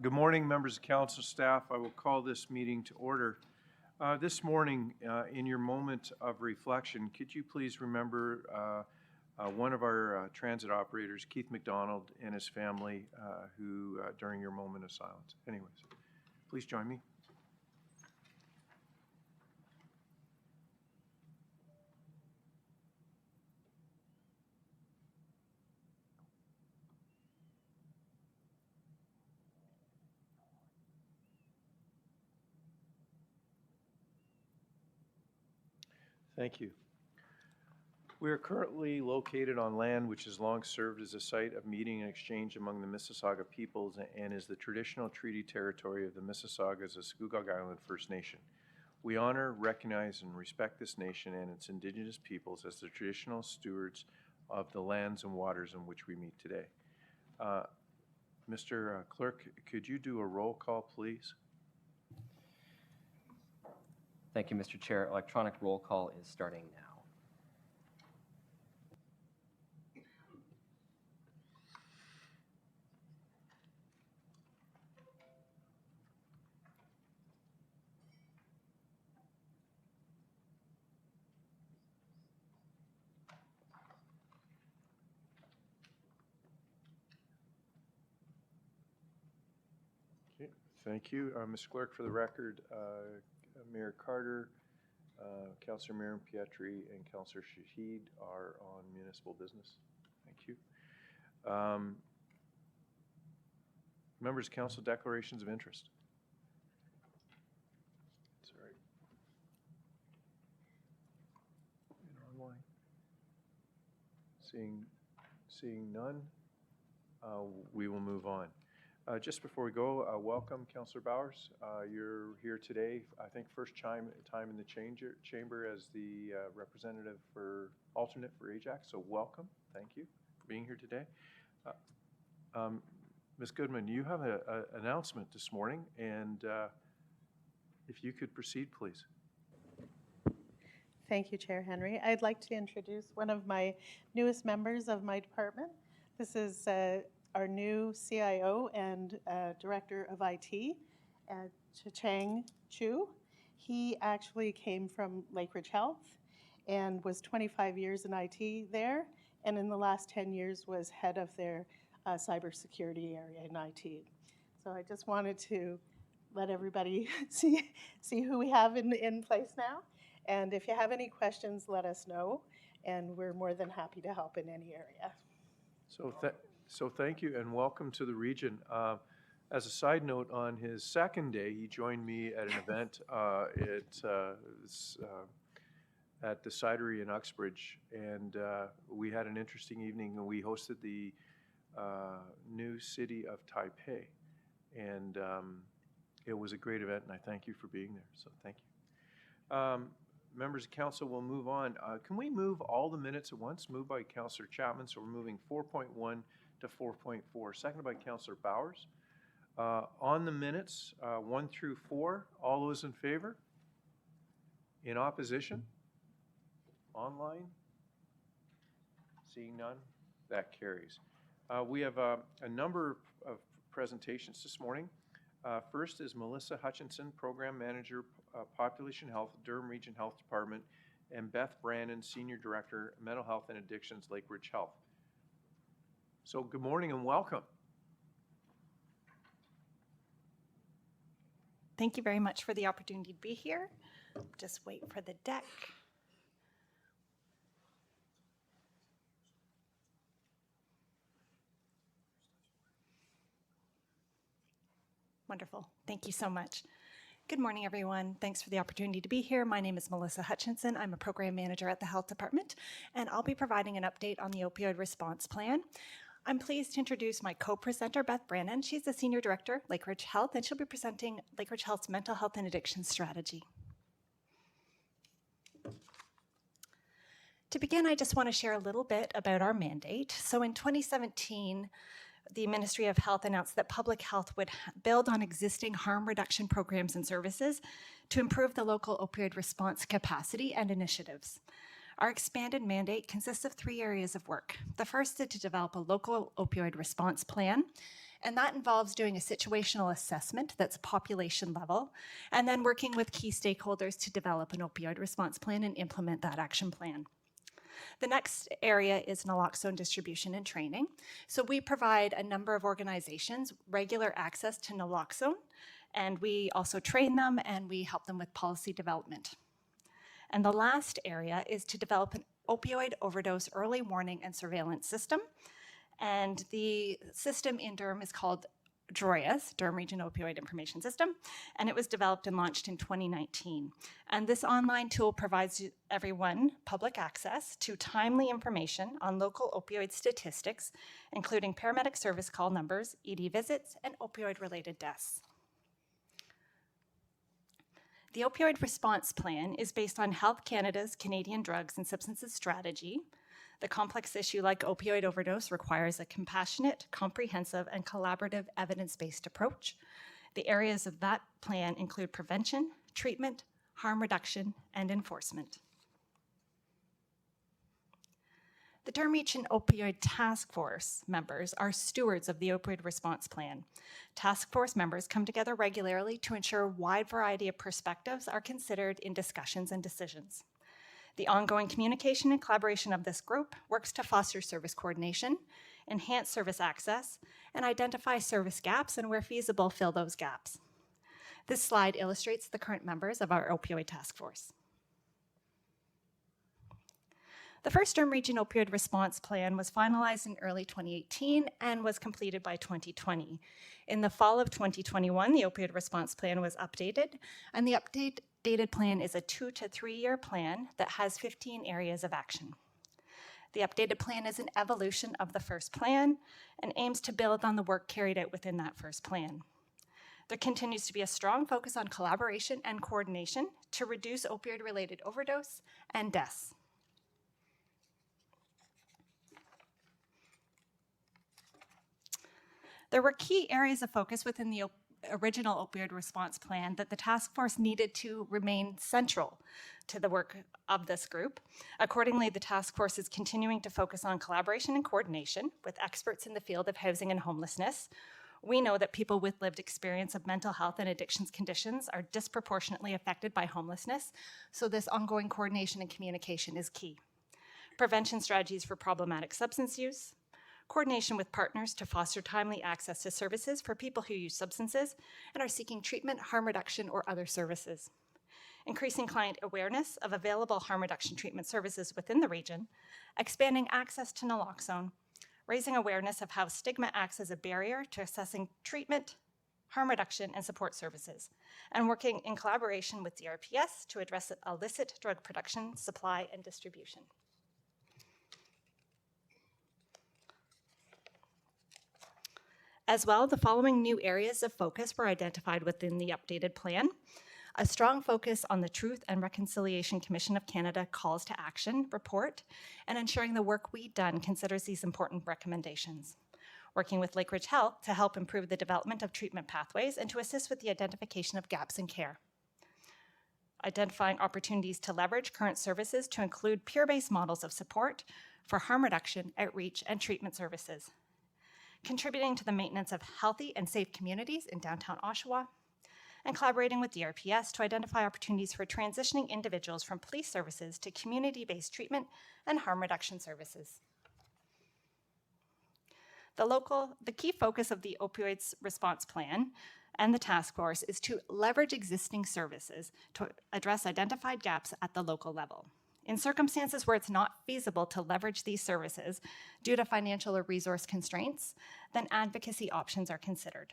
Good morning, members of council, staff. I will call this meeting to order. This morning, in your moment of reflection, could you please remember one of our transit operators, Keith McDonald, and his family, who during your moment of silence. Anyways, please join me. Thank you. We are currently located on land which has long served as a site of meeting and exchange among the Mississauga peoples and is the traditional treaty territory of the Mississaugas of Scugog Island First Nation. We honor, recognize, and respect this nation and its Indigenous peoples as the traditional stewards of the lands and waters in which we meet today. Mr. Clerk, could you do a roll call, please? Thank you, Mr. Chair. Electronic roll call is starting now. Okay, thank you. Mr. Clerk, for the record, Mayor Carter, Councillor Miriam Pietri, and Councillor Shahid are on municipal business. Thank you. Members of council, declarations of interest. Sorry. And online. Seeing none, we will move on. Just before we go, welcome, Councillor Bowers. You're here today, I think, first time in the chamber as the representative for alternate for Ajax. So welcome. Thank you for being here today. Ms. Goodman, you have an announcement this morning, and if you could proceed, please. Thank you, Chair Henry. I'd like to introduce one of my newest members of my department. This is our new CIO and Director of IT, Chang Chu. He actually came from Lakeridge Health and was 25 years in IT there, and in the last 10 years was head of their cybersecurity area in IT. So I just wanted to let everybody see who we have in place now. And if you have any questions, let us know, and we're more than happy to help in any area. So thank you and welcome to the region. As a side note, on his second day, he joined me at an event at the Cidery in Uxbridge, and we had an interesting evening, and we hosted the new city of Taipei, and it was a great event, and I thank you for being there, so thank you. Members of council will move on. Can we move all the minutes at once? Moved by Councillor Chapman, so we're moving 4.1 to 4.4. Seconded by Councillor Bowers. On the minutes, 1 through 4, all those in favor? In opposition? Online? Seeing none? That carries. We have a number of presentations this morning. First is Melissa Hutchinson, Program Manager, Population Health, Durham Region Health Department, and Beth Brandon, Senior Director, Mental Health and Addictions, Lakeridge Health. So good morning and welcome. Thank you very much for the opportunity to be here. Just wait for the deck. Wonderful. Thank you so much. Good morning, everyone. Thanks for the opportunity to be here. My name is Melissa Hutchinson. I'm a program manager at the Health Department, and I'll be providing an update on the opioid response plan. I'm pleased to introduce my co-presenter, Beth Brandon. She's the Senior Director, Lakeridge Health, and she'll be presenting Lakeridge Health's mental health and addiction strategy. To begin, I just want to share a little bit about our mandate. So in 2017, the Ministry of Health announced that public health would build on existing harm reduction programs and services to improve the local opioid response capacity and initiatives. Our expanded mandate consists of 3 areas of work. The first is to develop a local opioid response plan, And that involves doing a situational assessment that's population level, and then working with key stakeholders to develop an opioid response plan and implement that action plan. The next area is naloxone distribution and training. So we provide a number of organizations regular access to naloxone, and we also train them and we help them with policy development. And the last area is to develop an opioid overdose early warning and surveillance system. And the system in Durham is called DROIAS, Durham Region Opioid Information System, and it was developed and launched in 2019. And this online tool provides everyone public access to timely information on local opioid statistics, including paramedic service call numbers, ED visits, and opioid-related deaths. The Opioid Response Plan is based on Health Canada's Canadian Drugs and Substances Strategy. The complex issue like opioid overdose requires a compassionate, comprehensive, and collaborative evidence-based approach. The areas of that plan include prevention, treatment, harm reduction, and enforcement. The Durham Region Opioid Task Force members are stewards of the Opioid Response Plan. Task Force members come together regularly to ensure a wide variety of perspectives are considered in discussions and decisions. The ongoing communication and collaboration of this group works to foster service coordination, enhance service access, and identify service gaps, and where feasible, fill those gaps. This slide illustrates the current members of our opioid task force. The first Durham Region Opioid Response Plan was finalized in early 2018 and was completed by 2020. In the fall of 2021, the Opioid Response Plan was updated, and the updated plan is a 2 to 3 year plan that has 15 areas of action. The updated plan is an evolution of the first plan and aims to build on the work carried out within that first plan. There continues to be a strong focus on collaboration and coordination to reduce opioid-related overdose and deaths. There were key areas of focus within the original opioid response plan that the task force needed to remain central to the work of this group. Accordingly, the task force is continuing to focus on collaboration and coordination with experts in the field of housing and homelessness. We know that people with lived experience of mental health and addictions conditions are disproportionately affected by homelessness, so this ongoing coordination and communication is key. Prevention strategies for problematic substance use, coordination with partners to foster timely access to services for people who use substances and are seeking treatment, harm reduction, or other services. Increasing client awareness of available harm reduction treatment services within the region, expanding access to naloxone, raising awareness of how stigma acts as a barrier to accessing treatment, harm reduction, and support services, and working in collaboration with DRPS to address illicit drug production, supply, and distribution. As well, the following new areas of focus were identified within the updated plan. A strong focus on the Truth and Reconciliation Commission of Canada Calls to Action report, and ensuring the work we've done considers these important recommendations. Working with Lakeridge Health to help improve the development of treatment pathways and to assist with the identification of gaps in care. Identifying opportunities to leverage current services to include peer-based models of support for harm reduction, outreach, and treatment services. Contributing to the maintenance of healthy and safe communities in downtown Oshawa, and collaborating with DRPS to identify opportunities for transitioning individuals from police services to community-based treatment and harm reduction services. The key focus of the opioids response plan and the task force is to leverage existing services to address identified gaps at the local level. In circumstances where it's not feasible to leverage these services due to financial or resource constraints, then advocacy options are considered.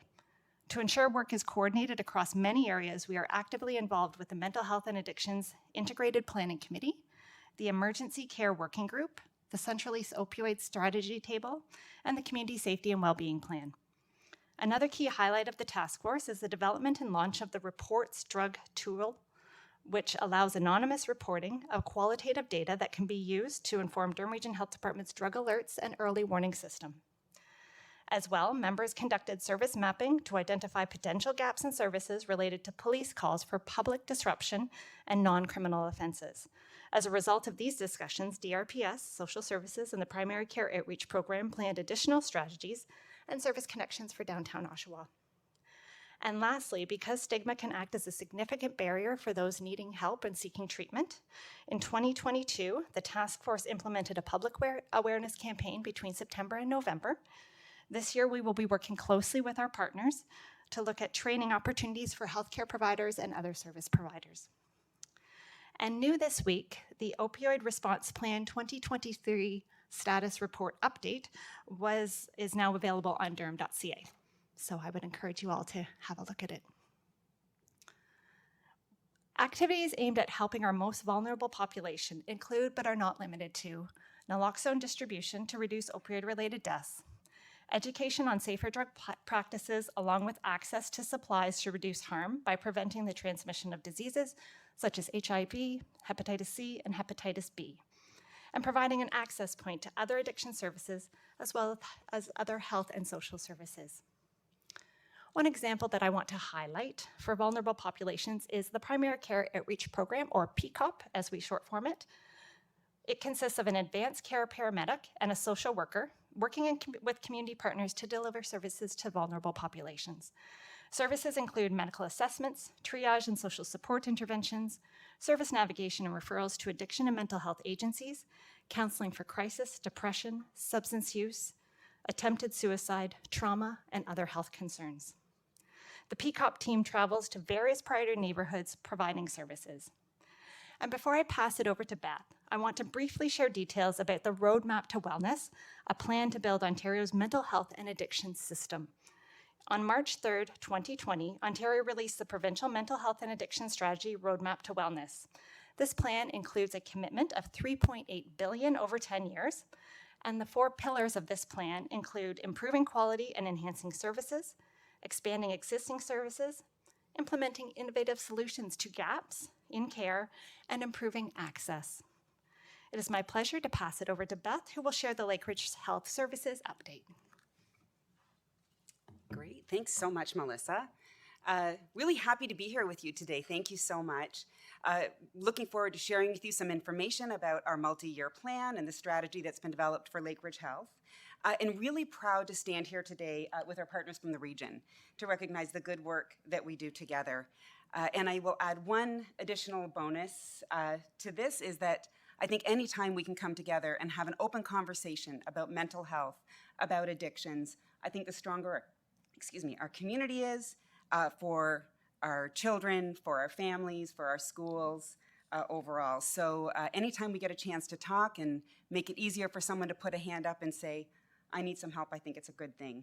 To ensure work is coordinated across many areas, we are actively involved with the Mental Health and Addictions Integrated Planning Committee, the Emergency Care Working Group, the Central East Opioid Strategy Table, and the Community Safety and Wellbeing Plan. Another key highlight of the task force is the development and launch of the Reports Drug Tool, which allows anonymous reporting of qualitative data that can be used to inform Durham Region Health Department's drug alerts and early warning system. As well, members conducted service mapping to identify potential gaps in services related to police calls for public disruption and non-criminal offenses. As a result of these discussions, DRPS, Social Services, and the Primary Care Outreach Program planned additional strategies and service connections for downtown Oshawa. And lastly, because stigma can act as a significant barrier for those needing help and seeking treatment, in 2022, the task force implemented a public awareness campaign between September and November. This year, we will be working closely with our partners to look at training opportunities for healthcare providers and other service providers. And new this week, the Opioid Response Plan 2023 Status Report Update is now available on durham.ca. So I would encourage you all to have a look at it. Activities aimed at helping our most vulnerable population include, but are not limited to, naloxone distribution to reduce opioid-related deaths, education on safer drug practices, along with access to supplies to reduce harm by preventing the transmission of diseases such as HIV, hepatitis C, and hepatitis B, and providing an access point to other addiction services as well as other health and social services. One example that I want to highlight for vulnerable populations is the Primary Care Outreach Program, or PCOP as we short form it. It consists of an advanced care paramedic and a social worker working with community partners to deliver services to vulnerable populations. Services include medical assessments, triage and social support interventions, service navigation and referrals to addiction and mental health agencies, counseling for crisis, depression, substance use, attempted suicide, trauma, and other health concerns. The PCOP team travels to various priority neighborhoods providing services. And before I pass it over to Beth, I want to briefly share details about the Roadmap to Wellness, a plan to build Ontario's mental health and addiction system. On March 3rd, 2020, Ontario released the Provincial Mental Health and Addiction Strategy Roadmap to Wellness. This plan includes a commitment of $3.8 billion over 10 years, and the 4 pillars of this plan include improving quality and enhancing services, expanding existing services, implementing innovative solutions to gaps in care, and improving access. It is my pleasure to pass it over to Beth, who will share the Lakeridge Health Services update. Great, thanks so much, Melissa. Really happy to be here with you today. Thank you so much. Looking forward to sharing with you some information about our multi-year plan and the strategy that's been developed for Lakeridge Health. And really proud to stand here today with our partners from the region to recognize the good work that we do together. And I will add one additional bonus to this, is that I think anytime we can come together and have an open conversation about mental health, about addictions, I think the stronger, our community is, for our children, for our families, for our schools overall. So anytime we get a chance to talk and make it easier for someone to put a hand up and say, I need some help, I think it's a good thing.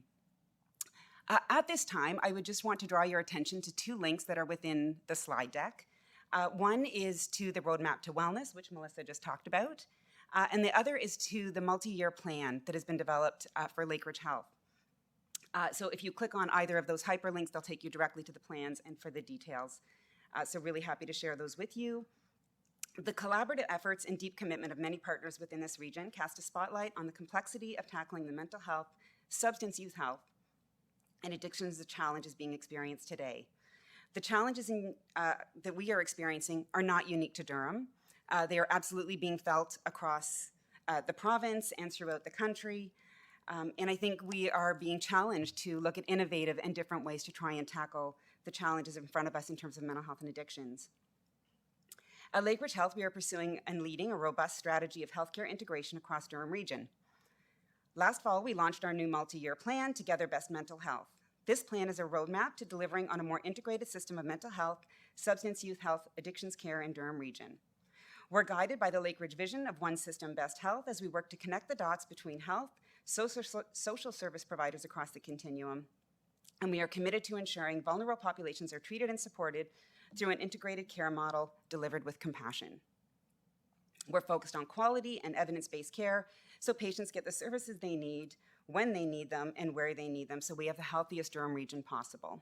At this time, I would just want to draw your attention to 2 links that are within the slide deck. One is to the Roadmap to Wellness, which Melissa just talked about, and the other is to the multi-year plan that has been developed for Lakeridge Health. So if you click on either of those hyperlinks, they'll take you directly to the plans and for the details. So really happy to share those with you. The collaborative efforts and deep commitment of many partners within this region cast a spotlight on the complexity of tackling the mental health, substance use health, and addictions as challenges being experienced today. The challenges that we are experiencing are not unique to Durham. They are absolutely being felt across the province and throughout the country. And I think we are being challenged to look at innovative and different ways to try and tackle the challenges in front of us in terms of mental health and addictions. At Lakeridge Health, we are pursuing and leading a robust strategy of healthcare integration across Durham region. Last fall, we launched our new multi-year plan, Together Best Mental Health. This plan is a roadmap to delivering on a more integrated system of mental health, substance use health, addictions care in Durham region. We're guided by the Lakeridge vision of one system, best health, as we work to connect the dots between health, social service providers across the continuum, and we are committed to ensuring vulnerable populations are treated and supported through an integrated care model delivered with compassion. We're focused on quality and evidence-based care so patients get the services they need, when they need them, and where they need them, so we have the healthiest Durham region possible.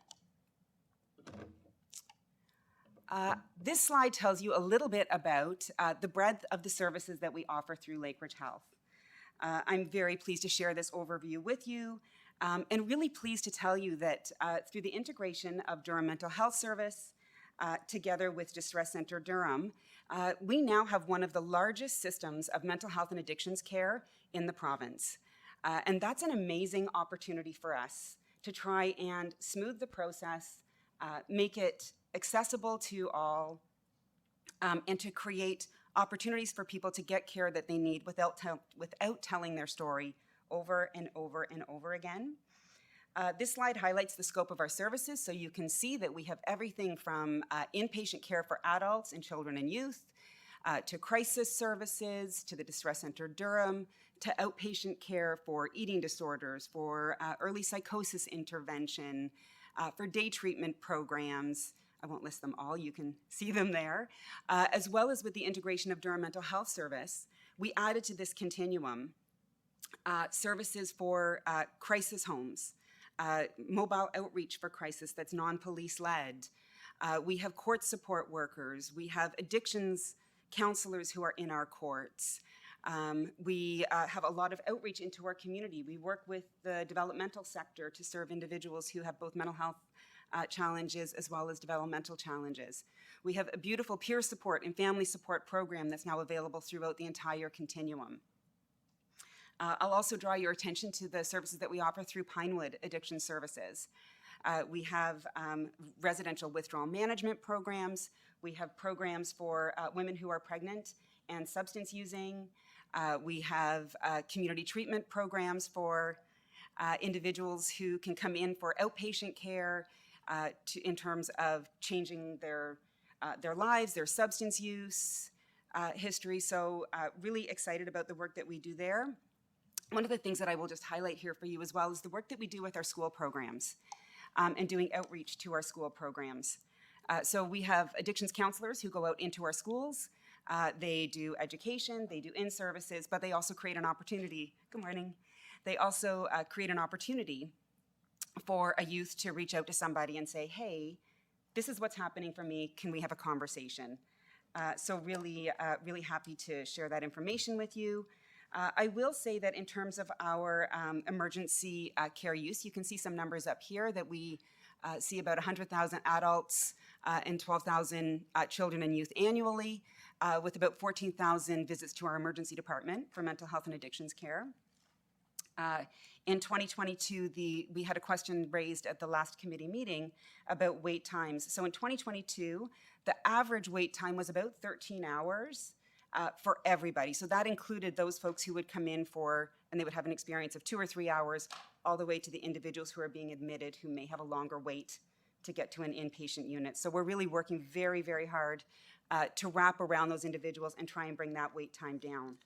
This slide tells you a little bit about the breadth of the services that we offer through Lakeridge Health. I'm very pleased to share this overview with you, and really pleased to tell you that through the integration of Durham Mental Health Service, together with Distress Center Durham, we now have one of the largest systems of mental health and addictions care in the province. And that's an amazing opportunity for us to try and smooth the process, make it accessible to all, and to create opportunities for people to get care that they need without telling their story over and over and over again. This slide highlights the scope of our services, so you can see that we have everything from inpatient care for adults and children and youth, to crisis services, to the Distress Center Durham, to outpatient care for eating disorders, for early psychosis intervention, for day treatment programs. I won't list them all, you can see them there. As well as with the integration of Durham Mental Health Service, we added to this continuum services for crisis homes, mobile outreach for crisis that's non-police led. We have court support workers. We have addictions counselors who are in our courts. We have a lot of outreach into our community. We work with the developmental sector to serve individuals who have both mental health challenges as well as developmental challenges. We have a beautiful peer support and family support program that's now available throughout the entire continuum. I'll also draw your attention to the services that we offer through Pinewood Addiction Services. We have residential withdrawal management programs. We have programs for women who are pregnant and substance using. We have community treatment programs for individuals who can come in for outpatient care in terms of changing their lives, their substance use history. So really excited about the work that we do there. One of the things that I will just highlight here for you as well is the work that we do with our school programs and doing outreach to our school programs. So we have addictions counselors who go out into our schools. They do education, they do in-services, but they also create an opportunity. Good morning. They also create an opportunity for a youth to reach out to somebody and say, hey, this is what's happening for me. Can we have a conversation? So really, really happy to share that information with you. I will say that in terms of our emergency care use, you can see some numbers up here that we see about 100,000 adults and 12,000 children and youth annually, with about 14,000 visits to our emergency department for mental health and addictions care. In 2022, we had a question raised at the last committee meeting about wait times. So in 2022, the average wait time was about 13 hours for everybody. So that included those folks who would come in for, and they would have an experience of 2 or 3 hours, all the way to the individuals who are being admitted who may have a longer wait to get to an inpatient unit. So we're really working very, very hard to wrap around those individuals and try and bring that wait time down.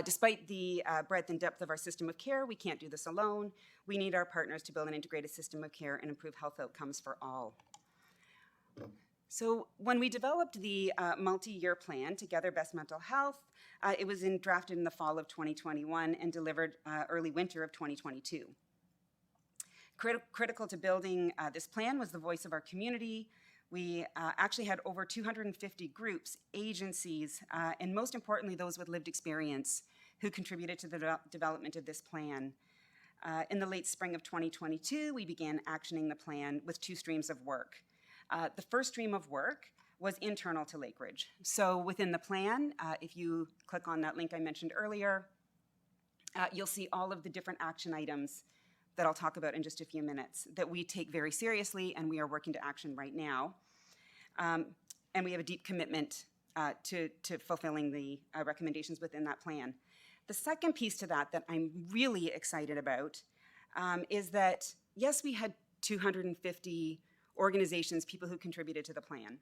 Despite the breadth and depth of our system of care, we can't do this alone. We need our partners to build an integrated system of care and improve health outcomes for all. So when we developed the multi-year plan, Together Best Mental Health, it was drafted in the fall of 2021 and delivered early winter of 2022. Critical to building this plan was the voice of our community. We actually had over 250 groups, agencies, and most importantly, those with lived experience who contributed to the development of this plan. In the late spring of 2022, we began actioning the plan with 2 streams of work. The first stream of work was internal to Lakeridge. So within the plan, if you click on that link I mentioned earlier, you'll see all of the different action items that I'll talk about in just a few minutes that we take very seriously and we are working to action right now. And we have a deep commitment to fulfilling the recommendations within that plan. The second piece to that I'm really excited about is that, yes, we had 250 organizations, people who contributed to the plan.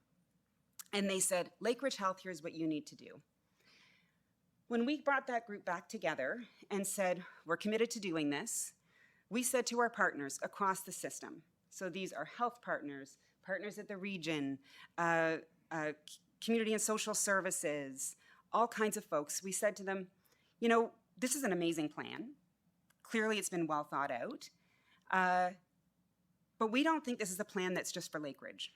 And they said, Lakeridge Health, here's what you need to do. When we brought that group back together and said, we're committed to doing this, we said to our partners across the system, so these are health partners, partners at the region, community and social services, all kinds of folks, we said to them, you know, this is an amazing plan. Clearly it's been well thought out. But we don't think this is a plan that's just for Lakeridge.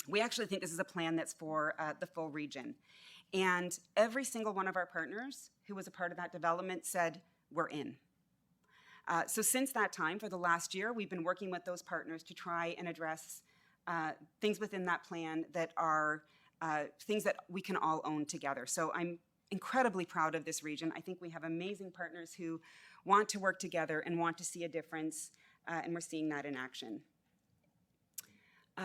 We actually think this is a plan that's for the full region. And every single one of our partners who was a part of that development said, we're in. So since that time, for the last year, we've been working with those partners to try and address things within that plan that are things that we can all own together. So I'm incredibly proud of this region. I think we have amazing partners who want to work together and want to see a difference, and we're seeing that in action.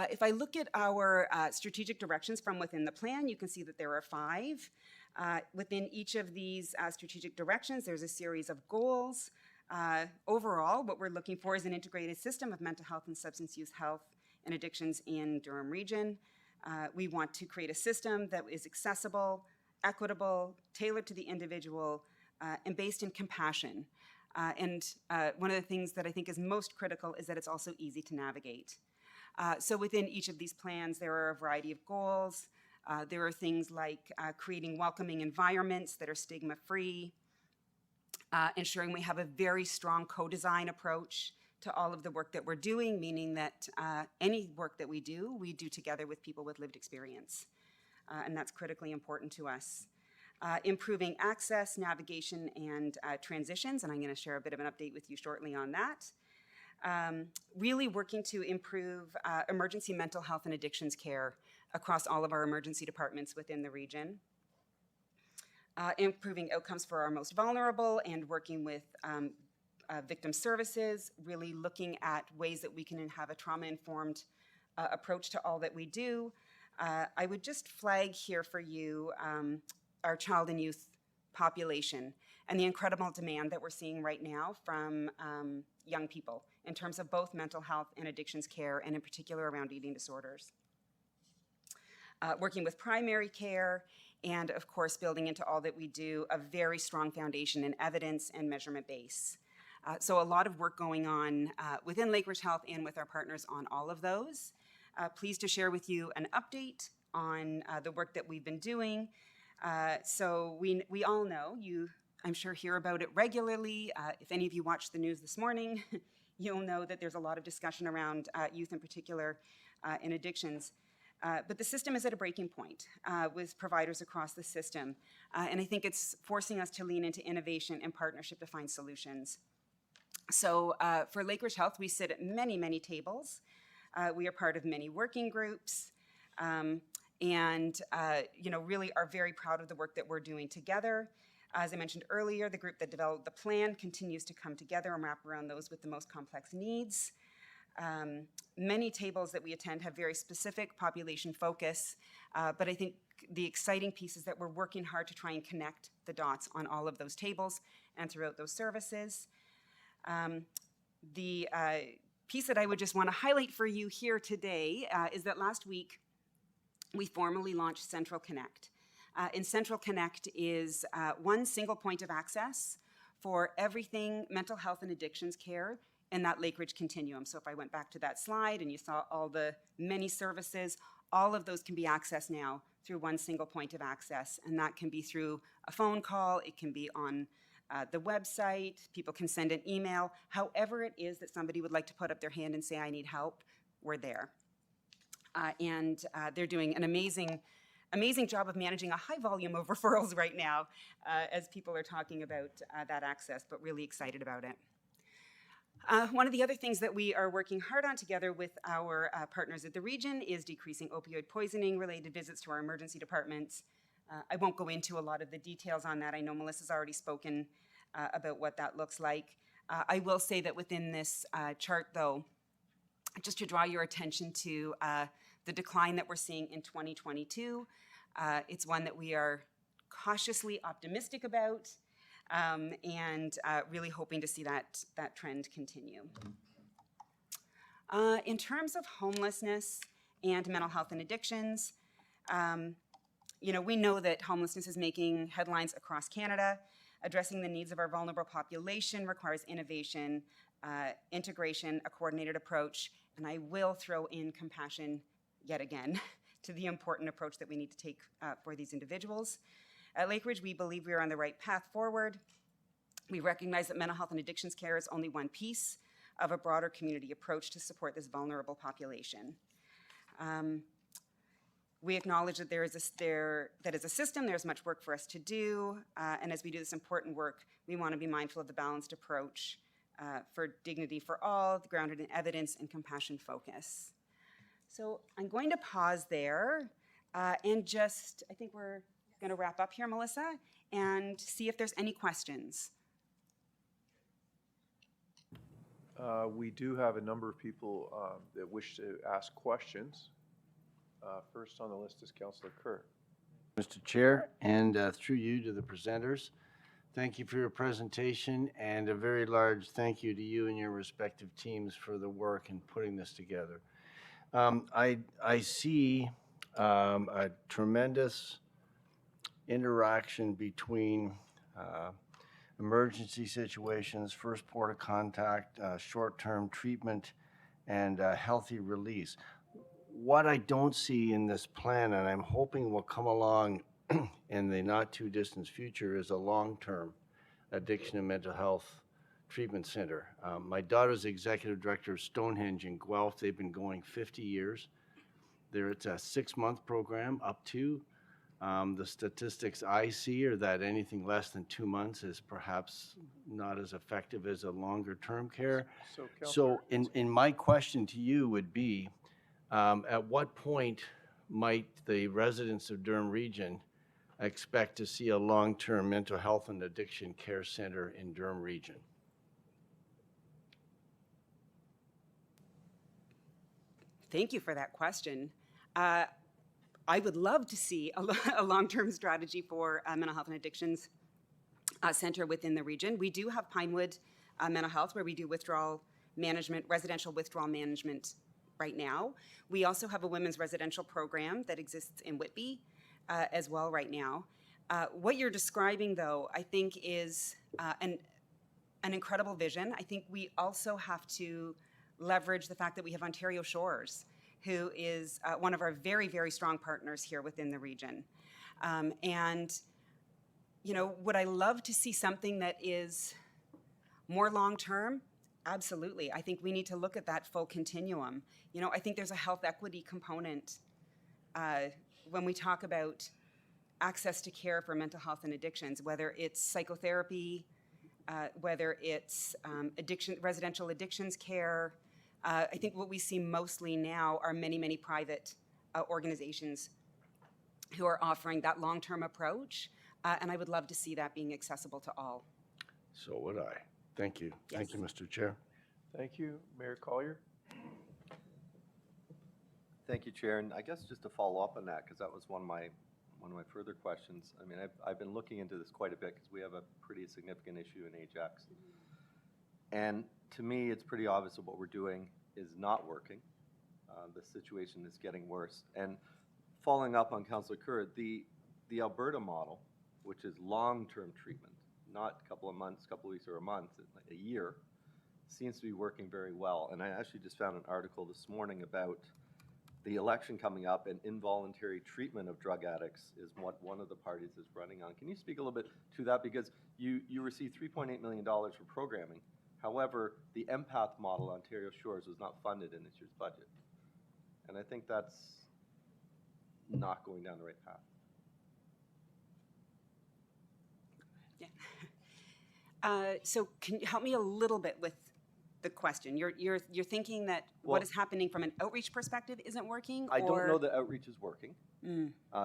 If I look at our strategic directions from within the plan, you can see that there are 5. Within each of these strategic directions, there's a series of goals. Overall, what we're looking for is an integrated system of mental health and substance use health and addictions in Durham Region. We want to create a system that is accessible, equitable, tailored to the individual, and based in compassion. And one of the things that I think is most critical is that it's also easy to navigate. So within each of these plans, there are a variety of goals. There are things like creating welcoming environments that are stigma-free, ensuring we have a very strong co-design approach to all of the work that we're doing, meaning that any work that we do together with people with lived experience. And that's critically important to us. Improving access, navigation, and transitions, and I'm going to share a bit of an update with you shortly on that. Really working to improve emergency mental health and addictions care across all of our emergency departments within the region. Improving outcomes for our most vulnerable and working with victim services, really looking at ways that we can have a trauma-informed approach to all that we do. I would just flag here for you our child and youth population and the incredible demand that we're seeing right now from young people in terms of both mental health and addictions care, and in particular around eating disorders. Working with primary care, and of course building into all that we do a very strong foundation in evidence and measurement base. So a lot of work going on within Lakeridge Health and with our partners on all of those. Pleased to share with you an update on the work that we've been doing. So we all know, I'm sure hear about it regularly. If any of you watched the news this morning, you'll know that there's a lot of discussion around youth in particular in addictions. But the system is at a breaking point with providers across the system. And I think it's forcing us to lean into innovation and partnership to find solutions. So for Lakeridge Health, we sit at many, many tables. We are part of many working groups. And really are very proud of the work that we're doing together. As I mentioned earlier, the group that developed the plan continues to come together and wrap around those with the most complex needs. Many tables that we attend have very specific population focus, but I think the exciting piece is that we're working hard to try and connect the dots on all of those tables and throughout those services. The piece that I would just want to highlight for you here today is that last week we formally launched Central Connect. And Central Connect is one single point of access for everything mental health and addictions care in that Lakeridge continuum. So if I went back to that slide and you saw all the many services, all of those can be accessed now through one single point of access. And that can be through a phone call, it can be on the website, people can send an email, however it is that somebody would like to put up their hand and say, I need help, we're there. And they're doing an amazing job of managing a high volume of referrals right now as people are talking about that access, but really excited about it. One of the other things that we are working hard on together with our partners at the region is decreasing opioid poisoning related visits to our emergency departments. I won't go into a lot of the details on that. I know Melissa's already spoken about what that looks like. I will say that within this chart though, just to draw your attention to the decline that we're seeing in 2022. It's one that we are cautiously optimistic about and really hoping to see that trend continue. In terms of homelessness and mental health and addictions, we know that homelessness is making headlines across Canada. Addressing the needs of our vulnerable population requires innovation, integration, a coordinated approach, and I will throw in compassion yet again to the important approach that we need to take for these individuals. At Lakeridge, we believe we are on the right path forward. We recognize that mental health and addictions care is only one piece of a broader community approach to support this vulnerable population. We acknowledge that that as a system, there's much work for us to do, and as we do this important work, we want to be mindful of the balanced approach for dignity for all, grounded in evidence and compassion focus. So I'm going to pause there and just, I think we're going to wrap up here, Melissa, and see if there's any questions. We do have a number of people that wish to ask questions. First on the list is Councillor Kerr. Mr. Chair, and through you to the presenters, thank you for your presentation, and a very large thank you to you and your respective teams for the work in putting this together. I see a tremendous interaction between emergency situations, first port of contact, short-term treatment, and healthy release. What I don't see in this plan, and I'm hoping will come along in the not-too-distant future, is a long-term addiction and mental health treatment center. My daughter's executive director of Stonehenge in Guelph. They've been going 50 years. It's a 6-month program up to. The statistics I see are that anything less than 2 months is perhaps not as effective as a longer-term care. So in my question to you would be, at what point might the residents of Durham Region expect to see a long-term mental health and addiction care center in Durham Region? Thank you for that question. I would love to see a long-term strategy for mental health and addictions center within the region. We do have Pinewood Mental Health, where we do withdrawal management, residential withdrawal management right now. We also have a women's residential program that exists in Whitby as well right now. What you're describing, though, I think is an incredible vision. I think we also have to leverage the fact that we have Ontario Shores, who is one of our very, very strong partners here within the region. And, you know, would I love to see something that is more long-term? Absolutely. I think we need to look at that full continuum. You know, I think there's a health equity component when we talk about access to care for mental health and addictions, whether it's psychotherapy, whether it's residential addictions care. I think what we see mostly now are many, many private organizations who are offering that long-term approach, and I would love to see that being accessible to all. So would I. Thank you. Yes. Thank you, Mr. Chair. Thank you. Mayor Collier? Thank you, Chair. And I guess just to follow up on that, because that was one of my further questions. I mean, I've been looking into this quite a bit because we have a pretty significant issue in Ajax. And to me, it's pretty obvious that what we're doing is not working. The situation is getting worse. And following up on Councillor Kerr, the Alberta model, which is long-term treatment, not a couple of months, couple of weeks, or a month, a year, seems to be working very well. And I actually just found an article this morning about the election coming up, and involuntary treatment of drug addicts is what one of the parties is running on. Can you speak a little bit to that? Because you received $3.8 million for programming. However, the empath model, Ontario Shores, was not funded in this year's budget. And I think that's not going down the right path. Yeah. So can you help me a little bit with the question? You're thinking that what is happening from an outreach perspective isn't working? I don't know that outreach is working.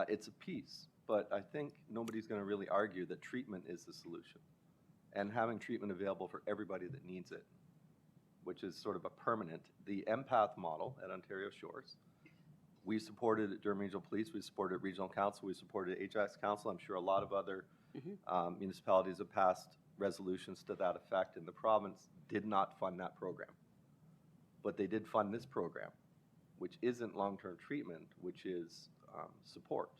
It's a piece, but I think nobody's going to really argue that treatment is the solution. And having treatment available for everybody that needs it, which is sort of a permanent. The empath model at Ontario Shores, we supported at Durham Regional Police, we supported at Regional Council, we supported Ajax Council. I'm sure a lot of other municipalities have passed resolutions to that effect, and the province did not fund that program. But they did fund this program, which isn't long-term treatment, which is support.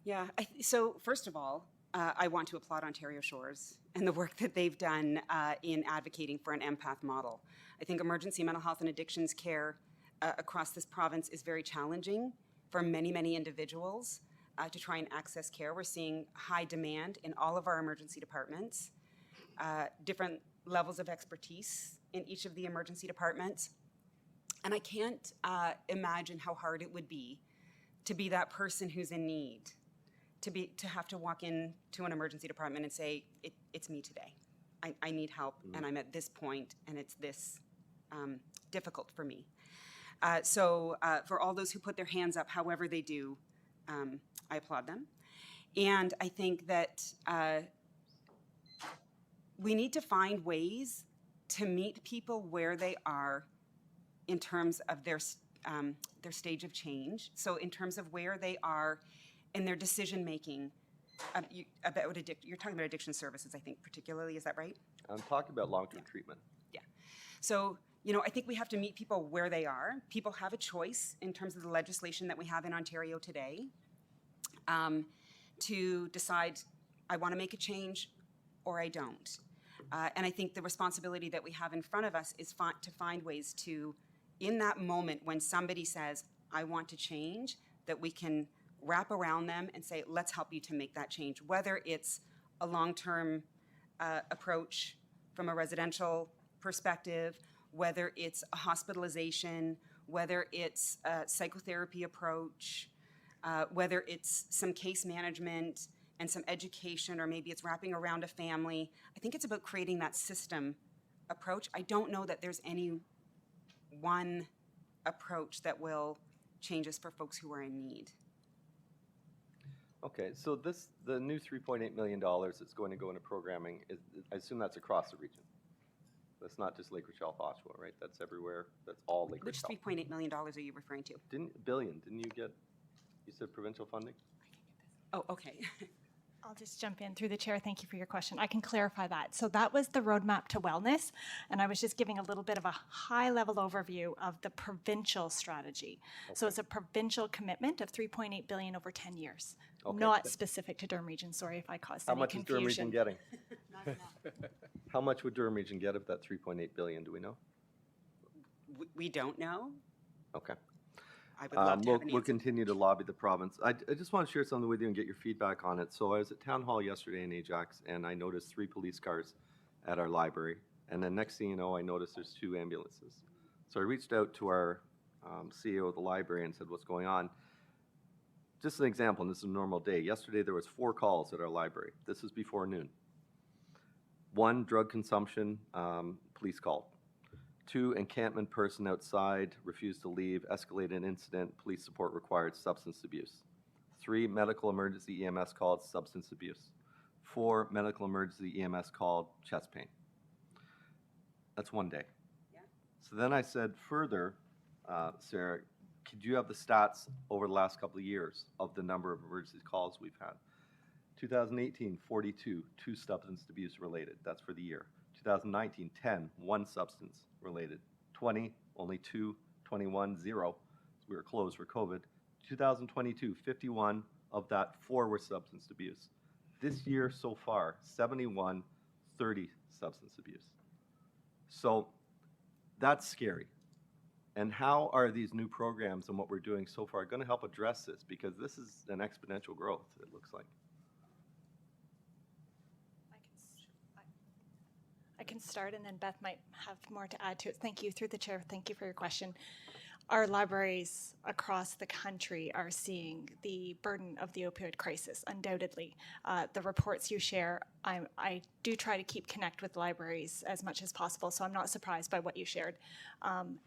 Yeah, so first of all, I want to applaud Ontario Shores and the work that they've done in advocating for an empath model. I think emergency mental health and addictions care across this province is very challenging for many, many individuals to try and access care. We're seeing high demand in all of our emergency departments, different levels of expertise in each of the emergency departments. And I can't imagine how hard it would be to be that person who's in need, to have to walk into an emergency department and say, it's me today. I need help, and I'm at this point, and it's this difficult for me. So for all those who put their hands up, however they do, I applaud them. And I think that we need to find ways to meet people where they are in terms of their stage of change. So in terms of where they are in their decision making you're talking about addiction services, I think, particularly. Is that right? I'm talking about long-term treatment. So, I think we have to meet people where they are. People have a choice in terms of the legislation that we have in Ontario today to decide, I want to make a change or I don't. And I think the responsibility that we have in front of us is to find ways to, in that moment when somebody says, I want to change, that we can wrap around them and say, let's help you to make that change, whether it's a long-term approach from a residential perspective, whether it's a hospitalization, whether it's a psychotherapy approach, whether it's some case management and some education, or maybe it's wrapping around a family. I think it's about creating that system approach. I don't know that there's any one approach that will change us for folks who are in need. Okay, so the new $3.8 million that's going to go into programming, I assume that's across the region. That's not just Lake Rochelle, Oshawa, right? That's everywhere. That's all Lake Which Rochelle. $3.8 million are you referring to? Didn't you get, you said provincial funding? Oh, okay. I'll just jump in through the chair. Thank you for your question. I can clarify that. So that was the roadmap to wellness, and I was just giving a little bit of a high-level overview of the provincial strategy. So it's a provincial commitment of $3.8 billion over 10 years, Okay. not specific to Durham Region. Sorry if I caused How any much is Durham confusion. Region getting? How much would Durham Region get of that $3.8 billion? Do we know? We don't know. Okay. I would love to have an We'll answer. continue to lobby the province. I just want to share something with you and get your feedback on it. So I was at Town Hall yesterday in Ajax, and I noticed 3 police cars at our library. And then next thing you know, I noticed there's 2 ambulances. So I reached out to our CEO of the library and said, what's going on? Just an example, and this is a normal day. Yesterday there was 4 calls at our library. This is before noon. 1, drug consumption, police called. 2, encampment person outside, refused to leave, escalated incident, police support required, substance abuse. 3, medical emergency EMS called, substance abuse. 4, medical emergency EMS called, chest pain. That's one day. Yeah. So then I said further, Sarah, could you have the stats over the last couple of years of the number of emergency calls we've had? 2018, 42, 2 substance abuse related. That's for the year. 2019, 10, 1 substance related. 20, only 2. 21, 0. We were closed for COVID. 2022, 51 of that 4 were substance abuse. This year so far, 71, 30 substance abuse. So that's scary. And how are these new programs and what we're doing so far going to help address this? Because this is an exponential growth, it looks like. I can start, and then Beth might have more to add to it. Thank you, through the chair. Thank you for your question. Our libraries across the country are seeing the burden of the opioid crisis, undoubtedly. The reports you share, I do try to connect with libraries as much as possible, so I'm not surprised by what you shared. And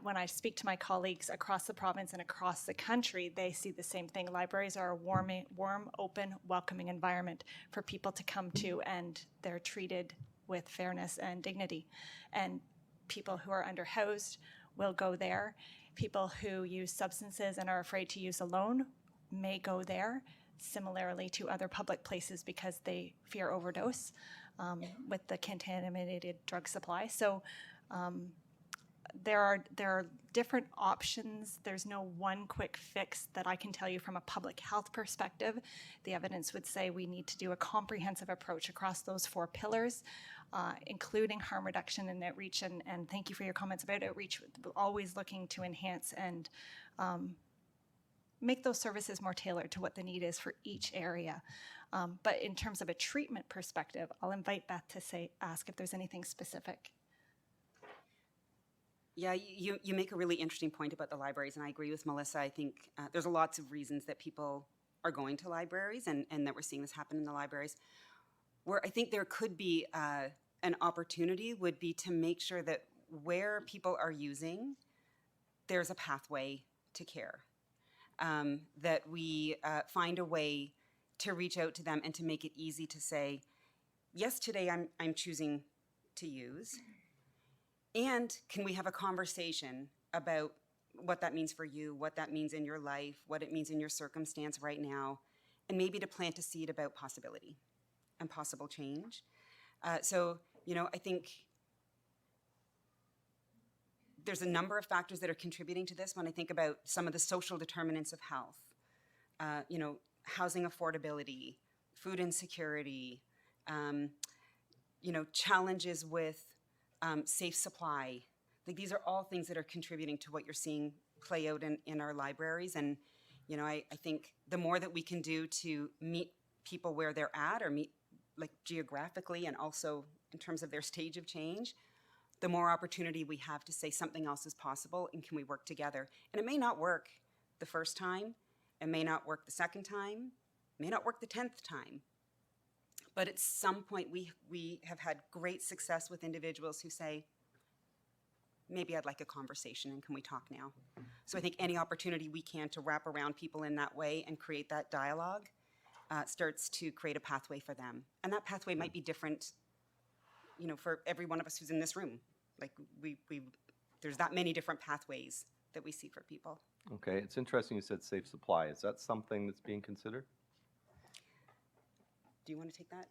when I speak to my colleagues across the province and across the country, they see the same thing. Libraries are a warm, open, welcoming environment for people to come to, and they're treated with fairness and dignity. And people who are underhoused will go there. People who use substances and are afraid to use alone may go there, similarly to other public places because they fear overdose with the contaminated drug supply. So there are different options. There's no one quick fix that I can tell you from a public health perspective. The evidence would say we need to do a comprehensive approach across those 4 pillars, including harm reduction and outreach. And thank you for your comments about outreach. Always looking to enhance and make those services more tailored to what the need is for each area. But in terms of a treatment perspective, I'll invite Beth to ask if there's anything specific. Yeah, you make a really interesting point about the libraries, and I agree with Melissa. I think there's lots of reasons that people are going to libraries and that we're seeing this happen in the libraries. Where I think there could be an opportunity would be to make sure that where people are using, there's a pathway to care. that we find a way to reach out to them and to make it easy to say, yes, today I'm choosing to use. And can we have a conversation about what that means for you, what that means in your life, what it means in your circumstance right now, and maybe to plant a seed about possibility and possible change. So, I think there's a number of factors that are contributing to this when I think about some of the social determinants of health. Housing affordability, food insecurity, challenges with safe supply. Like, these are all things that are contributing to what you're seeing play out in our libraries. And, I think the more that we can do to meet people where they're at, or meet like geographically and also in terms of their stage of change, the more opportunity we have to say something else is possible and can we work together. And it may not work the first time, it may not work the second time, it may not work the 10th time. But at some point we have had great success with individuals who say, maybe I'd like a conversation and can we talk now? So I think any opportunity we can to wrap around people in that way and create that dialogue starts to create a pathway for them. And that pathway might be different, for every one of us who's in this room. Like there's that many different pathways that we see for people. Okay, it's interesting you said safe supply. Is that something that's being considered? Do you want to take that?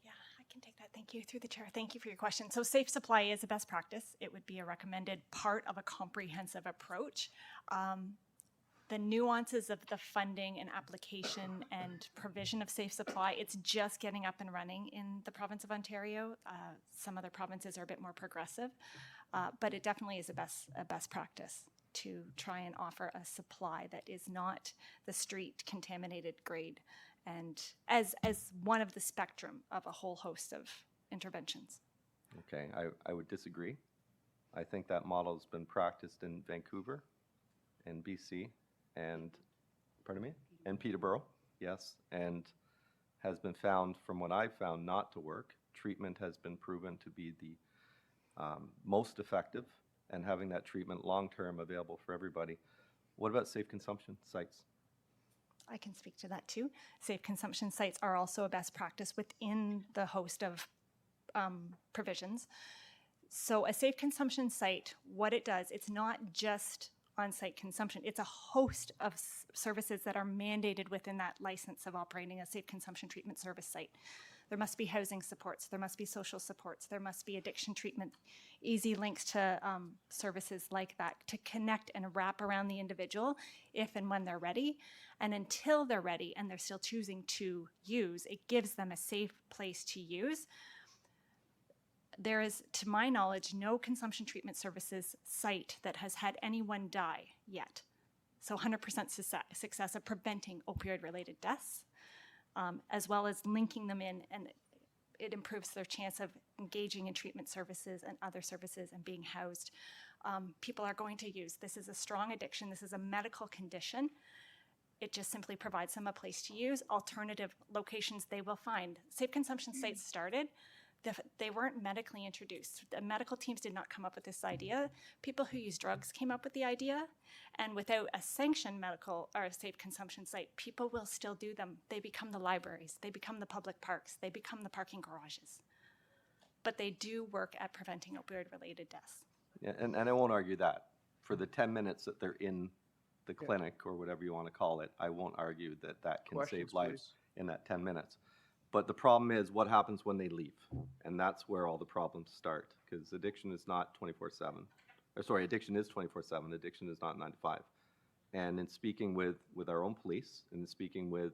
Yeah, I can take that. Thank you. Through the chair. Thank you for your question. So safe supply is a best practice. It would be a recommended part of a comprehensive approach. The nuances of the funding and application and provision of safe supply, it's just getting up and running in the province of Ontario. Some other provinces are a bit more progressive, but it definitely is a best practice to try and offer a supply that is not the street contaminated grade, and as one of the spectrum of a whole host of interventions. Okay, I would disagree. I think that model has been practiced in Vancouver and BC and, and Peterborough, yes, and has been found, from what I've found, not to work. Treatment has been proven to be the most effective, and having that treatment long-term available for everybody. What about safe consumption sites? I can speak to that too. Safe consumption sites are also a best practice within the host of provisions. So a safe consumption site, what it does, it's not just on-site consumption. It's a host of services that are mandated within that license of operating a safe consumption treatment service site. There must be housing supports, there must be social supports, there must be addiction treatment, easy links to services like that to connect and wrap around the individual if and when they're ready. And until they're ready and they're still choosing to use, it gives them a safe place to use. There is, to my knowledge, no consumption treatment services site that has had anyone die yet. So 100% success of preventing opioid-related deaths, as well as linking them in, and it improves their chance of engaging in treatment services and other services and being housed. People are going to use. This is a strong addiction. This is a medical condition. It just simply provides them a place to use. Alternative locations they will find. Safe consumption sites started. They weren't medically introduced. The medical teams did not come up with this idea. People who use drugs came up with the idea, and without a sanctioned medical or a safe consumption site, people will still do them. They become the libraries, they become the public parks, they become the parking garages. But they do work at preventing opioid-related deaths. Yeah, and I won't argue that. For the 10 minutes that they're in the clinic, or whatever you want to call it, I won't argue that that can Questions, save lives please. in that 10 minutes. But the problem is what happens when they leave, and that's where all the problems start, because addiction is not 24/7. Or sorry, addiction is 24/7. Addiction is not 9 to 5. And in speaking with our own police, and speaking with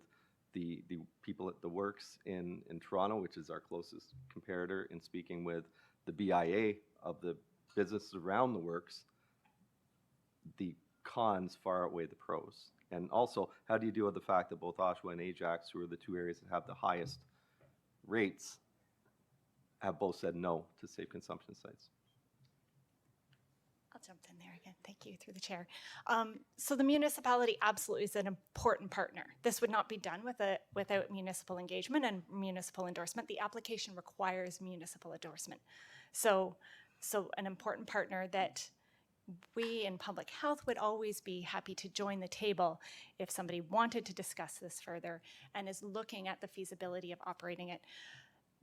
the people at the Works in Toronto, which is our closest comparator, and speaking with the BIA of the businesses around the Works, the cons far outweigh the pros. And also, how do you deal with the fact that both Oshawa and Ajax, who are the two areas that have the highest rates, have both said no to safe consumption sites? I'll jump in there again. Thank you, through the chair. So the municipality absolutely is an important partner. This would not be done without municipal engagement and municipal endorsement. The application requires municipal endorsement. So an important partner that we in public health would always be happy to join the table if somebody wanted to discuss this further and is looking at the feasibility of operating it.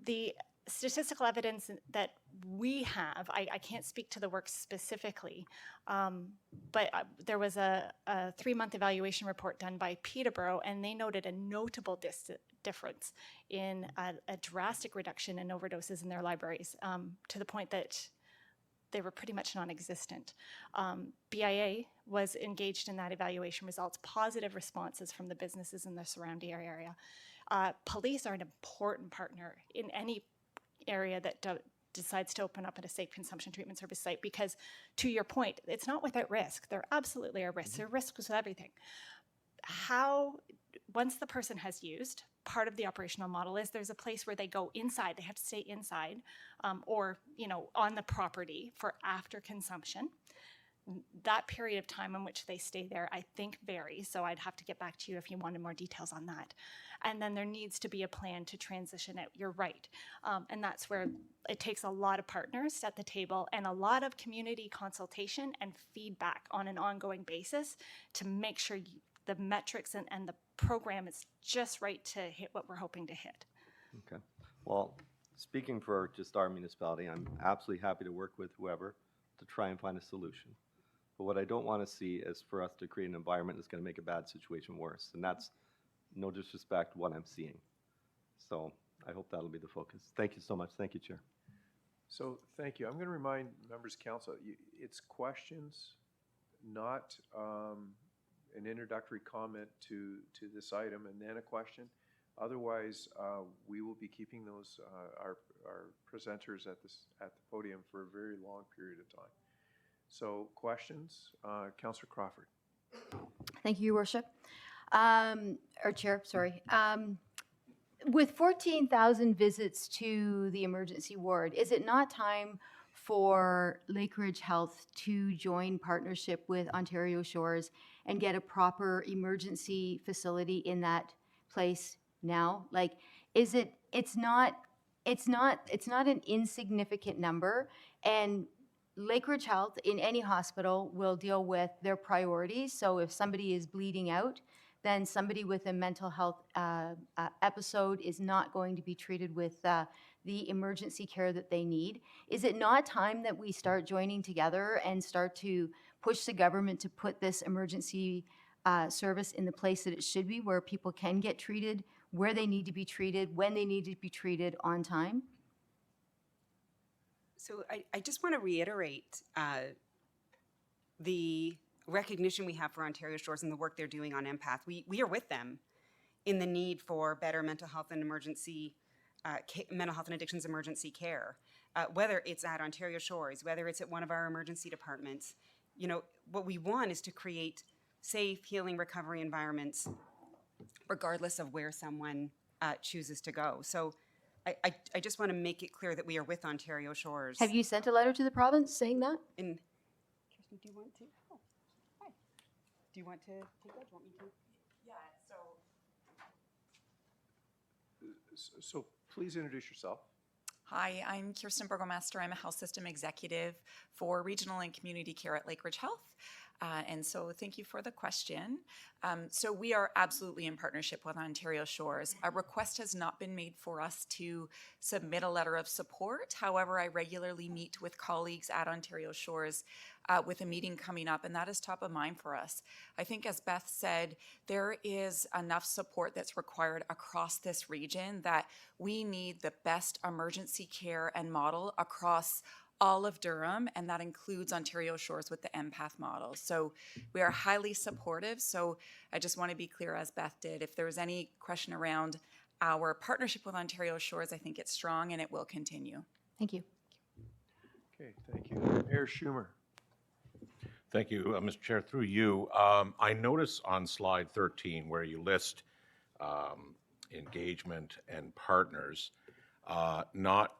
The statistical evidence that we have, I can't speak to the work specifically, but there was a 3-month evaluation report done by Peterborough, and they noted a notable difference in a drastic reduction in overdoses in their libraries, to the point that they were pretty much non-existent. BIA was engaged in that evaluation results, positive responses from the businesses in the surrounding area. Police are an important partner in any area that decides to open up at a safe consumption treatment service site, because to your point, it's not without risk. There absolutely are risks. There are risks with everything. Once the person has used, part of the operational model is there's a place where they go inside. They have to stay inside, or on the property for after consumption. That period of time in which they stay there, I think, varies. So I'd have to get back to you if you wanted more details on that. And then there needs to be a plan to transition it. You're right. And that's where it takes a lot of partners at the table and a lot of community consultation and feedback on an ongoing basis to make sure the metrics and the program is just right to hit what we're hoping to hit. Okay. Well, speaking for just our municipality, I'm absolutely happy to work with whoever to try and find a solution. But what I don't want to see is for us to create an environment that's going to make a bad situation worse. And that's, no disrespect, what I'm seeing. So I hope that'll be the focus. Thank you so much. Thank you, Chair. So thank you. I'm going to remind members of council, it's questions, not an introductory comment to this item and then a question. Otherwise, we will be keeping those our presenters at the podium for a very long period of time. So questions, Councillor Crawford. Thank you, Your Worship. Or Chair, sorry. With 14,000 visits to the emergency ward, is it not time for Lakeridge Health to join partnership with Ontario Shores and get a proper emergency facility in that place now? Like, it's not an insignificant number, and Lakeridge Health in any hospital will deal with their priorities. So if somebody is bleeding out, then somebody with a mental health episode is not going to be treated with the emergency care that they need. Is it not time that we start joining together and start to push the government to put this emergency service in the place that it should be, where people can get treated, where they need to be treated, when they need to be treated on time? So I just want to reiterate the recognition we have for Ontario Shores and the work they're doing on empath. We are with them in the need for better mental health and emergency, mental health and addictions emergency care. Whether it's at Ontario Shores, whether it's at one of our emergency departments, what we want is to create safe, healing, recovery environments, regardless of where someone chooses to go. So I just want to make it clear that we are with Ontario Shores. Have you sent a letter to the province saying that? Kirsten, do you want to? Oh, hi. Do you want to take that? Do you want me to? So please introduce yourself. Hi, I'm Kirsten Burgomaster. I'm a health system executive for regional and community care at Lakeridge Health. And so thank you for the question. So we are absolutely in partnership with Ontario Shores. A request has not been made for us to submit a letter of support. However, I regularly meet with colleagues at Ontario Shores with a meeting coming up, and that is top of mind for us. I think, as Beth said, there is enough support that's required across this region that we need the best emergency care and model across all of Durham, and that includes Ontario Shores with the empath model. So we are highly supportive. So I just want to be clear, as Beth did, if there's any question around our partnership with Ontario Shores, I think it's strong and it will continue. Thank you. Okay, thank you. Mayor Schumer. Thank you, Mr. Chair. Through you, I notice on slide 13 where you list engagement and partners, not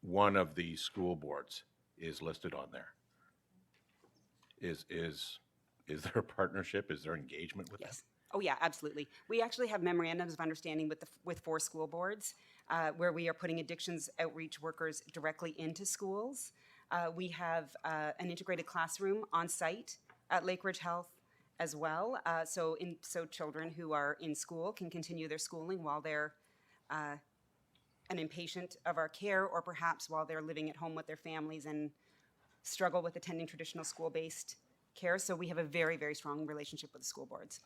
one of the school boards is listed on there. Is there a partnership? Is there engagement with Yes. Oh yeah, absolutely. We actually have memorandums of understanding with 4 school boards where we are putting addictions outreach workers directly into schools. We have an integrated classroom on site at Lake Ridge Health as well. So children who are in school can continue their schooling while they're an inpatient of our care, or perhaps while they're living at home with their families and struggle with attending traditional school-based care. So we have a very, very strong relationship with the school boards.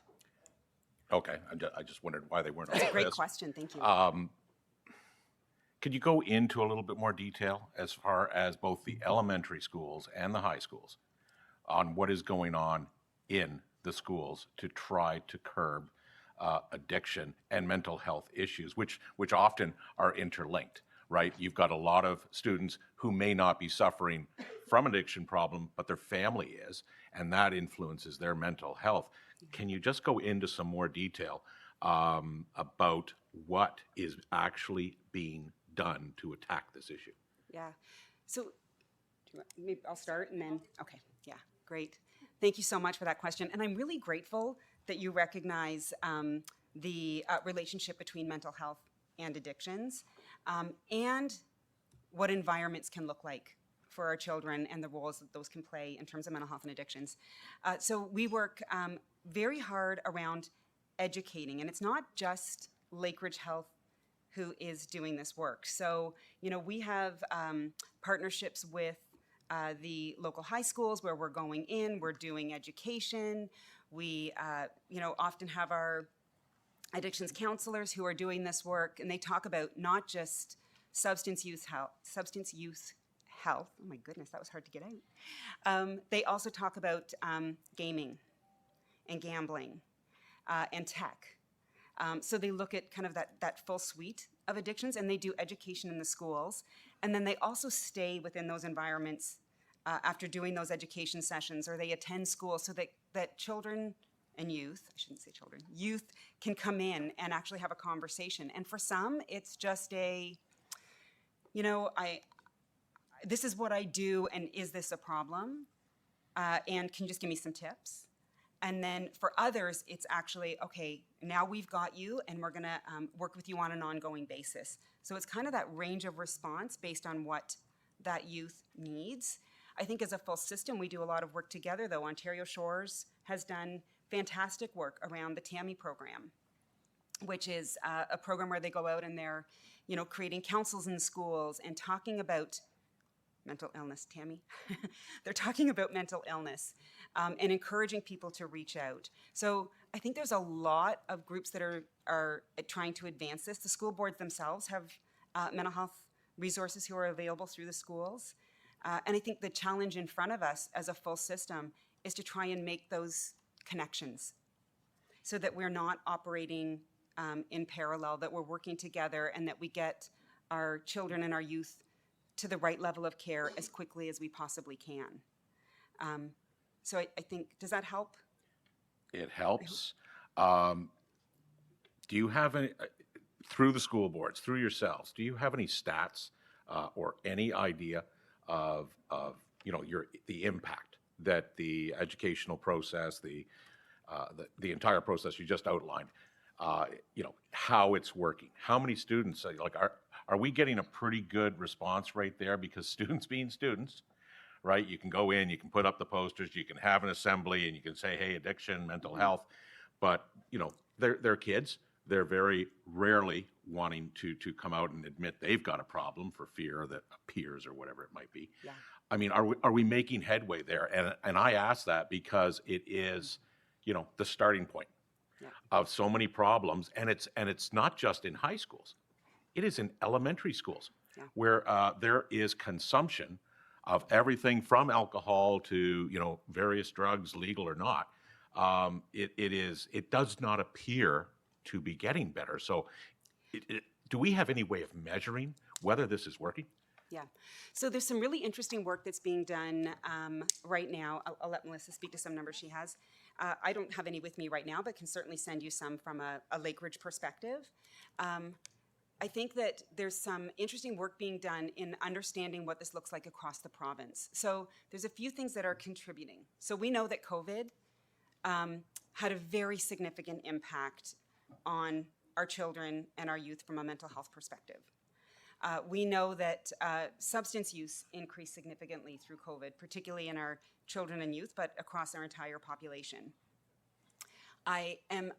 Okay, I just wondered why they weren't on That's a the great list. question, thank you. Could you go into a little bit more detail as far as both the elementary schools and the high schools on what is going on in the schools to try to curb addiction and mental health issues, which often are interlinked, right? You've got a lot of students who may not be suffering from addiction problem, but their family is, and that influences their mental health. Can you just go into some more detail about what is actually being done to attack this issue? Yeah. So maybe I'll start and then, okay, yeah, great. Thank you so much for that question. And I'm really grateful that you recognize the relationship between mental health and addictions, and what environments can look like for our children and the roles that those can play in terms of mental health and addictions. So we work very hard around educating, and it's not just Lake Ridge Health who is doing this work. So, we have partnerships with the local high schools where we're going in, we're doing education. We, often have our addictions counselors who are doing this work, and they talk about not just substance use health. Oh my goodness, that was hard to get out. They also talk about gaming and gambling and tech. So they look at kind of that full suite of addictions, and they do education in the schools. And then they also stay within those environments after doing those education sessions, or they attend school so that children and youth, I shouldn't say children, youth can come in and actually have a conversation. And for some, it's just this is what I do, and is this a problem? And can you just give me some tips? And then for others, it's actually, okay, now we've got you, and we're gonna work with you on an ongoing basis. So it's kind of that range of response based on what that youth needs. I think as a full system, we do a lot of work together, though. Ontario Shores has done fantastic work around the TAMI program, which is a program where they go out and they're, creating councils in schools and talking about mental illness, Tammy. They're talking about mental illness and encouraging people to reach out. So I think there's a lot of groups that are trying to advance this. The school boards themselves have mental health resources who are available through the schools. And I think the challenge in front of us as a full system is to try and make those connections so that we're not operating in parallel, that we're working together, and that we get our children and our youth to the right level of care as quickly as we possibly can. So I think, does that help? It helps. Do you have any, through the school boards, through yourselves, do you have any stats or any idea of the impact that the educational process, the entire process you just outlined, how it's working? How many students, are we getting a pretty good response rate there? Because students being students, right? You can go in, you can put up the posters, you can have an assembly, and you can say, hey, addiction, mental health. But, they're kids. They're very rarely wanting to come out and admit they've got a problem for fear that peers or whatever it might be. Yeah. I mean, are we making headway there? And I ask that because it is, the starting point of so many problems. And it's not just in high schools. It is in elementary schools where there is consumption of everything from alcohol to, various drugs, legal or not. It does not appear to be getting better. So do we have any way of measuring whether this is working? Yeah. So there's some really interesting work that's being done right now. I'll let Melissa speak to some numbers she has. I don't have any with me right now, but can certainly send you some from a Lake Ridge perspective. I think that there's some interesting work being done in understanding what this looks like across the province. So there's a few things that are contributing. So we know that COVID had a very significant impact on our children and our youth from a mental health perspective. We know that substance use increased significantly through COVID, particularly in our children and youth, but across our entire population. I am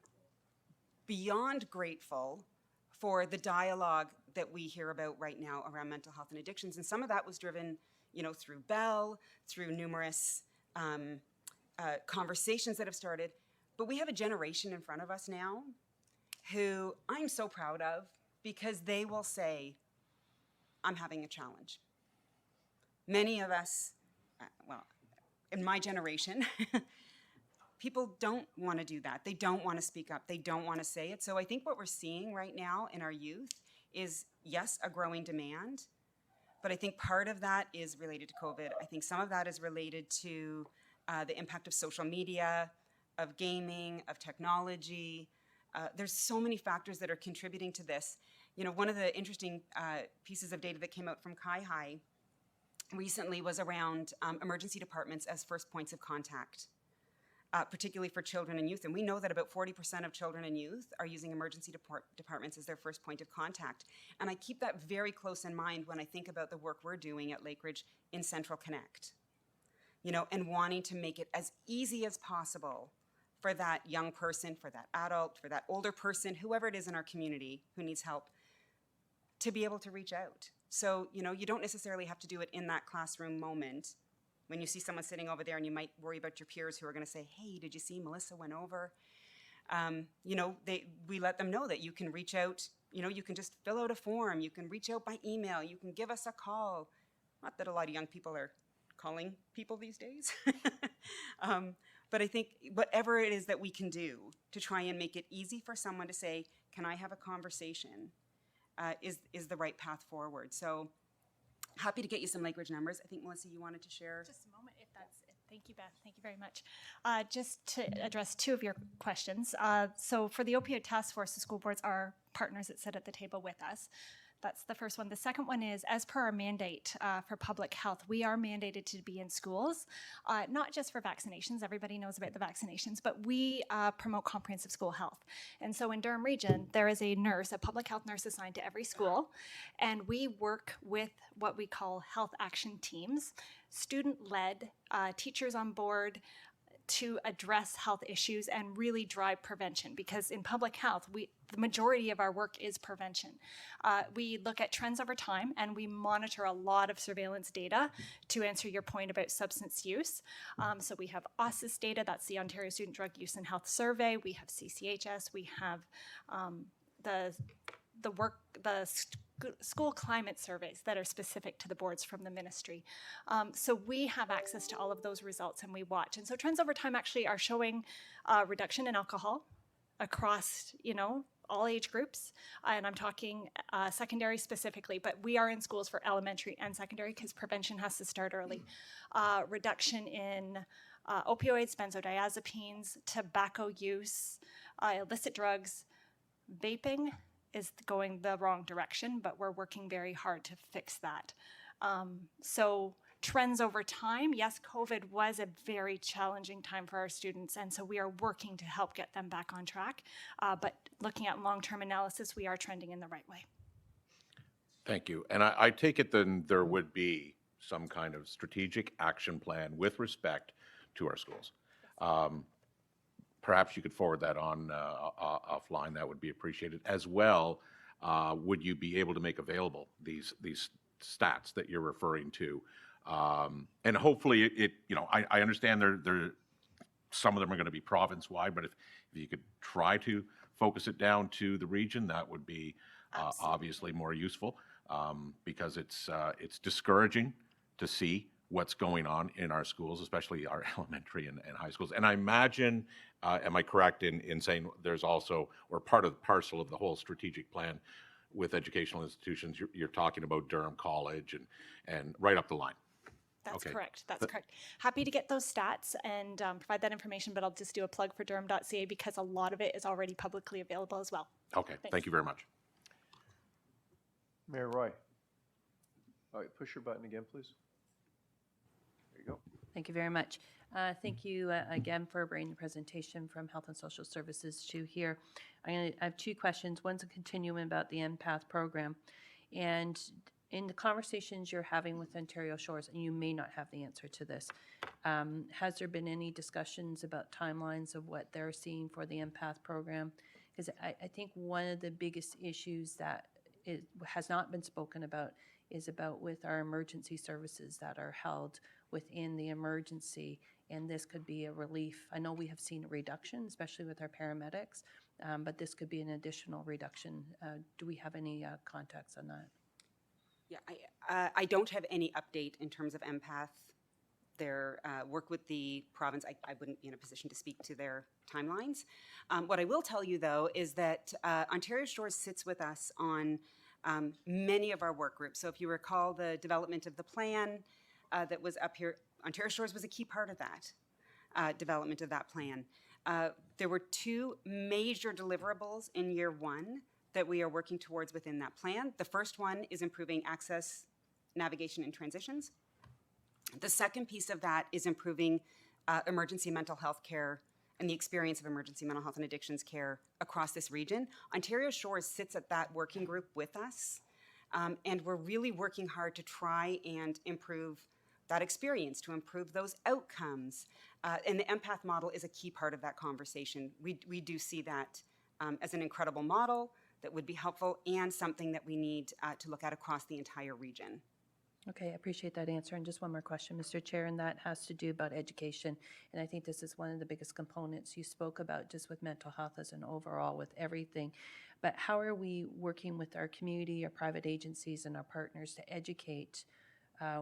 beyond grateful for the dialogue that we hear about right now around mental health and addictions. And some of that was driven, through Bell, through numerous conversations that have started. But we have a generation in front of us now who I'm so proud of, because they will say, I'm having a challenge. Many of us, in my generation, people don't want to do that. They don't want to speak up. They don't want to say it. So I think what we're seeing right now in our youth is, yes, a growing demand, but I think part of that is related to COVID. I think some of that is related to the impact of social media, of gaming, of technology. There's so many factors that are contributing to this. One of the interesting pieces of data that came out from CIHI recently was around emergency departments as first points of contact, particularly for children and youth. And we know that about 40% of children and youth are using emergency departments as their first point of contact. And I keep that very close in mind when I think about the work we're doing at Lakeridge in Central Connect, and wanting to make it as easy as possible for that young person, for that adult, for that older person, whoever it is in our community who needs help, to be able to reach out. So, you don't necessarily have to do it in that classroom moment when you see someone sitting over there and you might worry about your peers who are going to say, hey, did you see Melissa went over? We let them know that you can reach out, you can just fill out a form, you can reach out by email, you can give us a call. Not that a lot of young people are calling people these days. But I think whatever it is that we can do to try and make it easy for someone to say, can I have a conversation, is the right path forward. So happy to get you some Lakeridge numbers. I think, Melissa, you wanted to share. Just a moment, if that's it. Thank you, Beth. Thank you very much. Just to address two of your questions. So for the opioid task force, the school boards are partners that sit at the table with us. That's the first one. The second one is, as per our mandate for public health, we are mandated to be in schools, not just for vaccinations. Everybody knows about the vaccinations, but we promote comprehensive school health. And so in Durham Region, there is a nurse, a public health nurse assigned to every school, and we work with what we call health action teams, student-led, teachers on board, to address health issues and really drive prevention, because in public health, the majority of our work is prevention. We look at trends over time, and we monitor a lot of surveillance data to answer your point about substance use. So we have OSIS data, that's the Ontario Student Drug Use and Health Survey. We have CCHS. We have the school climate surveys that are specific to the boards from the ministry. So we have access to all of those results, and we watch. And so trends over time actually are showing reduction in alcohol across, all age groups. And I'm talking secondary specifically, but we are in schools for elementary and secondary because prevention has to start early. Reduction in opioids, benzodiazepines, tobacco use, illicit drugs, vaping is going the wrong direction, but we're working very hard to fix that. So trends over time, yes, COVID was a very challenging time for our students, and so we are working to help get them back on track. But looking at long-term analysis, we are trending in the right way. Thank you. And I take it then there would be some kind of strategic action plan with respect to our schools. Perhaps you could forward that on offline. That would be appreciated. As well, would you be able to make available these stats that you're referring to? And hopefully, I understand there some of them are going to be province-wide, but if you could try to focus it down to the region, that would be obviously more useful, because it's discouraging to see what's going on in our schools, especially our elementary and high schools. And I imagine, am I correct in saying there's also, or part of the parcel of the whole strategic plan with educational institutions, you're talking about Durham College and right up the line? That's Okay. correct. That's correct. Happy to get those stats and provide that information, but I'll just do a plug for Durham.ca because a lot of it is already publicly available as well. Okay, thank you very much. Mayor Roy. All right, push your button again, please. There you go. Thank you very much. Thank you again for bringing the presentation from Health and Social Services to here. I have two questions. One's a continuum about the NPATH program. And in the conversations you're having with Ontario Shores, and you may not have the answer to this, has there been any discussions about timelines of what they're seeing for the empath program? Because I think one of the biggest issues that has not been spoken about is about with our emergency services that are held within the emergency, and this could be a relief. I know we have seen a reduction, especially with our paramedics, but this could be an additional reduction. Do we have any context on that? Yeah, I don't have any update in terms of empath. Their work with the province, I wouldn't be in a position to speak to their timelines. What I will tell you, though, is that Ontario Shores sits with us on many of our work groups. So if you recall the development of the plan that was up here, Ontario Shores was a key part of that development of that plan. There were two major deliverables in year one that we are working towards within that plan. The first one is improving access, navigation, and transitions. The second piece of that is improving emergency mental health care and the experience of emergency mental health and addictions care across this region. Ontario Shores sits at that working group with us, and we're really working hard to try and improve that experience, to improve those outcomes. And the empath model is a key part of that conversation. We do see that as an incredible model that would be helpful and something that we need to look at across the entire region. Okay, I appreciate that answer. And just one more question, Mr. Chair, and that has to do about education. And I think this is one of the biggest components you spoke about, just with mental health as an overall, with everything. But how are we working with our community, our private agencies, and our partners to educate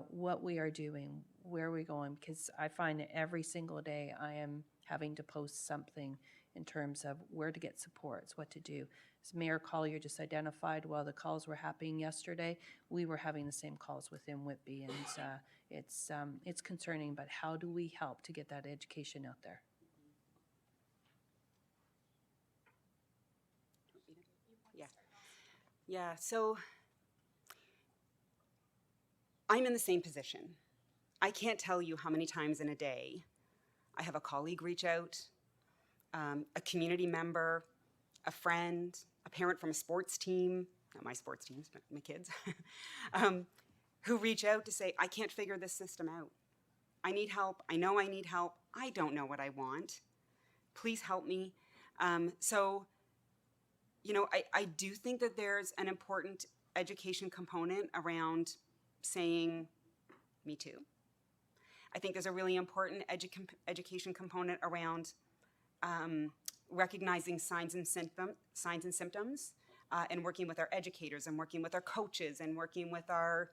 what we are doing, where we're going? Because I find that every single day I am having to post something in terms of where to get supports, what to do. As Mayor Collier just identified, while the calls were happening yesterday, we were having the same calls within Whitby, and it's concerning. But how do we help to get that education out there? Yeah. So I'm in the same position. I can't tell you how many times in a day I have a colleague reach out, a community member, a friend, a parent from a sports team, not my sports teams, but my kids, who reach out to say, I can't figure this system out. I need help. I know I need help. I don't know what I want. Please help me. So, you know, I do think that there's an important education component around saying, me too. I think there's a really important education component around recognizing signs and symptoms, and working with our educators and working with our coaches and working with our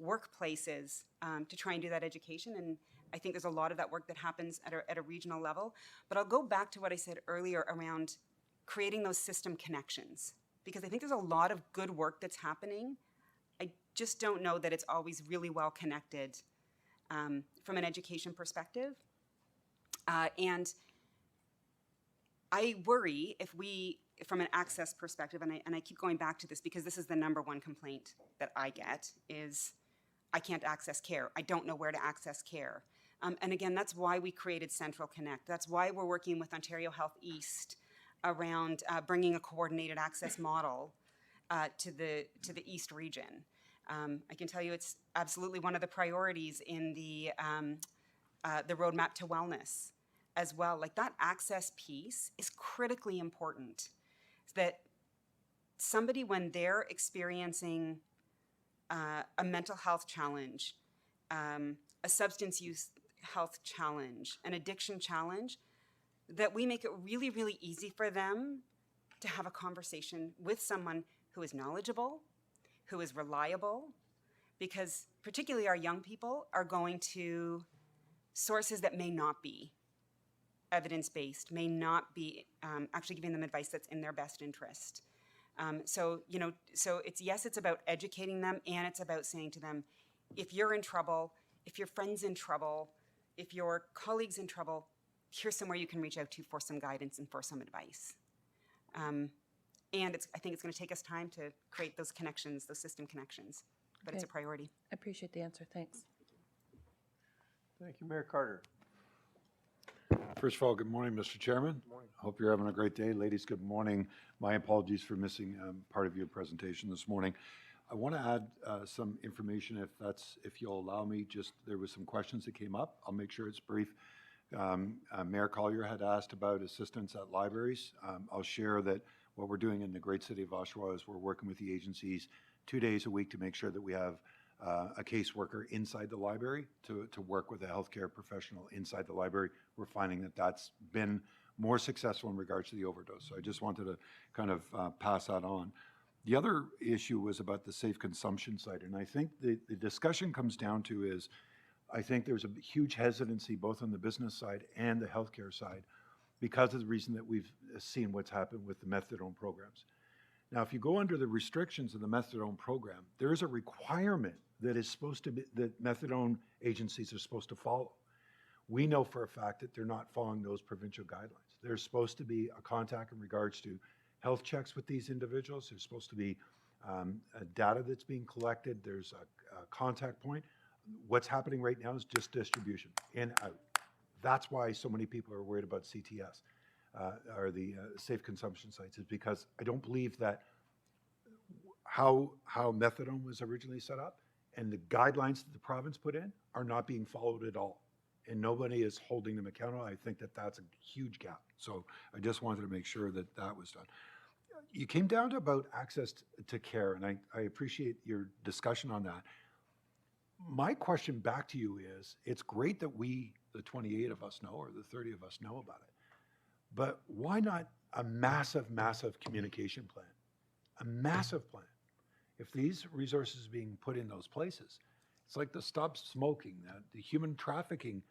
workplaces to try and do that education. And I think there's a lot of that work that happens at a regional level. But I'll go back to what I said earlier around creating those system connections, because I think there's a lot of good work that's happening. I just don't know that it's always really well connected from an education perspective. And I worry if we, from an access perspective, and I keep going back to this because this is the number one complaint that I get, is I can't access care. I don't know where to access care. And again, that's why we created Central Connect. That's why we're working with Ontario Health East around bringing a coordinated access model to the East region. I can tell you it's absolutely one of the priorities in the roadmap to wellness as well. Like, that access piece is critically important, that somebody, when they're experiencing a mental health challenge, a substance use health challenge, an addiction challenge, that we make it really, really easy for them to have a conversation with someone who is knowledgeable, who is reliable, because particularly our young people are going to sources that may not be evidence-based, may not be actually giving them advice that's in their best interest. So it's about educating them, and it's about saying to them, if you're in trouble, if your friend's in trouble, if your colleague's in trouble, here's somewhere you can reach out to for some guidance and for some advice. And I think it's going to take us time to create those connections, those system connections, but Okay. it's a priority. I appreciate the answer. Thanks. Thank you, Mayor Carter. First of all, good morning, Mr. Chairman. Good morning. Hope you're having a great day. Ladies, good morning. My apologies for missing part of your presentation this morning. I want to add some information if you'll allow me. Just there was some questions that came up. I'll make sure it's brief. Mayor Collier had asked about assistance at libraries. I'll share that what we're doing in the great city of Oshawa is we're working with the agencies 2 days a week to make sure that we have a caseworker inside the library to work with a healthcare professional inside the library. We're finding that that's been more successful in regards to the overdose. So I just wanted to kind of pass that on. The other issue was about the safe consumption side, and I think the discussion comes down to is, I think there's a huge hesitancy both on the business side and the healthcare side because of the reason that we've seen what's happened with the methadone programs. Now, if you go under the restrictions of the methadone program, there is a requirement that is supposed to be, that methadone agencies are supposed to follow. We know for a fact that they're not following those provincial guidelines. There's supposed to be a contact in regards to health checks with these individuals. There's supposed to be data that's being collected. There's a contact point. What's happening right now is just distribution, in, out. That's why so many people are worried about CTS, or the safe consumption sites, is because I don't believe that how methadone was originally set up and the guidelines that the province put in are not being followed at all. And nobody is holding them accountable. I think that that's a huge gap. So I just wanted to make sure that that was done. You came down to about access to care, and I appreciate your discussion on that. My question back to you is, it's great that we, the 28 of us know, or the 30 of us know about it, but why not a massive, massive communication plan? A massive plan. If these resources are being put in those places, it's like the Stop Smoking, the human trafficking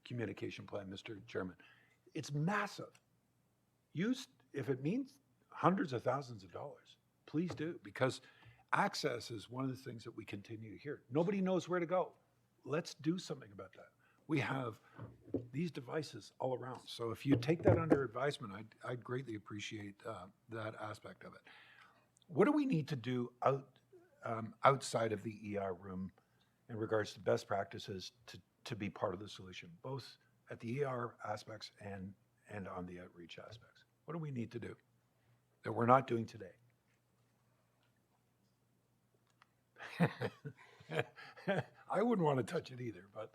communication plan, Mr. Chairman. It's massive. Use, if it means hundreds of thousands of dollars, please do, because access is one of the things that we continue to hear. Nobody knows where to go. Let's do something about that. We have these devices all around. So if you take that under advisement, I'd greatly appreciate that aspect of it. What do we need to do outside of the ER room in regards to best practices to be part of the solution, both at the ER aspects and on the outreach aspects? What do we need to do that we're not doing today? I wouldn't want to touch it either, but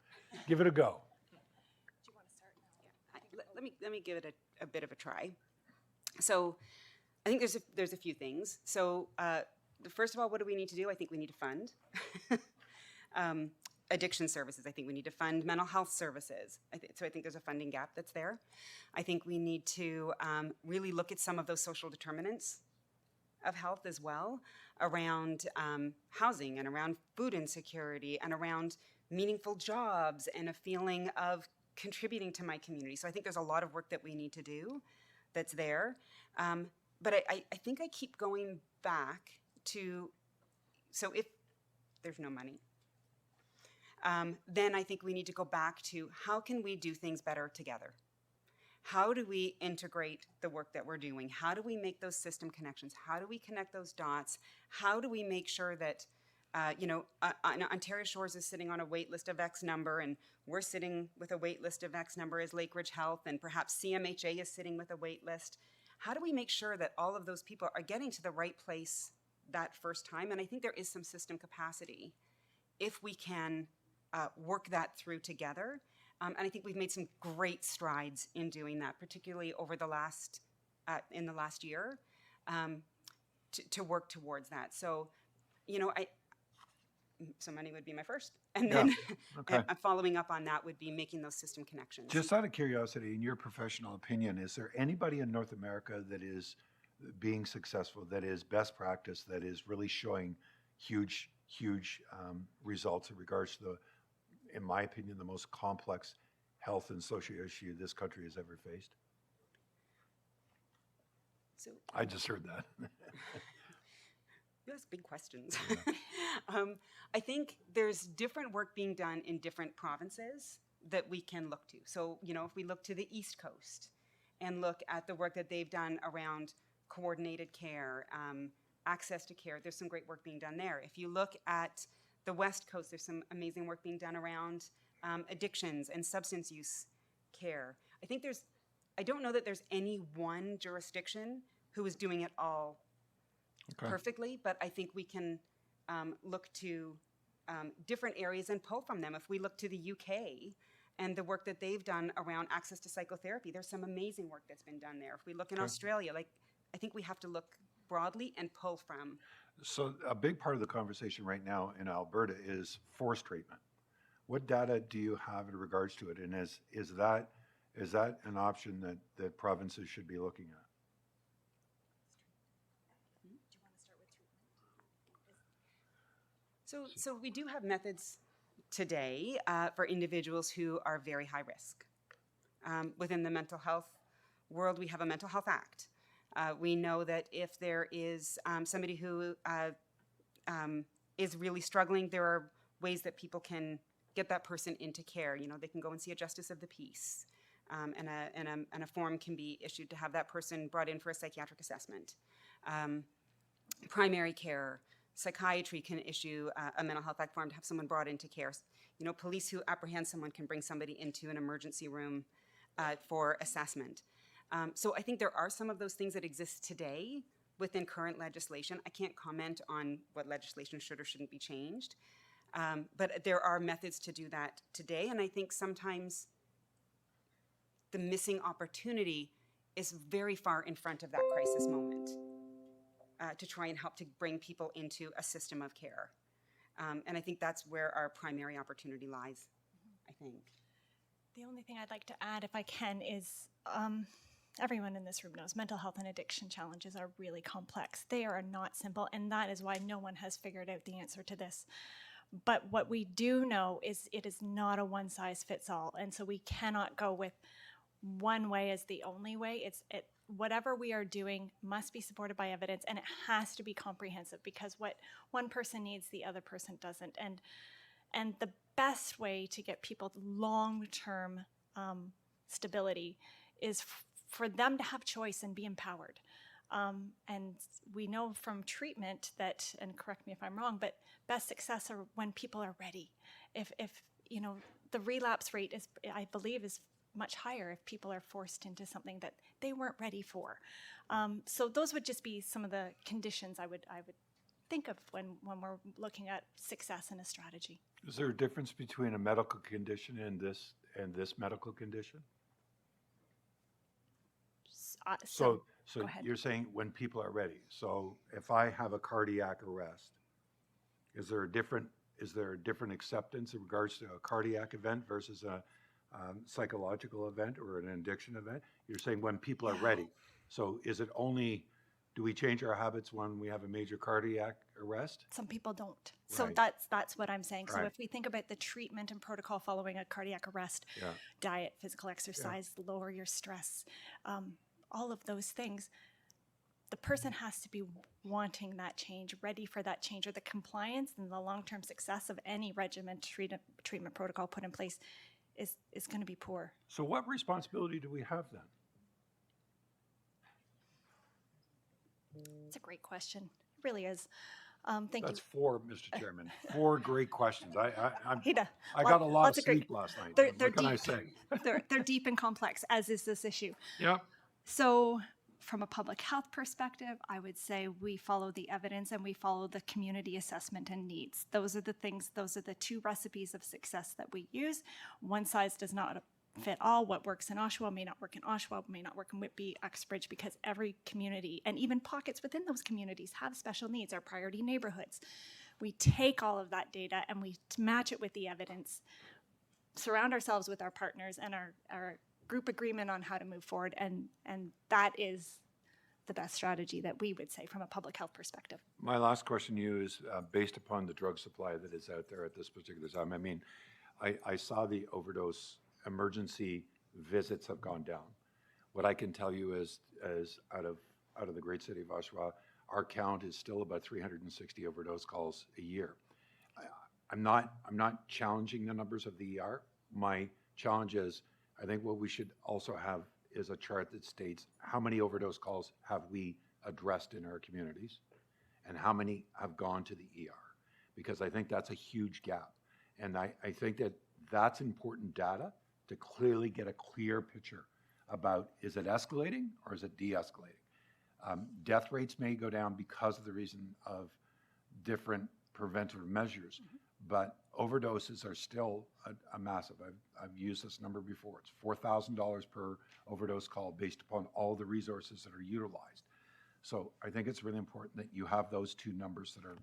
give it a go. Do you want to start now? Yeah. Let me give it a bit of a try. So I think there's a few things. So first of all, what do we need to do? I think we need to fund addiction services. I think we need to fund mental health services. So I think there's a funding gap that's there. I think we need to really look at some of those social determinants of health as well, around housing and around food insecurity and around meaningful jobs and a feeling of contributing to my community. So I think there's a lot of work that we need to do that's there. But I think I keep going back to, so if there's no money, then I think we need to go back to how can we do things better together? How do we integrate the work that we're doing? How do we make those system connections? How do we connect those dots? How do we make sure that, Ontario Shores is sitting on a wait list of X number, and we're sitting with a wait list of X number as Lakeridge Health, and perhaps CMHA is sitting with a wait list. How do we make sure that all of those people are getting to the right place that first time? And I think there is some system capacity if we can work that through together. And I think we've made some great strides in doing that, particularly over the last, in the last year, to work towards that. So, so money would be my first. And then Okay. following up on that would be making those system connections. Just out of curiosity, in your professional opinion, is there anybody in North America that is being successful, that is best practice, that is really showing huge results in regards to the, in my opinion, the most complex health and social issue this country has ever faced? So, I just heard that. those big questions. I think there's different work being done in different provinces that we can look to. So, if we look to the East Coast and look at the work that they've done around coordinated care, access to care, there's some great work being done there. If you look at the West Coast, there's some amazing work being done around addictions and substance use care. I don't know that there's any one jurisdiction who is doing it all perfectly, but I think we can look to different areas and pull from them. If we look to the UK and the work that they've done around access to psychotherapy, there's some amazing work that's been done there. If we look in Australia, like, I think we have to look broadly and pull from. So a big part of the conversation right now in Alberta is forced treatment. What data do you have in regards to it? And is that an option that provinces should be looking at? So we do have methods today for individuals who are very high risk. Within the mental health world, we have a Mental Health Act. We know that if there is somebody who is really struggling, there are ways that people can get that person into care. You know, they can go and see a justice of the peace, and a form can be issued to have that person brought in for a psychiatric assessment. Primary care, psychiatry can issue a Mental Health Act form to have someone brought into care. You know, police who apprehend someone can bring somebody into an emergency room for assessment. So I think there are some of those things that exist today within current legislation. I can't comment on what legislation should or shouldn't be changed, but there are methods to do that today. And I think sometimes the missing opportunity is very far in front of that crisis moment to try and help to bring people into a system of care. And I think that's where our primary opportunity lies, I think. The only thing I'd like to add, if I can, is everyone in this room knows mental health and addiction challenges are really complex. They are not simple, and that is why no one has figured out the answer to this. But what we do know is it is not a one-size-fits-all, and so we cannot go with one way as the only way. Whatever we are doing must be supported by evidence, and it has to be comprehensive, because what one person needs, the other person doesn't. And the best way to get people long-term stability is for them to have choice and be empowered. And we know from treatment that, and correct me if I'm wrong, but best success are when people are ready. If you know, the relapse rate is, I believe, is much higher if people are forced into something that they weren't ready for. So those would just be some of the conditions I would think of when we're looking at success in a strategy. Is there a difference between a medical condition and this medical condition? So go ahead. You're saying when people are ready. So if I have a cardiac arrest, is there a different acceptance in regards to a cardiac event versus a psychological event or an addiction event? You're saying when people are ready. So is it only, do we change our habits when we have a major cardiac arrest? Some people don't. So Right. that's what I'm saying. So Right. if we think about the treatment and protocol following a cardiac arrest, Yeah. diet, physical exercise, lower your stress, all of those things, the person has to be wanting that change, ready for that change, or the compliance and the long-term success of any regimen treatment protocol put in place is going to be poor. So what responsibility do we have then? It's a great question. It really is. Thank That's you. four, Mr. Chairman. Four great questions. Hida, I got a lot lots of great- sleep last night. They're What can I deep. say? They're deep and complex, as is this issue. Yep. So from a public health perspective, I would say we follow the evidence and we follow the community assessment and needs. Those are the things, those are the two recipes of success that we use. One size does not fit all. What works in Oshawa may not work in Oshawa, may not work in Whitby, Uxbridge, because every community and even pockets within those communities have special needs, our priority neighborhoods. We take all of that data and we match it with the evidence, surround ourselves with our partners and our group agreement on how to move forward, and that is the best strategy that we would say from a public health perspective. My last question to you is based upon the drug supply that is out there at this particular time. I mean, I saw the overdose emergency visits have gone down. What I can tell you is out of the great city of Oshawa, our count is still about 360 overdose calls a year. I'm not challenging the numbers of the ER. My challenge is, I think what we should also have is a chart that states how many overdose calls have we addressed in our communities and how many have gone to the ER, because I think that's a huge gap. And I think that that's important data to clearly get a clear picture about, is it escalating or is it de-escalating? Death rates may go down because of the reason of different preventative measures. But overdoses are still a massive. I've used this number before. It's $4,000 per overdose call based upon all the resources that are utilized. So I think it's really important that you have those two numbers that are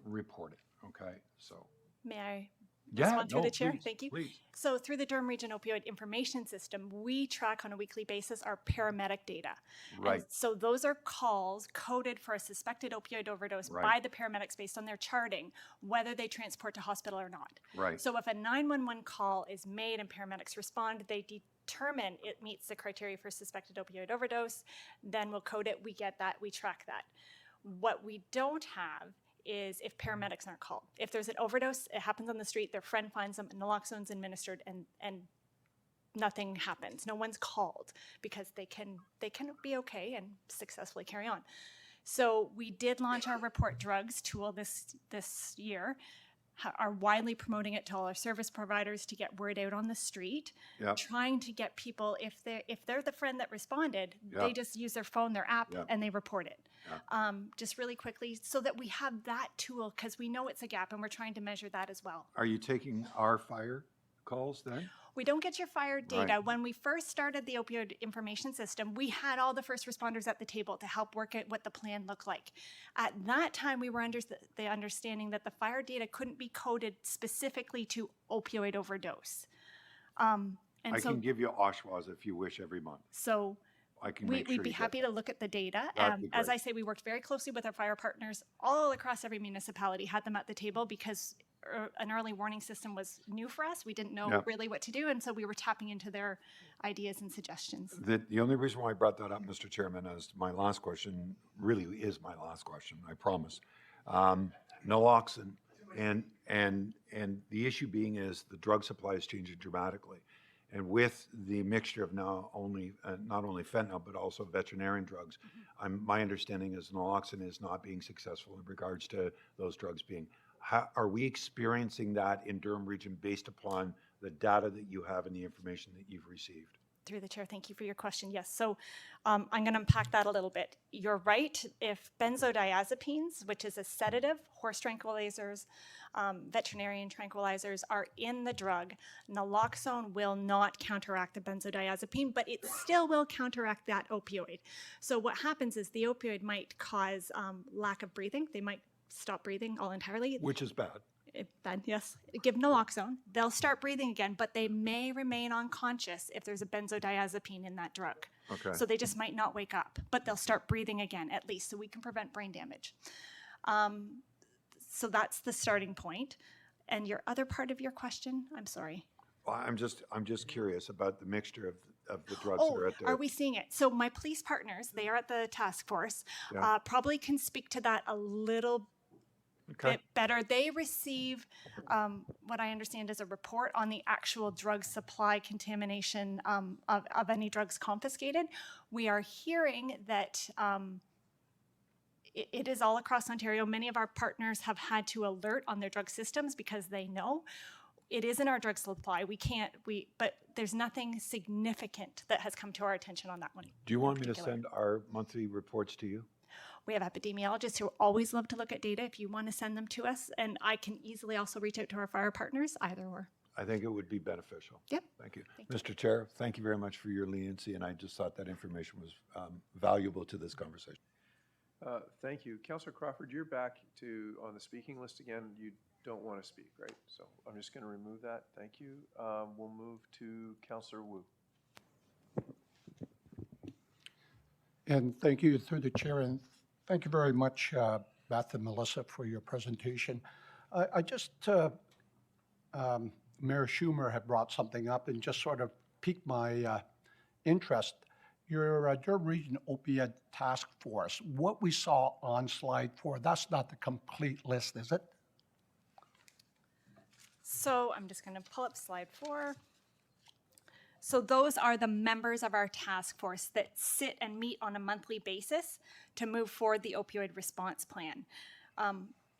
reported. Okay, so May I yeah, respond through no, the chair? please, Thank you. please. So through the Durham Region Opioid Information System, we track on a weekly basis our paramedic data. Right. And so those are calls coded for a suspected opioid overdose Right. by the paramedics based on their charting, whether they transport to hospital or not. Right. So if a 911 call is made and paramedics respond, they determine it meets the criteria for suspected opioid overdose, then we'll code it, we get that, we track that. What we don't have is if paramedics aren't called. If there's an overdose, it happens on the street, their friend finds them, naloxone's administered, and nothing happens. No one's called because they can be okay and successfully carry on. So we did launch our Report Drugs tool this year, are widely promoting it to all our service providers to get word out on the street, Yep. trying to get people, if they're the friend that responded, Yep. they just use their phone, their app, Yep. and they report it. Yep. Just really quickly, so that we have that tool, because we know it's a gap and we're trying to measure that as well. Are you taking our fire calls then? We don't get your fire data. Right. When we first started the opioid information system, we had all the first responders at the table to help work out what the plan looked like. At that time, we were under the understanding that the fire data couldn't be coded specifically to opioid overdose. And I so, can give you Oshawa's if you wish every month. so I can make sure we'd be you get happy that. to look at the data. That'd be As great. I say, we worked very closely with our fire partners all across every municipality, had them at the table because an early warning system was new for us. We didn't know Yep. really what to do, and so we were tapping into their ideas and suggestions. The only reason why I brought that up, Mr. Chairman, as my last question, really is my last question, I promise. Naloxone, and the issue being is the drug supply is changing dramatically. And with the mixture of now not only fentanyl, but also veterinarian drugs, my understanding is naloxone is not being successful in regards to those drugs being. Are we experiencing that in Durham Region based upon the data that you have and the information that you've received? Through the chair, thank you for your question. Yes, so I'm going to unpack that a little bit. You're right. If benzodiazepines, which is a sedative, horse tranquilizers, veterinarian tranquilizers are in the drug, naloxone will not counteract the benzodiazepine, but it still will counteract that opioid. So what happens is the opioid might cause lack of breathing. They might stop breathing all entirely. Which is bad. Then yes, give naloxone. They'll start breathing again, but they may remain unconscious if there's a benzodiazepine in that drug. Okay. So they just might not wake up, but they'll start breathing again at least, so we can prevent brain damage. So that's the starting point. And your other part of your question, I'm sorry. Well, I'm just curious about the mixture of the drugs that Oh, are out there. are we seeing it? So my police partners, they are at the task force, Yeah. probably can speak to that a little Okay. bit better. They receive what I understand is a report on the actual drug supply contamination of any drugs confiscated. We are hearing that it is all across Ontario. Many of our partners have had to alert on their drug systems because they know it is in our drug supply. But there's nothing significant that has come to our attention on that one. Do you want me to particular. send our monthly reports to you? We have epidemiologists who always love to look at data if you want to send them to us. And I can easily also reach out to our fire partners, either or. I think it would be beneficial. Yep. Thank you. Thank you. Mr. Chair, thank you very much for your leniency, and I just thought that information was valuable to this conversation. Thank you. Councillor Crawford, you're back on the speaking list again. You don't want to speak, right? So I'm just going to remove that. Thank you. We'll move to Councillor Wu. And thank you through the chair, and thank you very much, Beth and Melissa, for your presentation. I just, Mayor Schumer had brought something up and just sort of piqued my interest. Your Durham Region Opioid Task Force, what we saw on slide 4, that's not the complete list, is it? So I'm just going to pull up slide 4. So those are the members of our task force that sit and meet on a monthly basis to move forward the opioid response plan.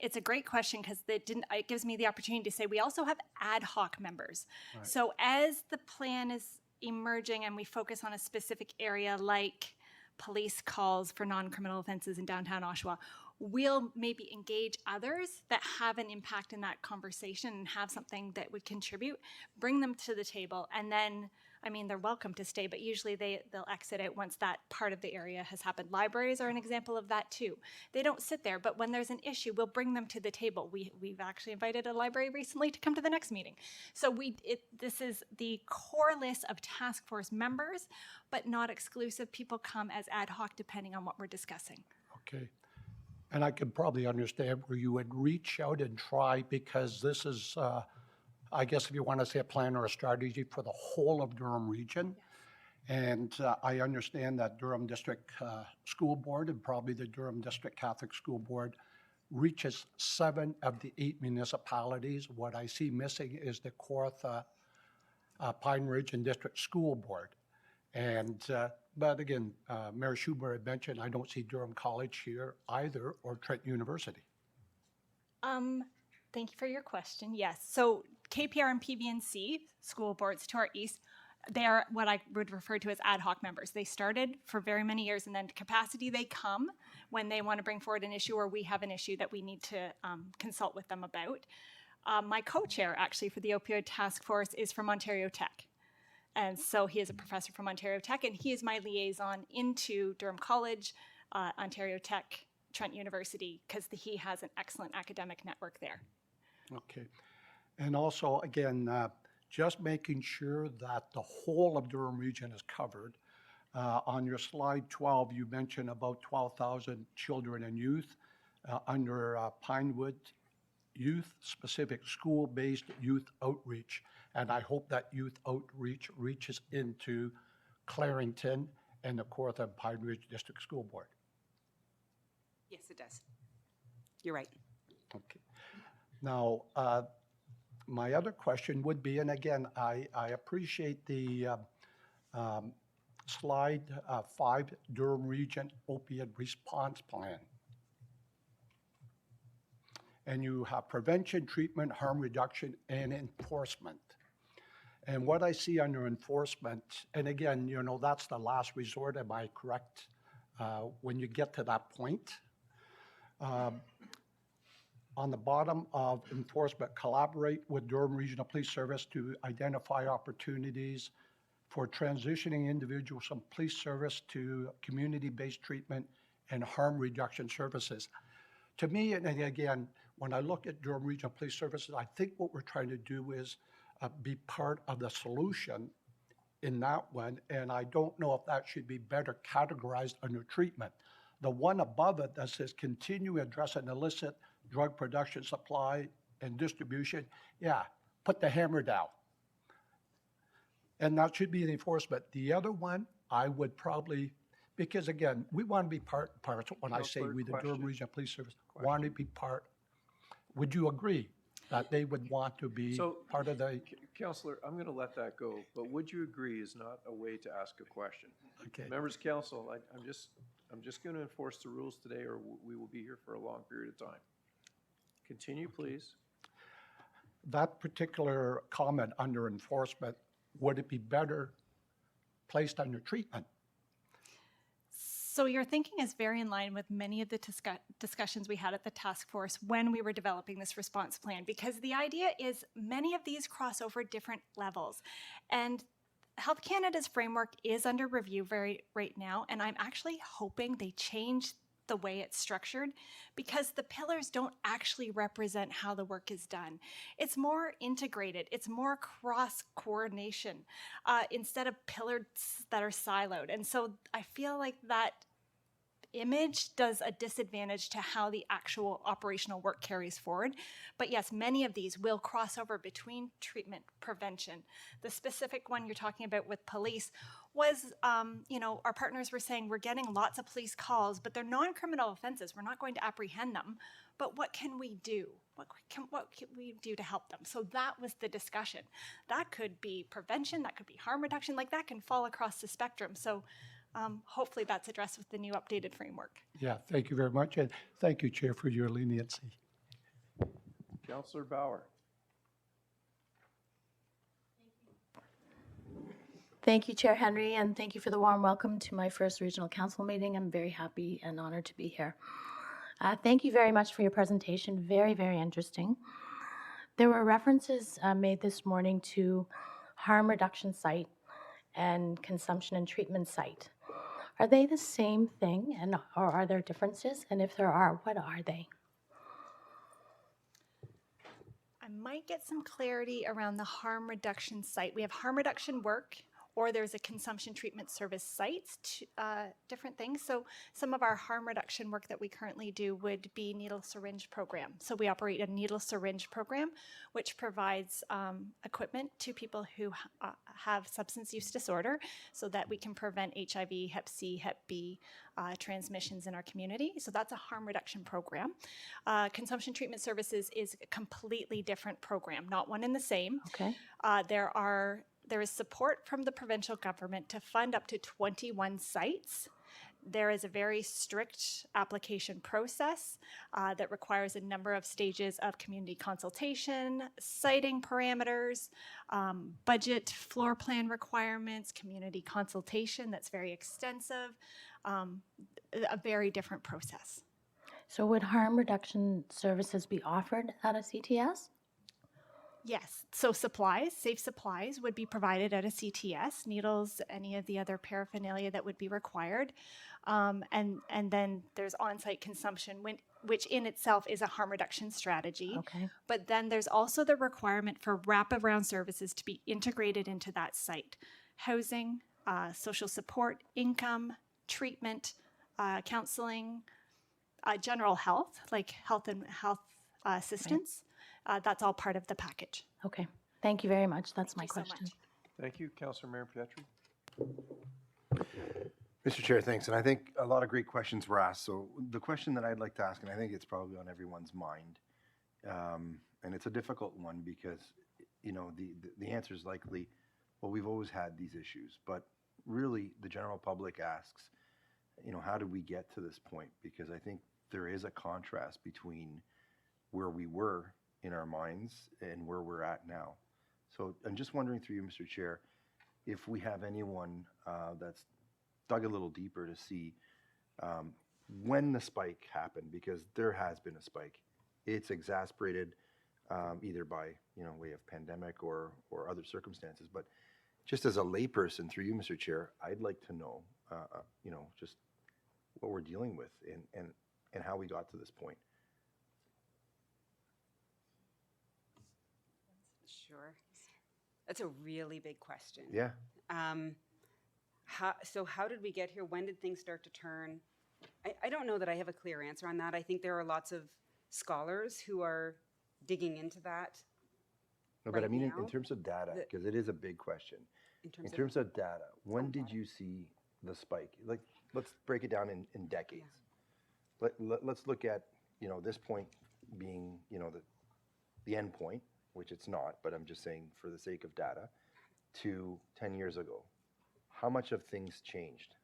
It's a great question because it gives me the opportunity to say we also have ad hoc members. Right. So as the plan is emerging and we focus on a specific area like police calls for non-criminal offenses in downtown Oshawa, we'll maybe engage others that have an impact in that conversation and have something that would contribute, bring them to the table, and then, I mean, they're welcome to stay, but usually they'll exit out once that part of the area has happened. Libraries are an example of that too. They don't sit there, but when there's an issue, we'll bring them to the table. We've actually invited a library recently to come to the next meeting. So this is the core list of task force members, but not exclusive. People come as ad hoc depending on what we're discussing. Okay. And I can probably understand where you would reach out and try, because this is, I guess if you want to say a plan or a strategy for the whole of Durham region. And I understand that Durham District School Board and probably the Durham District Catholic School Board reaches 7 of the 8 municipalities. What I see missing is the Kawartha, Pine Ridge and District School Board. And, but again, Mayor Schubert had mentioned, I don't see Durham College here either, or Trent University. Thank you for your question. Yes, so KPR and PVNC school boards to our east, they are what I would refer to as ad hoc members. They started for very many years, and then capacity they come when they want to bring forward an issue or we have an issue that we need to consult with them about. My co-chair actually for the opioid task force is from Ontario Tech. And so he is a professor from Ontario Tech, and he is my liaison into Durham College, Ontario Tech, Trent University, because he has an excellent academic network there. Okay. And also, again, just making sure that the whole of Durham region is covered. On your slide 12, you mentioned about 12,000 children and youth under Pinewood Youth Specific School-Based Youth Outreach. And I hope that youth outreach reaches into Clarington and the Kawartha and Pine Ridge District School Board. Yes, it does. You're right. Okay. Now, my other question would be, and again, I appreciate the slide 5, Durham Region Opioid Response Plan. And you have prevention, treatment, harm reduction, and enforcement. And what I see under enforcement, and again, you know, that's the last resort, am I correct? When you get to that point. On the bottom of enforcement, collaborate with Durham Regional Police Service to identify opportunities for transitioning individuals from police service to community-based treatment and harm reduction services. To me, and again, when I look at Durham Regional Police Services, I think what we're trying to do is be part of the solution in that one, and I don't know if that should be better categorized under treatment. The one above it that says continue addressing illicit drug production, supply, and distribution, yeah, put the hammer down. And that should be the enforcement. The other one, I would probably, because again, we want to be part, when I say we, the Durham Regional Police Service, want to be part. Would you agree that they would want to be part of the? Councillor, I'm going to let that go, but would you agree is not a way to ask a question? Okay. Members of council, I'm just going to enforce the rules today, or we will be here for a long period of time. Continue, please. That particular comment under enforcement, would it be better placed under treatment? So your thinking is very in line with many of the discussions we had at the task force when we were developing this response plan, because the idea is many of these cross over different levels. And Health Canada's framework is under review right now, and I'm actually hoping they change the way it's structured, because the pillars don't actually represent how the work is done. It's more integrated, it's more cross coordination instead of pillars that are siloed. And so I feel like that image does a disadvantage to how the actual operational work carries forward. But yes, many of these will cross over between treatment, prevention. The specific one you're talking about with police was, our partners were saying we're getting lots of police calls, but they're non-criminal offenses. We're not going to apprehend them. But what can we do? What can we do to help them? So that was the discussion. That could be prevention, that could be harm reduction, like that can fall across the spectrum. So hopefully that's addressed with the new updated framework. Yeah, thank you very much. And thank you, Chair, for your leniency. Councillor Bauer. Thank you, Chair Henry, and thank you for the warm welcome to my first Regional Council meeting. I'm very happy and honored to be here. Thank you very much for your presentation. Very, very interesting. There were references made this morning to harm reduction site and consumption and treatment site. Are they the same thing, or are there differences? And if there are, what are they? I might get some clarity around the harm reduction site. We have harm reduction work, or there's a consumption treatment service sites, different things. So some of our harm reduction work that we currently do would be needle syringe program. So we operate a needle syringe program, which provides equipment to people who have substance use disorder so that we can prevent HIV, Hep C, Hep B transmissions in our community. So that's a harm reduction program. Consumption treatment services is a completely different program, not one and the same. Okay. There is support from the provincial government to fund up to 21 sites. There is a very strict application process that requires a number of stages of community consultation, siting parameters, budget, floor plan requirements, community consultation that's very extensive, a very different process. So would harm reduction services be offered at a CTS? Yes, so supplies, safe supplies would be provided at a CTS, needles, any of the other paraphernalia that would be required. And then there's on-site consumption, which in itself is a harm reduction strategy. Okay. But then there's also the requirement for wraparound services to be integrated into that site. Housing, social support, income, treatment, counseling, general health, like health assistance. That's all part of the package. Okay. Thank you very much. That's my you so question. much. Thank you, Councilor Mayor Petrie. Mr. Chair, thanks. And I think a lot of great questions were asked. So the question that I'd like to ask, and I think it's probably on everyone's mind, and it's a difficult one because, you know, the answer is likely, well, we've always had these issues. But really, the general public asks, you know, how did we get to this point? Because I think there is a contrast between where we were in our minds and where we're at now. So I'm just wondering through you, Mr. Chair, if we have anyone that's dug a little deeper to see when the spike happened, because there has been a spike. It's exacerbated either by, you know, way of pandemic or other circumstances. But just as a layperson, through you, Mr. Chair, I'd like to know, you know, just what we're dealing with and how we got to this point. Sure. That's a really big question. Yeah. So how did we get here? When did things start to turn? I don't know that I have a clear answer on that. I think there are lots of scholars who are digging into that. No, but I right mean, now. in terms of data, because it is a big question. In In terms of data, when did you see the spike? Like, let's break it down in decades. Let's look at, you know, this point being, you know, the end point, which it's not, but I'm just saying for the sake of data, to 10 years ago. How much have things changed?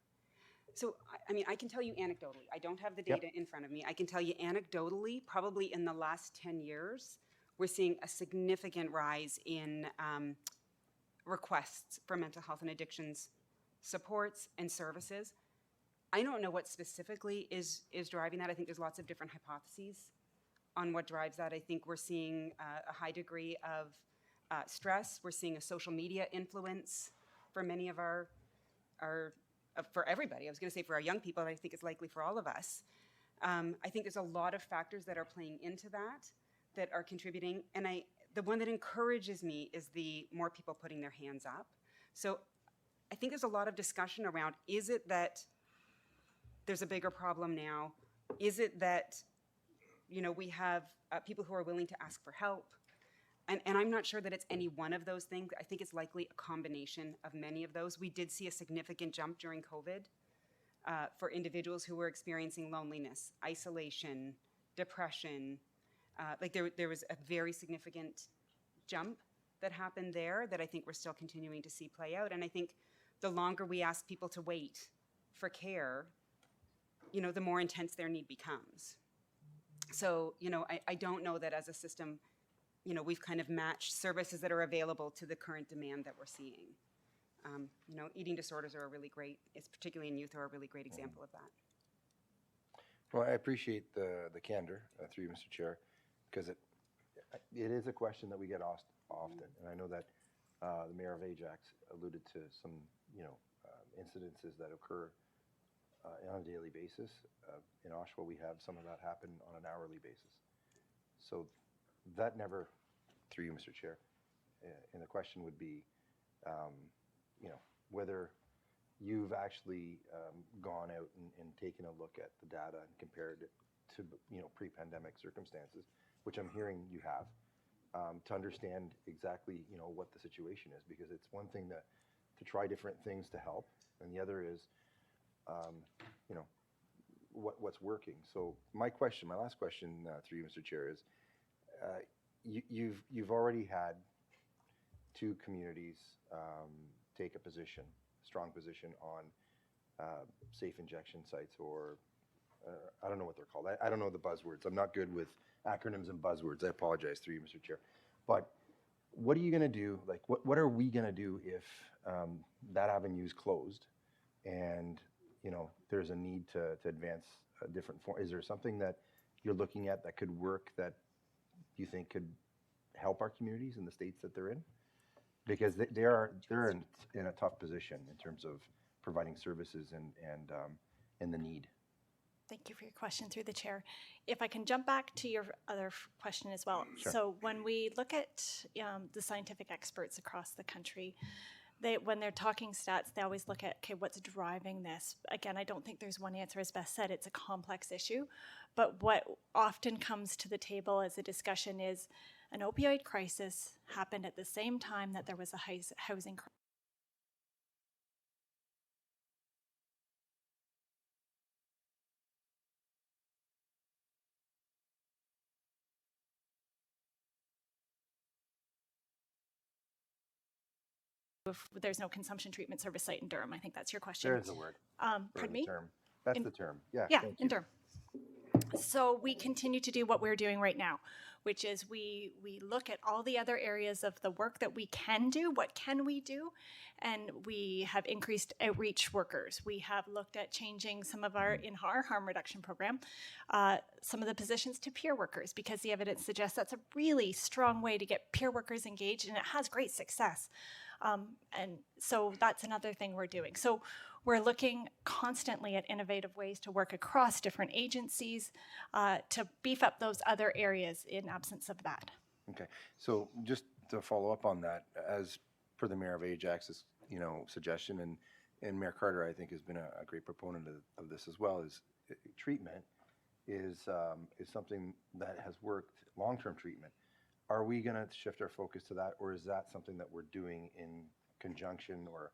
So, I mean, I can tell you anecdotally. I don't have the data in front of me. I can tell you anecdotally, probably in the last 10 years, we're seeing a significant rise in requests for mental health and addictions supports and services. I don't know what specifically is driving that. I think there's lots of different hypotheses on what drives that. I think we're seeing a high degree of stress. We're seeing a social media influence for many of our for everybody. I was going to say for our young people, I think it's likely for all of us. I think there's a lot of factors that are playing into that are contributing. And the one that encourages me is the more people putting their hands up. So I think there's a lot of discussion around, is it that there's a bigger problem now? Is it that, you know, we have people who are willing to ask for help? And I'm not sure that it's any one of those things. I think it's likely a combination of many of those. We did see a significant jump during COVID for individuals who were experiencing loneliness, isolation, depression. Like there was a very significant jump that happened there that I think we're still continuing to see play out. And I think the longer we ask people to wait for care, you know, the more intense their need becomes. So, you know, I don't know that as a system, you know, we've kind of matched services that are available to the current demand that we're seeing. You know, eating disorders are a really great, it's particularly in youth, are a really great example of that. Well, I appreciate the candor, through you, Mr. Chair, because it is a question that we get asked often. And I know that the Mayor of Ajax alluded to some, incidences that occur on a daily basis. In Oshawa, we have some of that happen on an hourly basis. So that never, through you, Mr. Chair, and the question would be, whether you've actually gone out and taken a look at the data and compared it to, pre-pandemic circumstances, which I'm hearing you have, to understand exactly, what the situation is, because it's one thing to try different things to help, and the other is, what's working. So my last question, through you, Mr. Chair, is you've already had 2 communities take a strong position on safe injection sites, or I don't know what they're called. I don't know the buzzwords. I'm not good with acronyms and buzzwords. I apologize, through you, Mr. Chair. But what are you going to do? Like, what are we going to do if that avenue is closed and, there's a need to advance a different form? Is there something that you're looking at that could work, that you think could help our communities in the states that they're in? Because they're in a tough position in terms of providing services and the need. Thank you for your question, through the chair. If I can jump back to your other question as well. Sure. So when we look at the scientific experts across the country, when they're talking stats, they always look at, okay, what's driving this? Again, I don't think there's one answer. As Beth said, it's a complex issue. But what often comes to the table as a discussion is an opioid crisis happened at the same time that there was a housing crisis. If there's no consumption treatment service site in Durham. I think that's your question. There's the word. Pardon the me? Term. That's In- the term. Yeah. Yeah, thank in you. Durham. So we continue to do what we're doing right now, which is we look at all the other areas of the work that we can do. What can we do? And we have increased outreach workers. We have looked at changing some of in our harm reduction program, some of the positions to peer workers, because the evidence suggests that's a really strong way to get peer workers engaged, and it has great success. And so that's another thing we're doing. So we're looking constantly at innovative ways to work across different agencies to beef up those other areas in absence of that. Okay. So just to follow up on that, as per the Mayor of Ajax's, suggestion, and Mayor Carter, I think, has been a great proponent of this as well, is treatment is something that has worked, long-term treatment. Are we going to shift our focus to that, or is that something that we're doing in conjunction or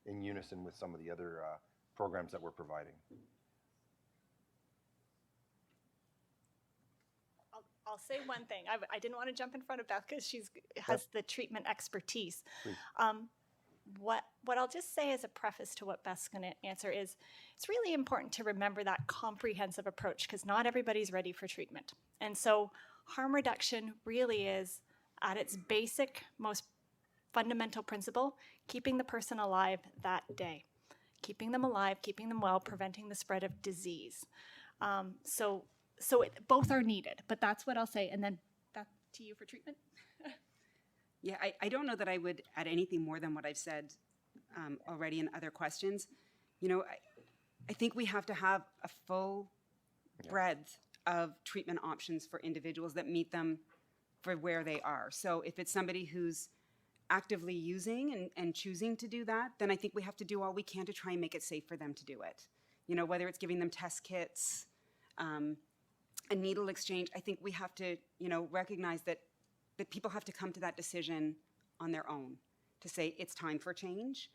in unison with some of the other programs that we're providing? I'll say one thing. I didn't want to jump in front of Beth because she has the treatment expertise. What I'll just say as a preface to what Beth's going to answer is it's really important to remember that comprehensive approach, because not everybody's ready for treatment. And so harm reduction really is, at its basic, most fundamental principle, keeping the person alive that day. Keeping them alive, keeping them well, preventing the spread of disease. Both are needed, but that's what I'll say. And then back to you for treatment. Yeah, I don't know that I would add anything more than what I've said already in other questions. I think we have to have a full breadth of treatment options for individuals that meet them for where they are. So if it's somebody who's actively using and choosing to do that, then I think we have to do all we can to try and make it safe for them to do it. Whether it's giving them test kits, a needle exchange, I think we have to, recognize that people have to come to that decision on their own to say it's time for change.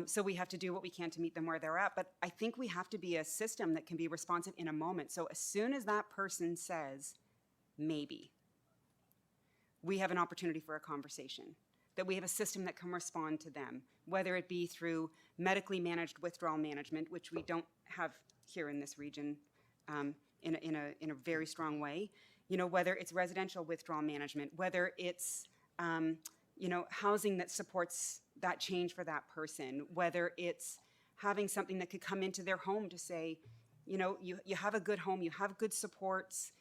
So we have to do what we can to meet them where they're at. But I think we have to be a system that can be responsive in a moment. So as soon as that person says, maybe, we have an opportunity for a conversation, that we have a system that can respond to them, whether it be through medically managed withdrawal management, which we don't have here in this region in a very strong way, whether it's residential withdrawal management, whether it's housing that supports that change for that person, whether it's having something that could come into their home to say, you know, you have a good home, you have good supports,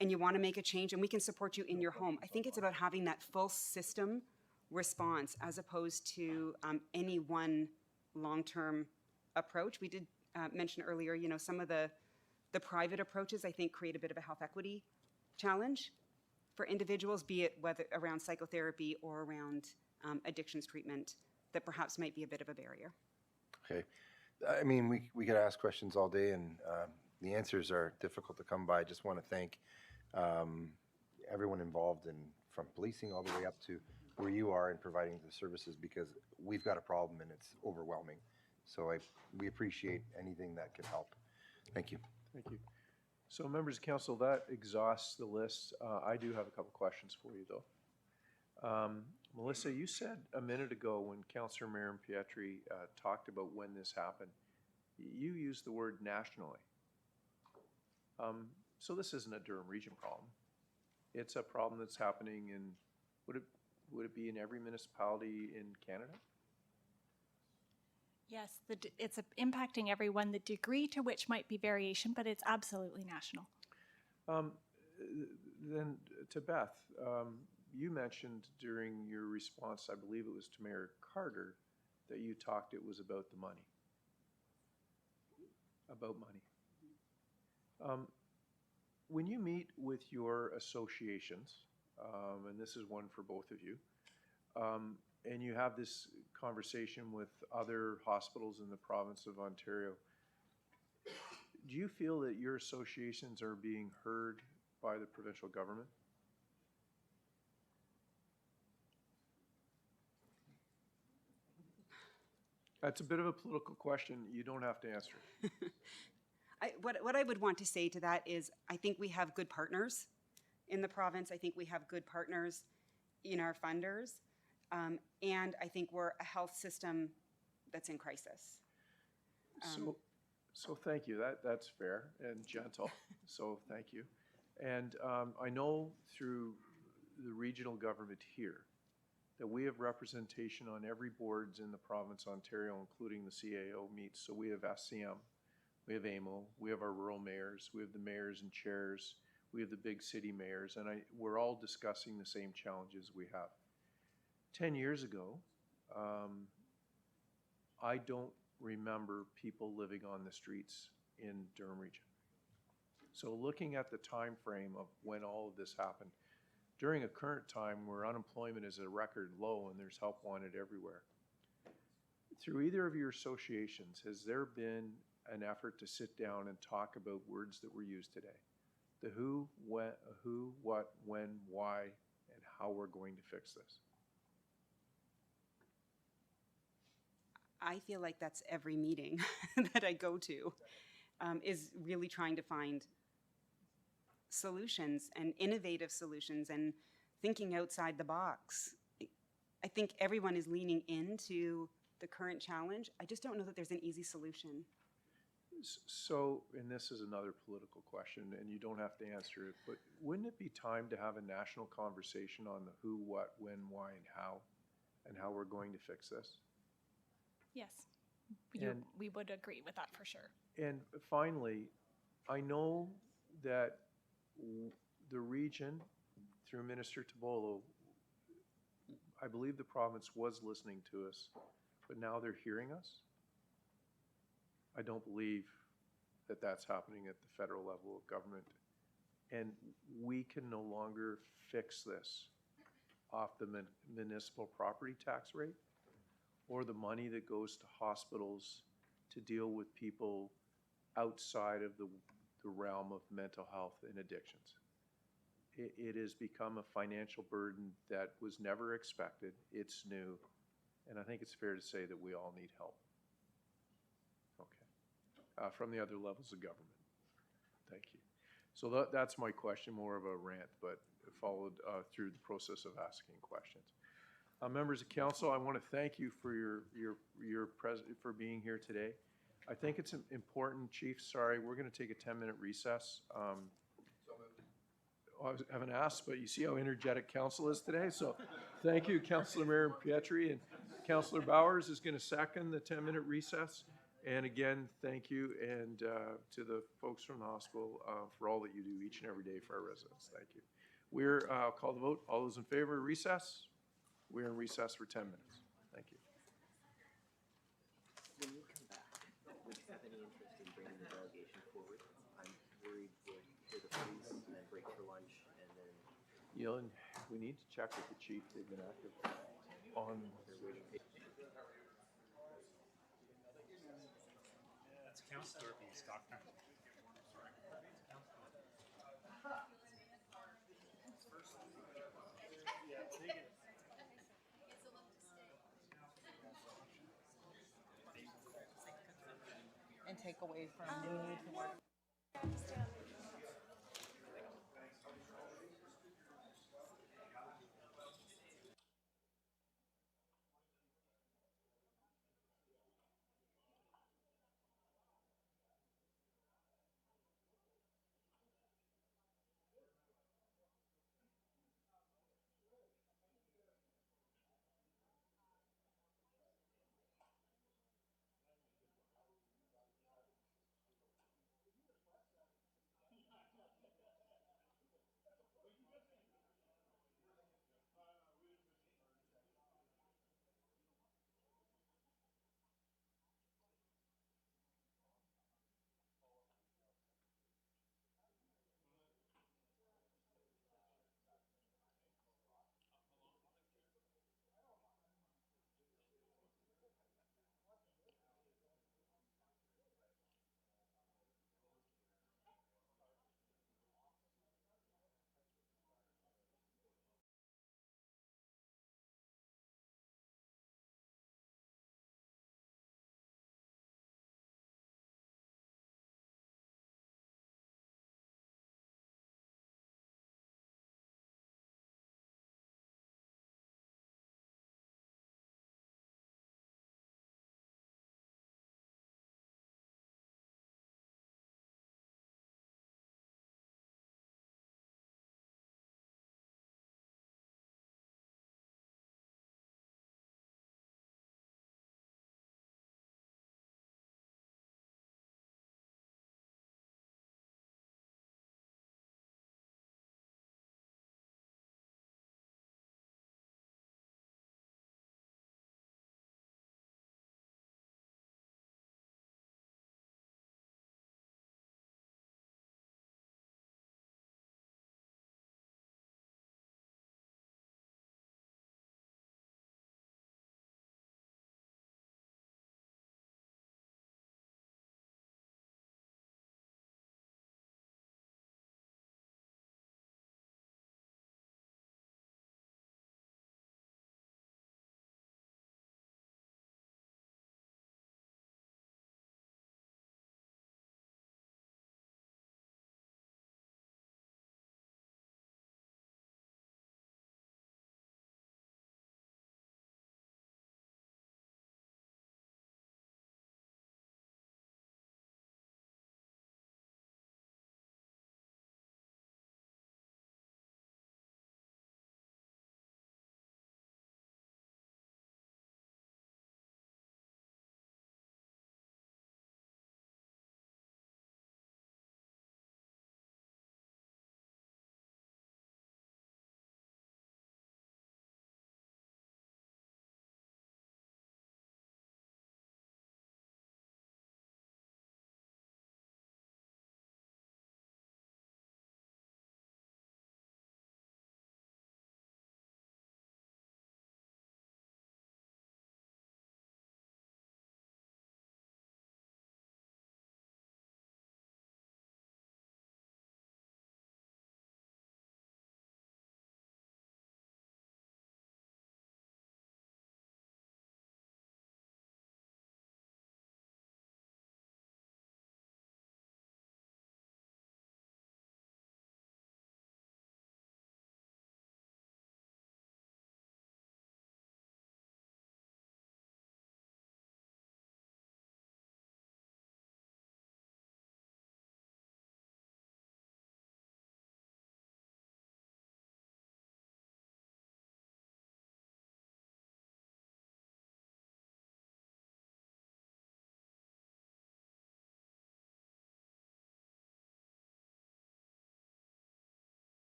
and you want to make a change, and we can support you in your home. I think it's about having that full system response as opposed to any one long-term approach. We did mention earlier, you know, some of the private approaches, I think, create a bit of a health equity challenge for individuals, be it whether around psychotherapy or around addictions treatment, that perhaps might be a bit of a barrier. Okay. I mean, we could ask questions all day, and the answers are difficult to come by. I just want to thank everyone involved from policing all the way up to where you are in providing the services, because we've got a problem and it's overwhelming. So we appreciate anything that could help. Thank you. Thank you. So members of council, that exhausts the list. I do have a couple questions for you though. Melissa, you said a minute ago when Councillor Marin Pietri talked about when this happened, you used the word nationally. So this isn't a Durham Region problem. It's a problem that's happening in, would it be in every municipality in Canada? Yes, it's impacting everyone. The degree to which might be variation, but it's absolutely national. Then to Beth, you mentioned during your response, I believe it was to Mayor Carter, that you talked it was about the money. About money. When you meet with your associations, and this is one for both of you, and you have this conversation with other hospitals in the province of Ontario, do you feel that your associations are being heard by the provincial government? That's a bit of a political question. You don't have to answer it. What I would want to say to that is I think we have good partners in the province. I think we have good partners in our funders. And I think we're a health system that's in crisis. So thank you. That's fair and gentle. So thank you. And I know through the regional government here that we have representation on every boards in the province of Ontario, including the CAO meets. So we have SCM, we have AMO, we have our rural mayors, we have the mayors and chairs, we have the big city mayors, and we're all discussing the same challenges we have. 10 years ago, I don't remember people living on the streets in Durham Region. So looking at the time frame of when all of this happened, during a current time where unemployment is at a record low and there's help wanted everywhere, through either of your associations, has there been an effort to sit down and talk about words that were used today? The who, what, when, why, and how we're going to fix this? I feel like that's every meeting that I go to, is really trying to find solutions and innovative solutions and thinking outside the box. I think everyone is leaning into the current challenge. I just don't know that there's an easy solution. So, and this is another political question, and you don't have to answer it, but wouldn't it be time to have a national conversation on the who, what, when, why, and how we're going to fix this? Yes, And- we would agree with that for sure. And finally, I know that the region, through Minister Tabolo, I believe the province was listening to us, but now they're hearing us. I don't believe that that's happening at the federal level of government. And we can no longer fix this off the municipal property tax rate or the money that goes to hospitals to deal with people outside of the realm of mental health and addictions. It has become a financial burden that was never expected. It's new. And I think it's fair to say that we all need help. Okay. From the other levels of government. Thank you. So that's my question, more of a rant, but followed through the process of asking questions. Members of council, I want to thank you for for being here today. I think it's important, Chief, sorry, we're going to take a 10-minute recess. I haven't asked, but you see how energetic council is today. So thank you, Councillor Marin Pietri, and Councillor Bowers is going to second the 10-minute recess. And again, thank you, and to the folks from the hospital for all that you do each and every day for our residents. Thank you. We're, I'll call the vote. All those in favor, recess? We're in recess for 10 minutes. Thank you. When you come back, would you have any interest in bringing the delegation forward? I'm worried we'll hear the police and then break for lunch and then. You know, and we need to check with the chief. They've been active on their way to. That's Councillor Orpies, Doctor. And take away from the need to work.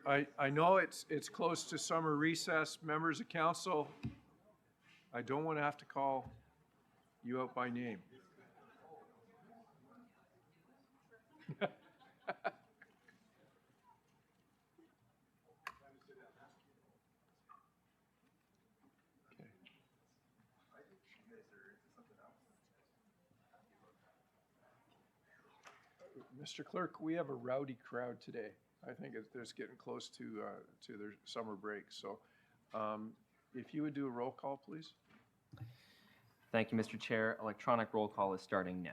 I know it's close to summer recess. Members of council, I don't want to have to call you out by name. Mr. Clerk, we have a rowdy crowd today. I think they're getting close to their summer break. So if you would do a roll call, please. Thank you, Mr. Chair. Electronic roll call is starting now.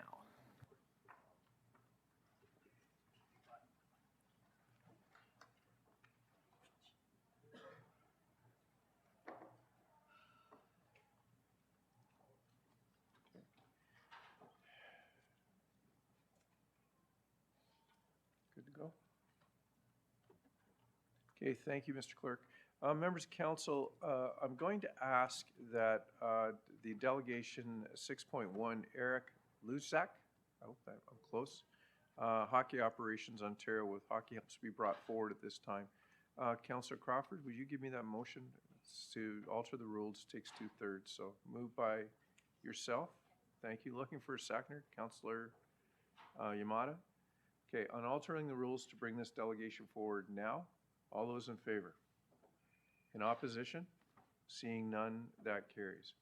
Good to go? Okay, thank you, Mr. Clerk. Members of council, I'm going to ask that the delegation 6.1, Eric Luzak, I hope that I'm close, Hockey Operations Ontario with Hockey Helps be brought forward at this time. Councillor Crawford, would you give me that motion to alter the rules? Takes 2/3, so moved by yourself. Thank you. Looking for a seconder, Councillor Yamada. Okay, on altering the rules to bring this delegation forward now, all those in favor? In opposition? Seeing none, that carries.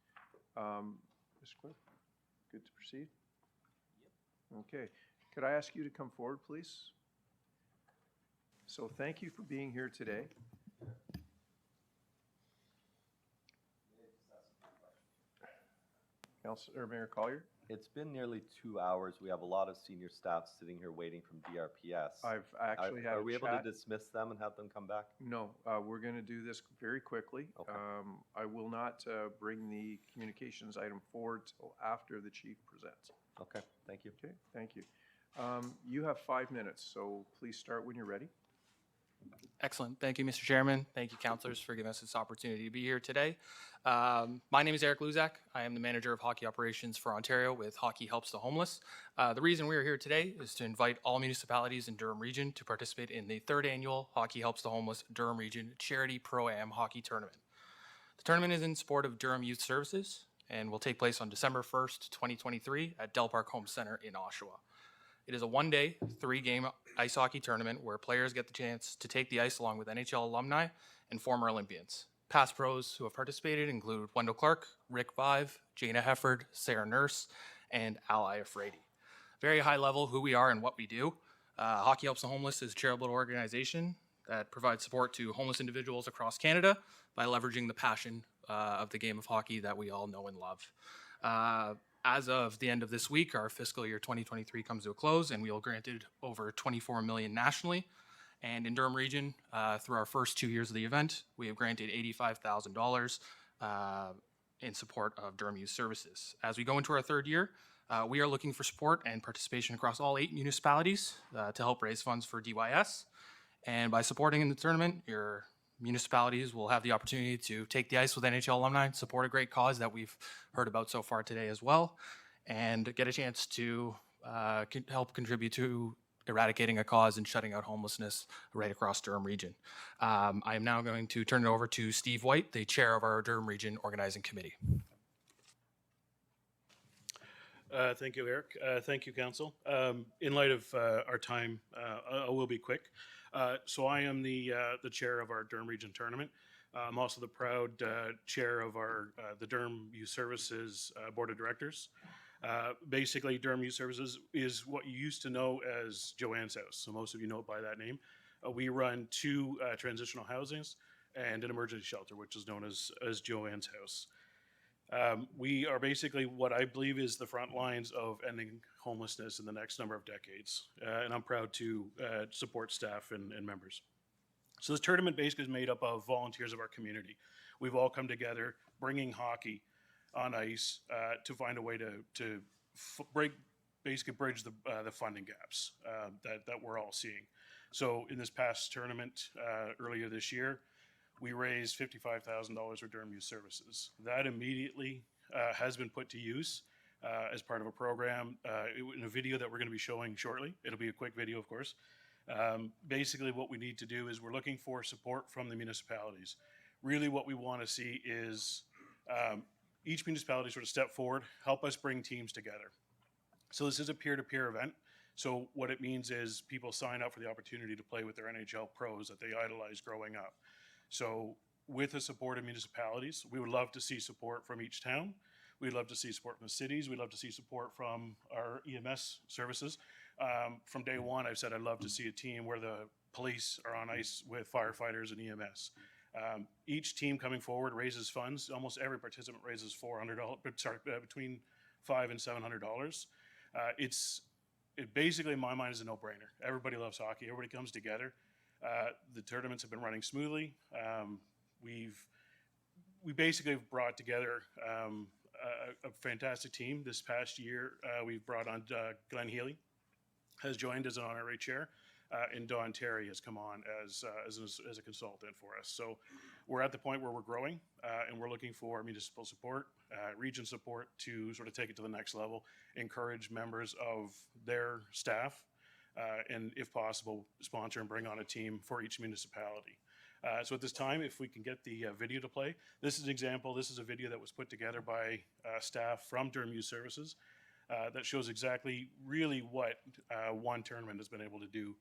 Mr. Clerk, good to proceed? Okay, could I ask you to come forward, please? So thank you for being here today. Councilor Mayor Collier? It's been nearly 2 hours. We have a lot of senior staff sitting here waiting from DRPS. I've actually had Are a we able chat. to dismiss them and have them come back? No, we're going to do this very quickly. Okay. I will not bring the communications item forward till after the chief presents. Okay, thank you. Okay, thank you. You have 5 minutes, so please start when you're ready. Excellent. Thank you, Mr. Chairman. Thank you, councilors, for giving us this opportunity to be here today. My name is Eric Luzak. I am the manager of hockey operations for Ontario with Hockey Helps the Homeless. The reason we are here today is to invite all municipalities in Durham Region to participate in the 3rd annual Hockey Helps the Homeless Durham Region Charity Pro-Am Hockey Tournament. The tournament is in support of Durham Youth Services and will take place on December 1st, 2023 at Del Park Home Center in Oshawa. It is a one-day, 3-game ice hockey tournament where players get the chance to take the ice along with NHL alumni and former Olympians. Past pros who have participated include Wendell Clark, Rick Vive, Jana Hefford, Sarah Nurse, and Al Iafredi. Very high level who we are and what we do. Hockey Helps the Homeless is a charitable organization that provides support to homeless individuals across Canada by leveraging the passion of the game of hockey that we all know and love. As of the end of this week, our fiscal year 2023 comes to a close, and we will granted over $24 million nationally. And in Durham Region, through our first 2 years of the event, we have granted $85,000 in support of Durham Youth Services. As we go into our 3rd year, we are looking for support and participation across all 8 municipalities to help raise funds for DYS. And by supporting in the tournament, your municipalities will have the opportunity to take the ice with NHL alumni, support a great cause that we've heard about so far today as well, and get a chance to help contribute to eradicating a cause and shutting out homelessness right across Durham Region. I am now going to turn it over to Steve White, the chair of our Durham Region Organizing Committee. Thank you, Eric. Thank you, Council. In light of our time, I will be quick. So I am the chair of our Durham Region tournament. I'm also the proud chair of the Durham Youth Services Board of Directors. Basically, Durham Youth Services is what you used to know as Joanne's House. So most of you know it by that name. We run 2 transitional housings and an emergency shelter, which is known as Joanne's House. We are basically what I believe is the front lines of ending homelessness in the next number of decades. And I'm proud to support staff and members. So this tournament basically is made up of volunteers of our community. We've all come together bringing hockey on ice to find a way to bridge the funding gaps that we're all seeing. So in this past tournament earlier this year, we raised $55,000 for Durham Youth Services. That immediately has been put to use as part of a program in a video that we're going to be showing shortly. It'll be a quick video, of course. Basically, what we need to do is we're looking for support from the municipalities. Really, what we want to see is each municipality sort of step forward, help us bring teams together. So this is a peer-to-peer event. So what it means is people sign up for the opportunity to play with their NHL pros that they idolized growing up. So with the support of municipalities, we would love to see support from each town. We'd love to see support from the cities. We'd love to see support from our EMS services. From day one, I've said I'd love to see a team where the police are on ice with firefighters and EMS. Each team coming forward raises funds. Almost every participant raises between $500 and $700. It basically, in my mind, is a no-brainer. Everybody loves hockey. Everybody comes together. The tournaments have been running smoothly. We basically have brought together a fantastic team. This past year, we've brought on Glenn Healy, has joined as an honorary chair, and Don Terry has come on as a consultant for us. So we're at the point where we're growing, and we're looking for municipal support, region support to sort of take it to the next level, encourage members of their staff, and if possible, sponsor and bring on a team for each municipality. So at this time, if we can get the video to play, this is an example. This is a video that was put together by staff from Durham Youth Services that shows exactly really what one tournament has been able to do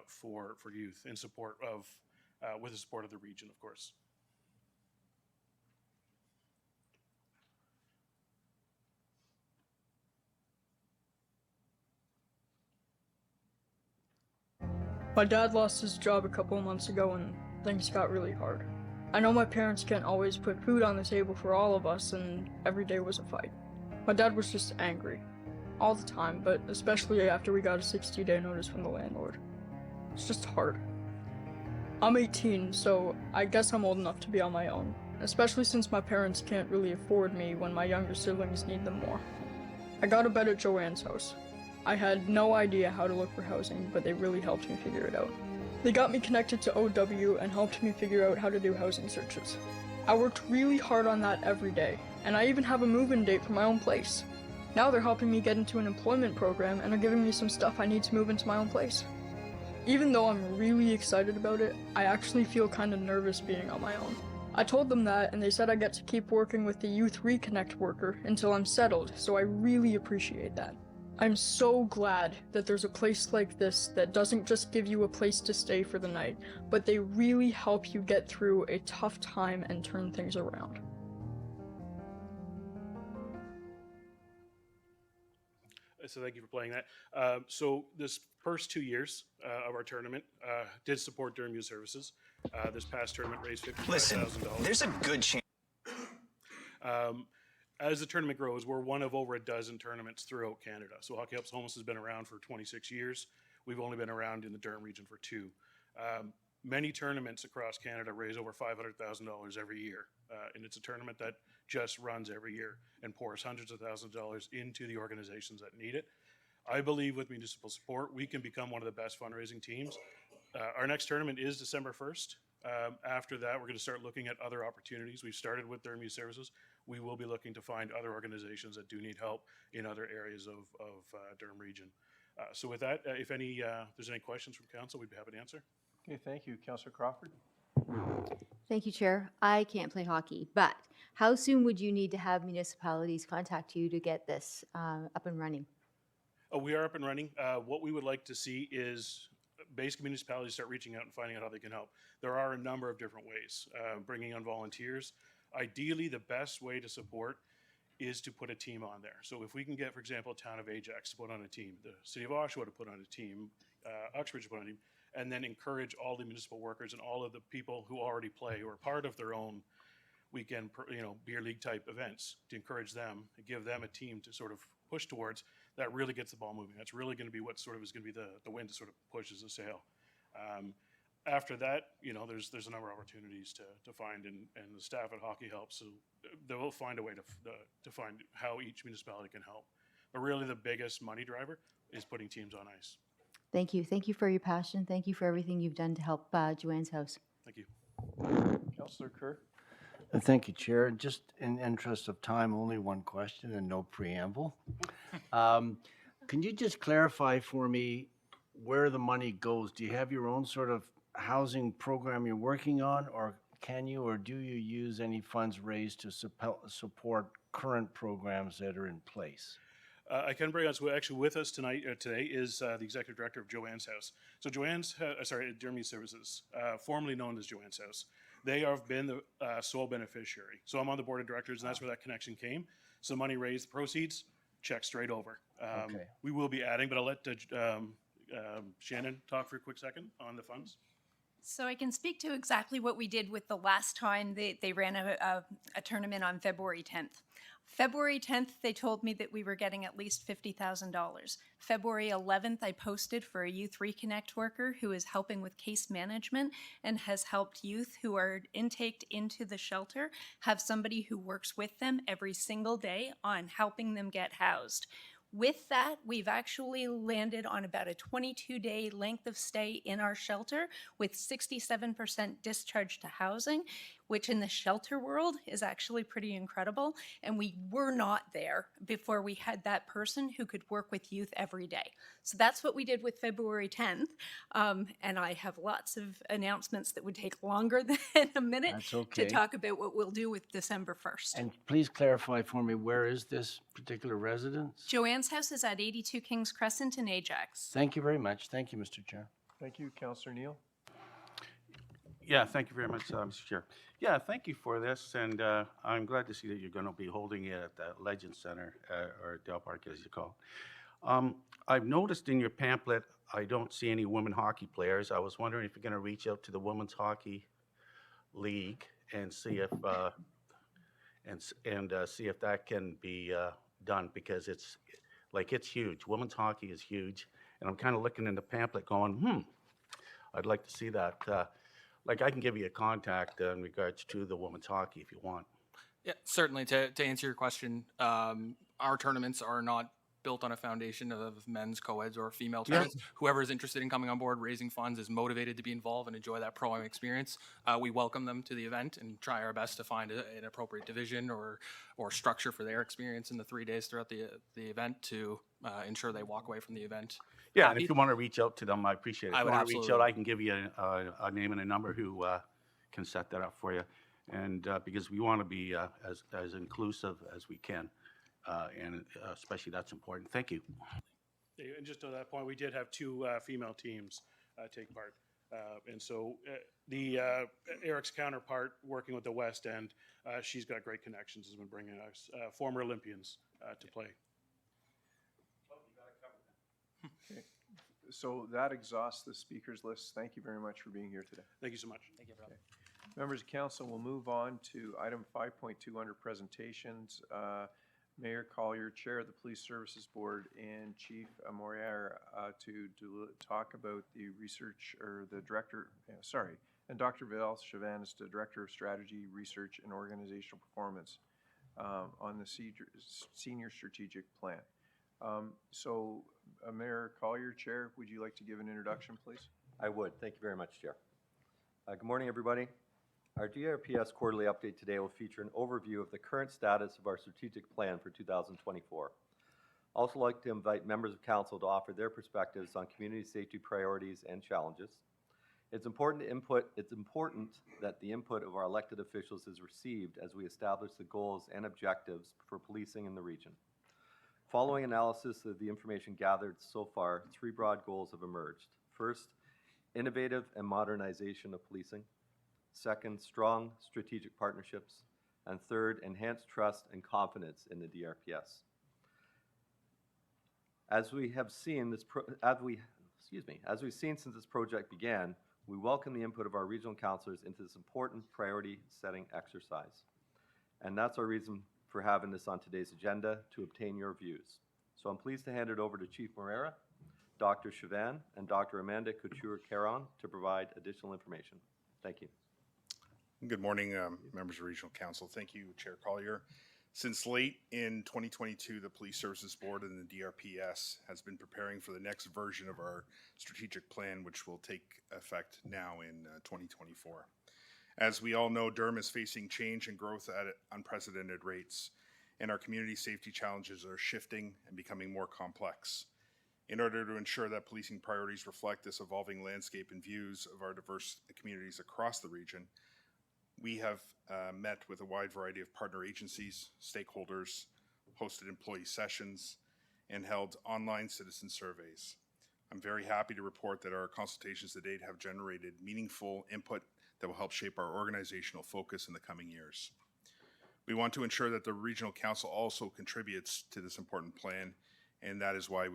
for youth in support of, with the support of the region, of course. My dad lost his job a couple of months ago and things got really hard. I know my parents can't always put food on the table for all of us, and every day was a fight. My dad was just angry. All the time, but especially after we got a 60-day notice from the landlord. It's just hard. I'm 18, so I guess I'm old enough to be on my own, especially since my parents can't really afford me when my younger siblings need them more. I got a bed at Joanne's house. I had no idea how to look for housing, but they really helped me figure it out. They got me connected to OW and helped me figure out how to do housing searches. I worked really hard on that every day, and I even have a move-in date for my own place. Now they're helping me get into an employment program and are giving me some stuff I need to move into my own place. Even though I'm really excited about it, I actually feel kind of nervous being on my own. I told them that, and they said I get to keep working with the Youth Reconnect worker until I'm settled, so I really appreciate that. I'm so glad that there's a place like this that doesn't just give you a place to stay for the night, but they really help you get through a tough time and turn things around. So thank you for playing that. So this first 2 years of our tournament did support Durham Youth Services. This past tournament raised $55,000. Listen, there's a good chance. As the tournament grows, we're one of over a dozen tournaments throughout Canada. So Hockey Helps Homeless has been around for 26 years. We've only been around in the Durham region for 2. Many tournaments across Canada raise over $500,000 every year. And it's a tournament that just runs every year and pours hundreds of thousands of dollars into the organizations that need it. I believe with municipal support, we can become one of the best fundraising teams. Our next tournament is December 1st. After that, we're going to start looking at other opportunities. We've started with Durham Youth Services. We will be looking to find other organizations that do need help in other areas of Durham region. So with that, if there's any questions from council, we'd be happy to answer. Okay, thank you. Councillor Crawford? Thank you, Chair. I can't play hockey, but how soon would you need to have municipalities contact you to get this up and running? We are up and running. What we would like to see is basically municipalities start reaching out and finding out how they can help. There are a number of different ways. Bringing on volunteers. Ideally, the best way to support is to put a team on there. So if we can get, for example, town of Ajax to put on a team, the city of Oshawa to put on a team, Uxbridge to put on a team, and then encourage all the municipal workers and all of the people who already play, who are part of their own weekend, beer league type events, to encourage them, to give them a team to sort of push towards, that really gets the ball moving. That's really going to be what sort of is going to be the wind to sort of pushes the sail. After that, there's a number of opportunities to find, and the staff at Hockey Helps, so they will find a way to find how each municipality can help. But really the biggest money driver is putting teams on ice. Thank you. Thank you for your passion. Thank you for everything you've done to help Joanne's house. Thank you. Councillor Kerr? Thank you, Chair. Just in interest of time, only one question and no preamble. Can you just clarify for me where the money goes. Do you have your own sort of housing program you're working on, or can you or do you use any funds raised to support current programs that are in place? I can bring us, actually with us tonight, today is the Executive Director of Joanne's House. So Joanne's, Dermy Services, formerly known as Joanne's House. They have been the sole beneficiary. So I'm on the board of directors, and that's where that connection came. So money raised, the proceeds, check straight over. Okay. We will be adding, but I'll let Shannon talk for a quick second on the funds. So I can speak to exactly what we did with the last time they ran a tournament on February 10th. February 10th, they told me that we were getting at least $50,000. February 11th, I posted for a Youth Reconnect worker who is helping with case management and has helped youth who are intaked into the shelter have somebody who works with them every single day on helping them get housed. With that, we've actually landed on about a 22-day length of stay in our shelter with 67% discharge to housing, which in the shelter world is actually pretty incredible. And we were not there before we had that person who could work with youth every day. So that's what we did with February 10th. And I have lots of announcements that would take longer than a minute That's okay. to talk about what we'll do with December 1st. And please clarify for me, where is this particular residence? Joanne's house is at 82 Kings Crescent in Ajax. Thank you very much. Thank you, Mr. Chair. Thank you, Councillor Neal. Yeah, thank you very much, Mr. Chair. Yeah, thank you for this, and I'm glad to see that you're going to be holding it at the Legend Center, or Del Park, as you call it. I've noticed in your pamphlet, I don't see any women hockey players. I was wondering if you're going to reach out to the Women's Hockey League and see if see if that can be done, because it's huge. Women's hockey is huge, and I'm kind of looking in the pamphlet going, I'd like to see that. I can give you a contact in regards to the women's hockey if you want. Yeah, certainly. To answer your question, our tournaments are not built on a foundation of men's co-eds or female tournaments. Whoever is interested in coming on board, raising funds, is motivated to be involved and enjoy that pro-am experience. We welcome them to the event and try our best to find an appropriate division or structure for their experience in the 3 days throughout the event to ensure they walk away from the event. Yeah, and if you want to reach out to them, I appreciate it. If I you would want to reach absolutely. out, I can give you a name and a number who can set that up for you. And because we want to be as inclusive as we can, and especially that's important. Thank you. And just to that point, we did have two female teams take part. And so Eric's counterpart working with the West End, she's got great connections, has been bringing us former Olympians to play. Okay. So that exhausts the speakers list. Thank you very much for being here today. Thank you so much. Thank you, brother. Members of council, we'll move on to item 5.2 under presentations. Mayor Collier, Chair of the Police Services Board, and Chief Morier to talk about the research, or the director, and Dr. Val Chavan is the Director of Strategy, Research, and Organizational Performance on the Senior Strategic Plan. Mayor Collier, Chair, would you like to give an introduction, please? I would. Thank you very much, Chair. Good morning, everybody. Our DRPS quarterly update today will feature an overview of the current status of our strategic plan for 2024. I'd also like to invite members of council to offer their perspectives on community safety priorities and challenges. It's important that the input of our elected officials is received as we establish the goals and objectives for policing in the region. Following analysis of the information gathered so far, 3 broad goals have emerged. First, innovative and modernization of policing. Second, strong strategic partnerships. And third, enhanced trust and confidence in the DRPS. As we've seen since this project began, we welcome the input of our regional councillors into this important priority setting exercise. And that's our reason for having this on today's agenda, to obtain your views. So I'm pleased to hand it over to Chief Moreira, Dr. Chavan, and Dr. Amanda Couture-Caron to provide additional information. Thank you. Good morning, members of Regional Council. Thank you, Chair Collier. Since late in 2022, the Police Services Board and the DRPS has been preparing for the next version of our strategic plan, which will take effect now in 2024. As we all know, Durham is facing change and growth at unprecedented rates, and our community safety challenges are shifting and becoming more complex. In order to ensure that policing priorities reflect this evolving landscape and views of our diverse communities across the region, we have met with a wide variety of partner agencies, stakeholders, hosted employee sessions, and held online citizen surveys. I'm very happy to report that our consultations to date have generated meaningful input that will help shape our organizational focus in the coming years. We want to ensure that the Regional Council also contributes to this important plan, and that is why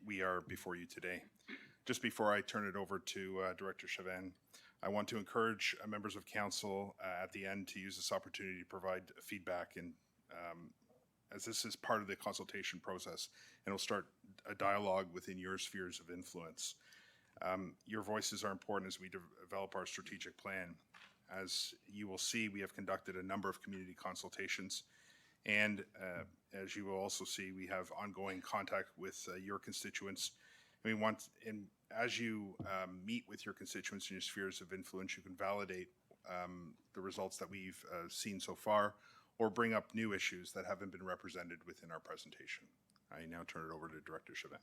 we are before you today. Just before I turn it over to Director Chavan, I want to encourage members of Council at the end to use this opportunity to provide feedback, and as this is part of the consultation process, and it'll start a dialogue within your spheres of influence. Your voices are important as we develop our strategic plan. As you will see, we have conducted a number of community consultations, and as you will also see, we have ongoing contact with your constituents. And we want, as you meet with your constituents in your spheres of influence, you can validate the results that we've seen so far, or bring up new issues that haven't been represented within our presentation. I now turn it over to Director Chavan.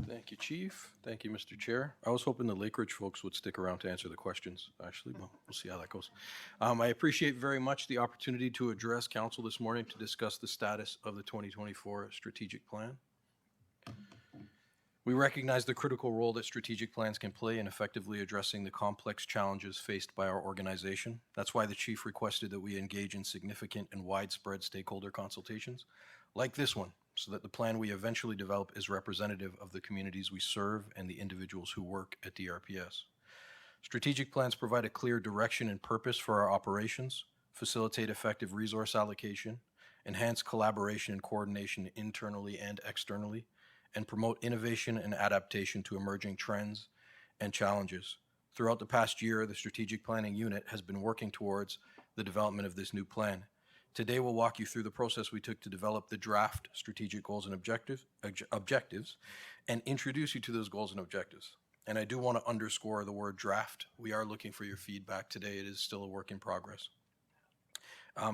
Thank you, Chief. Thank you, Mr. Chair. I was hoping the Lake Ridge folks would stick around to answer the questions, actually, but we'll see how that goes. I appreciate very much the opportunity to address Council this morning to discuss the status of the 2024 strategic plan. We recognize the critical role that strategic plans can play in effectively addressing the complex challenges faced by our organization. That's why the Chief requested that we engage in significant and widespread stakeholder consultations, like this one, so that the plan we eventually develop is representative of the communities we serve and the individuals who work at DRPS. Strategic plans provide a clear direction and purpose for our operations, facilitate effective resource allocation, enhance collaboration and coordination internally and externally, and promote innovation and adaptation to emerging trends and challenges. Throughout the past year, the Strategic Planning Unit has been working towards the development of this new plan. Today, we'll walk you through the process we took to develop the draft strategic goals and objectives and introduce you to those goals and objectives. And I do want to underscore the word draft. We are looking for your feedback today. It is still a work in progress.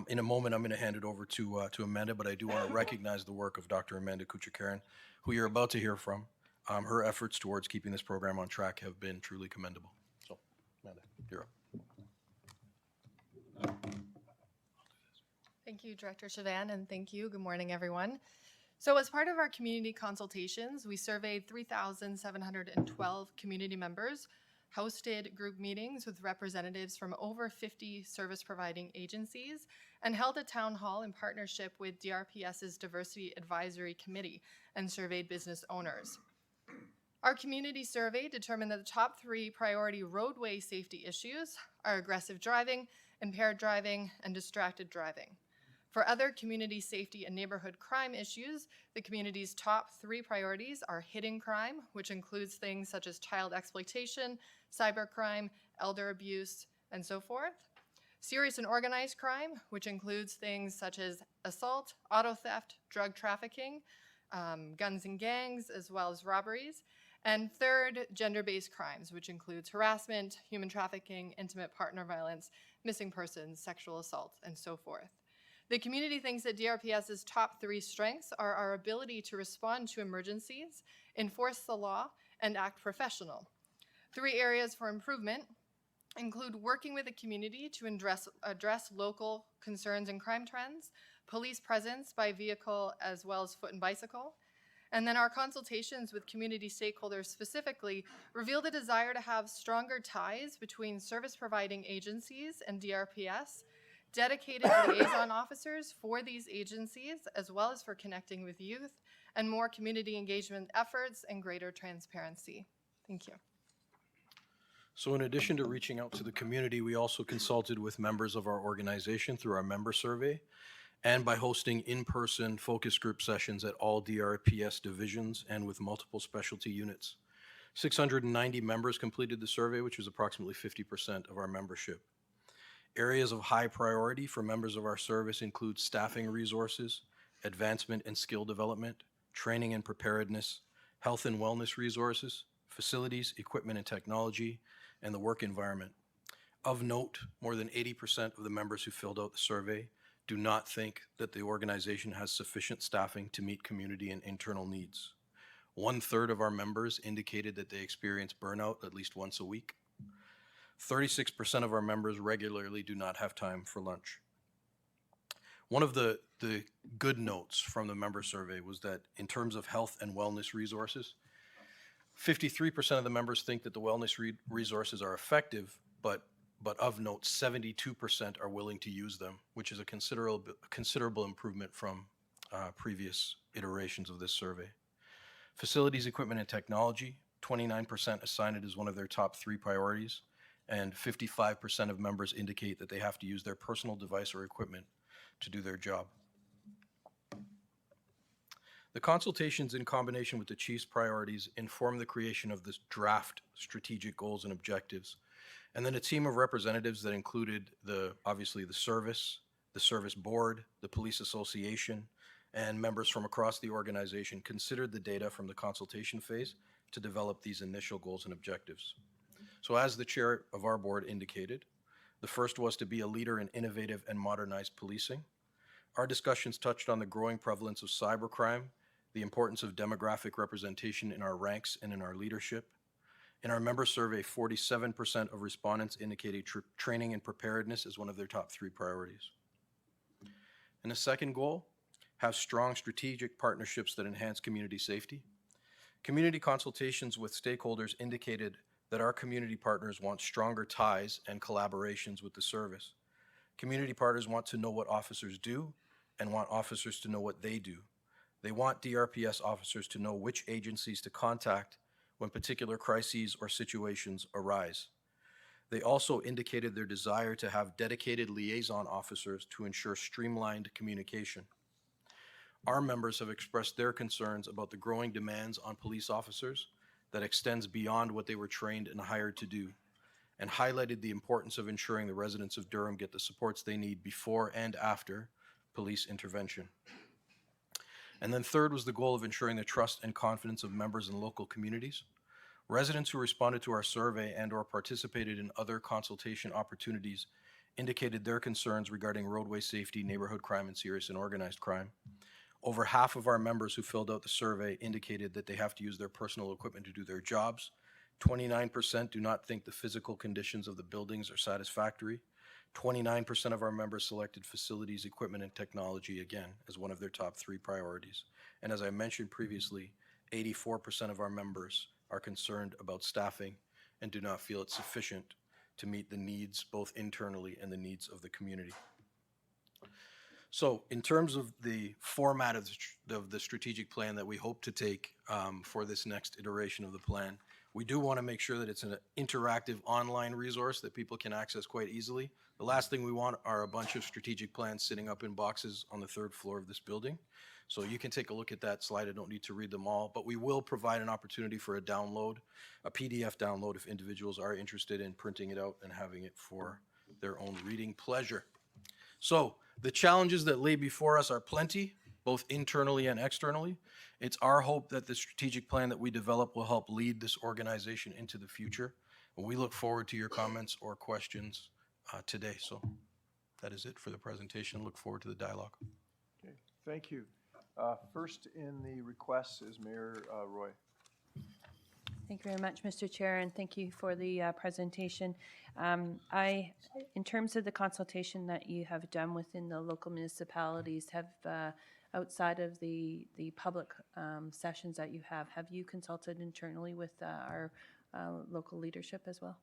In a moment, I'm going to hand it over to Amanda, but I do want to recognize the work of Dr. Amanda Kuchakaran, who you're about to hear from. Her efforts towards keeping this program on track have been truly commendable. So, Amanda, you're up. Thank you, Director Chavan, and thank you. Good morning, everyone. So as part of our community consultations, we surveyed 3,712 community members, hosted group meetings with representatives from over 50 service-providing agencies, and held a town hall in partnership with DRPS's Diversity Advisory Committee and surveyed business owners. Our community survey determined that the top 3 priority roadway safety issues are aggressive driving, impaired driving, and distracted driving. For other community safety and neighborhood crime issues, the community's top 3 priorities are hidden crime, which includes things such as child exploitation, cybercrime, elder abuse, and so forth. Serious and organized crime, which includes things such as assault, auto theft, drug trafficking, guns and gangs, as well as robberies. And third, gender-based crimes, which includes harassment, human trafficking, intimate partner violence, missing persons, sexual assault, and so forth. The community thinks that DRPS's top 3 strengths are our ability to respond to emergencies, enforce the law, and act professional. 3 areas for improvement include working with the community to address local concerns and crime trends, police presence by vehicle as well as foot and bicycle, and then our consultations with community stakeholders specifically reveal the desire to have stronger ties between service-providing agencies and DRPS, dedicated liaison officers for these agencies, as well as for connecting with youth, and more community engagement efforts and greater transparency. Thank you. So in addition to reaching out to the community, we also consulted with members of our organization through our member survey and by hosting in-person focus group sessions at all DRPS divisions and with multiple specialty units. 690 members completed the survey, which was approximately 50% of our membership. Areas of high priority for members of our service include staffing resources, advancement and skill development, training and preparedness, health and wellness resources, facilities, equipment and technology, and the work environment. Of note, more than 80% of the members who filled out the survey do not think that the organization has sufficient staffing to meet community and internal needs. 1/3 of our members indicated that they experience burnout at least once a week. 36% of our members regularly do not have time for lunch. One of the good notes from the member survey was that in terms of health and wellness resources, 53% of the members think that the wellness resources are effective, but of note, 72% are willing to use them, which is a considerable improvement from previous iterations of this survey. Facilities, equipment, and technology, 29% assign it as one of their top 3 priorities, and 55% of members indicate that they have to use their personal device or equipment to do their job. The consultations in combination with the chief's priorities inform the creation of this draft strategic goals and objectives. And then a team of representatives that included obviously the service board, the police association, and members from across the organization considered the data from the consultation phase to develop these initial goals and objectives. So as the chair of our board indicated, the first was to be a leader in innovative and modernized policing. Our discussions touched on the growing prevalence of cybercrime, the importance of demographic representation in our ranks and in our leadership. In our member survey, 47% of respondents indicated training and preparedness as one of their top 3 priorities. And the second goal, have strong strategic partnerships that enhance community safety. Community consultations with stakeholders indicated that our community partners want stronger ties and collaborations with the service. Community partners want to know what officers do and want officers to know what they do. They want DRPS officers to know which agencies to contact when particular crises or situations arise. They also indicated their desire to have dedicated liaison officers to ensure streamlined communication. Our members have expressed their concerns about the growing demands on police officers that extends beyond what they were trained and hired to do, and highlighted the importance of ensuring the residents of Durham get the supports they need before and after police intervention. And then third was the goal of ensuring the trust and confidence of members in local communities. Residents who responded to our survey and/or participated in other consultation opportunities indicated their concerns regarding roadway safety, neighborhood crime, and serious and organized crime. Over half of our members who filled out the survey indicated that they have to use their personal equipment to do their jobs. 29% do not think the physical conditions of the buildings are satisfactory. 29% of our members selected facilities, equipment, and technology, again, as one of their top 3 priorities. And as I mentioned previously, 84% of our members are concerned about staffing and do not feel it's sufficient to meet the needs both internally and the needs of the community. So in terms of the format of the strategic plan that we hope to take for this next iteration of the plan, we do want to make sure that it's an interactive online resource that people can access quite easily. The last thing we want are a bunch of strategic plans sitting up in boxes on the 3rd floor of this building. So you can take a look at that slide. I don't need to read them all, but we will provide an opportunity for a download, a PDF download if individuals are interested in printing it out and having it for their own reading pleasure. So the challenges that lay before us are plenty, both internally and externally. It's our hope that the strategic plan that we develop will help lead this organization into the future. And we look forward to your comments or questions today. So that is it for the presentation. Look forward to the dialogue. Okay, thank you. First in the request is Mayor Roy. Thank you very much, Mr. Chair, and thank you for the presentation. In terms of the consultation that you have done within the local municipalities, outside of the public sessions that you have you consulted internally with our local leadership as well?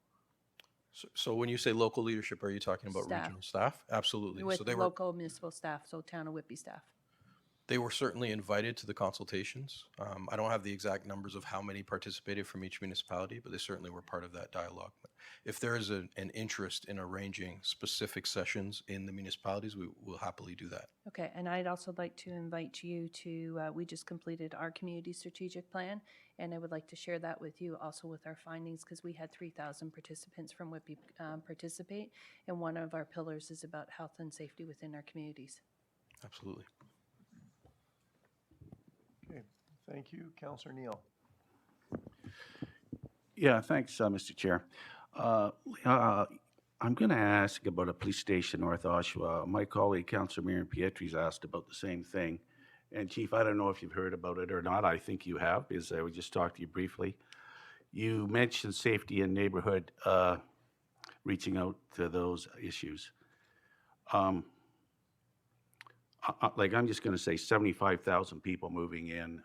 So when you say local leadership, are you talking about Staff. regional staff? Absolutely. With So they local municipal staff, so Town of Whitby staff. They were certainly invited to the consultations. I don't have the exact numbers of how many participated from each municipality, but they certainly were part of that dialogue. But if there is an interest in arranging specific sessions in the municipalities, we will happily do that. Okay, and I'd also like to invite you to, we just completed our community strategic plan, and I would like to share that with you also with our findings, because we had 3,000 participants from Whitby participate, and one of our pillars is about health and safety within our communities. Absolutely. Okay, thank you. Councillor Neal. Yeah, thanks, Mr. Chair. I'm going to ask about a police station north Oshawa. My colleague, Councillor Miriam Pietri's asked about the same thing. And Chief, I don't know if you've heard about it or not. I think you have, because we just talked to you briefly. You mentioned safety and neighborhood, reaching out to those issues. Like, I'm just going to say 75,000 people moving in.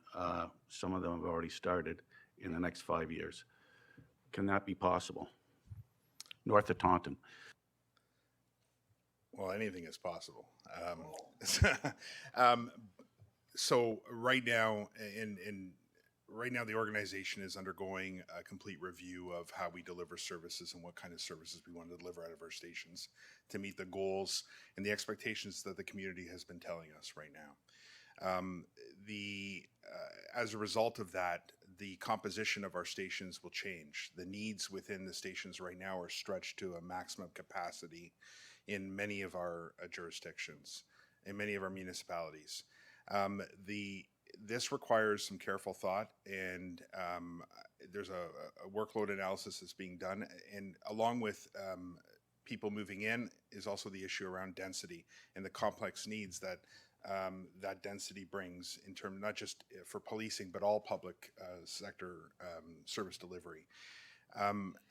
Some of them have already started in the next 5 years. Can that be possible? North of Taunton. Well, anything is possible. So right now, right now, the organization is undergoing a complete review of how we deliver services and what kind of services we want to deliver out of our stations to meet the goals and the expectations that the community has been telling us right now. As a result of that, the composition of our stations will change. The needs within the stations right now are stretched to a maximum capacity in many of our jurisdictions, in many of our municipalities. This requires some careful thought, and there's a workload analysis that's being done. And along with people moving in is also the issue around density and the complex needs that that density brings in terms not just for policing, but all public sector service delivery.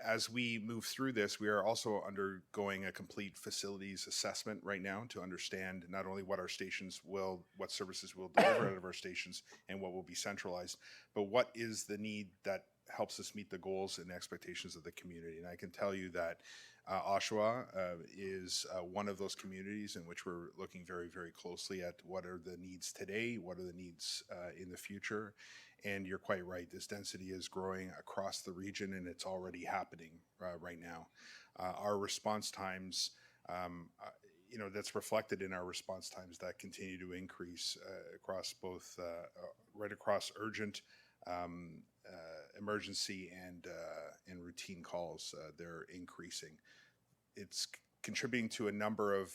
As we move through this, we are also undergoing a complete facilities assessment right now to understand not only what our stations will, what services we'll deliver out of our stations and what will be centralized, but what is the need that helps us meet the goals and expectations of the community. And I can tell you that Oshawa is one of those communities in which we're looking very, very closely at what are the needs today, what are the needs in the future. And you're quite right, this density is growing across the region, and it's already happening right now. Our response times, that's reflected in our response times that continue to increase across both, right across urgent, emergency, and routine calls. They're increasing. It's contributing to a number of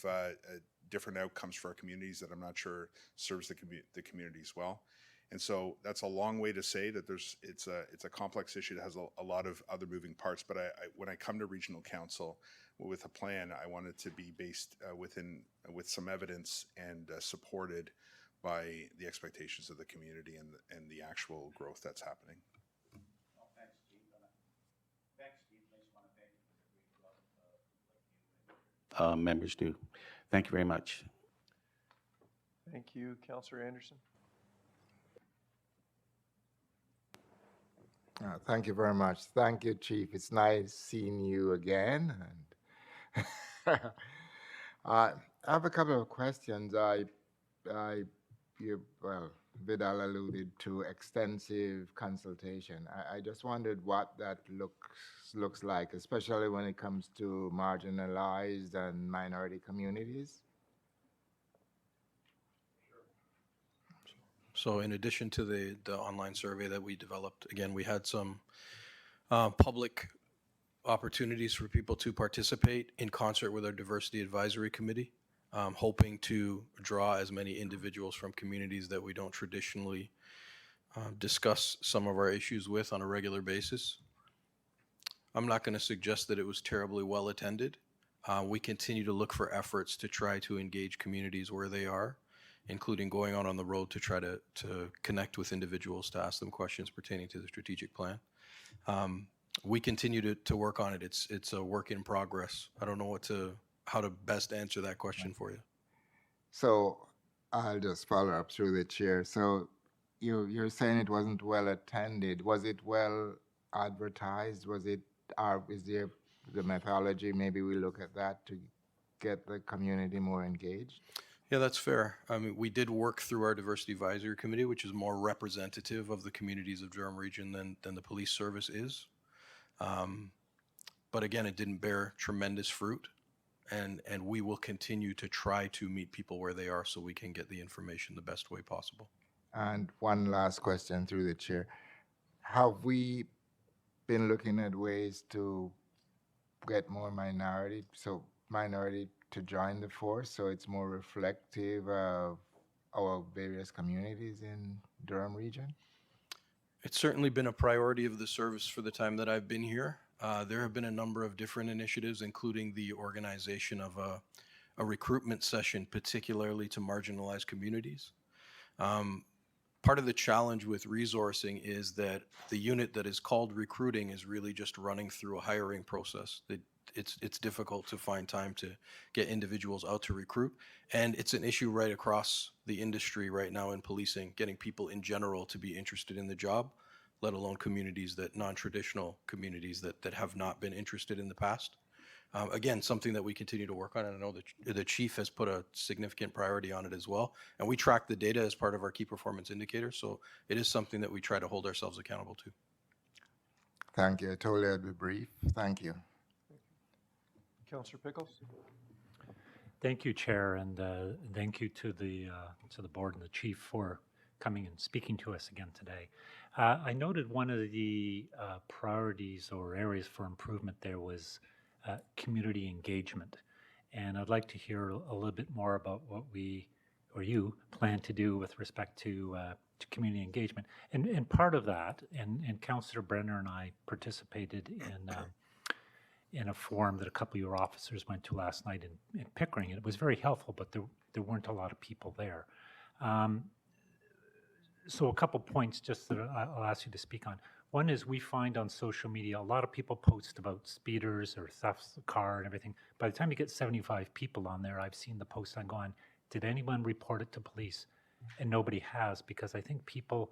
different outcomes for our communities that I'm not sure serves the communities well. And so that's a long way to say that it's a complex issue that has a lot of other moving parts. But when I come to regional council with a plan, I want it to be based with some evidence and supported by the expectations of the community and the actual growth that's happening. Members do. Thank you very much. Thank you, Councillor Anderson. Thank you very much. Thank you, Chief. It's nice seeing you again. And I have a couple of questions. Vidal alluded to extensive consultation. I just wondered what that looks like, especially when it comes to marginalized and minority communities. So in addition to the online survey that we developed, again, we had some public opportunities for people to participate in concert with our Diversity Advisory Committee, hoping to draw as many individuals from communities that we don't traditionally discuss some of our issues with on a regular basis. I'm not going to suggest that it was terribly well attended. We continue to look for efforts to try to engage communities where they are, including going out on the road to try to connect with individuals to ask them questions pertaining to the strategic plan. We continue to work on it. It's a work in progress. I don't know how to best answer that question for you. So I'll just follow up through the chair. So you're saying it wasn't well attended. Was it well advertised? Is there the methodology? Maybe we look at that to get the community more engaged? Yeah, that's fair. I mean, we did work through our Diversity Advisory Committee, which is more representative of the communities of Durham Region than the police service is. But again, it didn't bear tremendous fruit. And we will continue to try to meet people where they are so we can get the information the best way possible. And one last question through the chair. Have we been looking at ways to get more minority to join the force so it's more reflective of our various communities in Durham Region? It's certainly been a priority of the service for the time that I've been here. There have been a number of different initiatives, including the organization of a recruitment session, particularly to marginalized communities. Part of the challenge with resourcing is that the unit that is called recruiting is really just running through a hiring process. It's difficult to find time to get individuals out to recruit, and it's an issue right across the industry right now in policing, getting people in general to be interested in the job, let alone communities non-traditional communities that have not been interested in the past. Again, something that we continue to work on, and I know the chief has put a significant priority on it as well. And we track the data as part of our key performance indicators, so it is something that we try to hold ourselves accountable to. Thank you. I told you I'd be brief. Thank you. Councillor Pickles? Thank you, Chair, and thank you to the board and the chief for coming and speaking to us again today. I noted one of the priorities or areas for improvement there was community engagement. And I'd like to hear a little bit more about what we, or you, plan to do with respect to community engagement. And part of that, and Councillor Brenner and I participated in a forum that a couple of your officers went to last night in Pickering. And it was very helpful, but there weren't a lot of people there. So a couple points just that I'll ask you to speak on. One is we find on social media, a lot of people post about speeders or thefts of the car and everything. By the time you get 75 people on there, I've seen the post and gone, did anyone report it to police? And nobody has, because I think people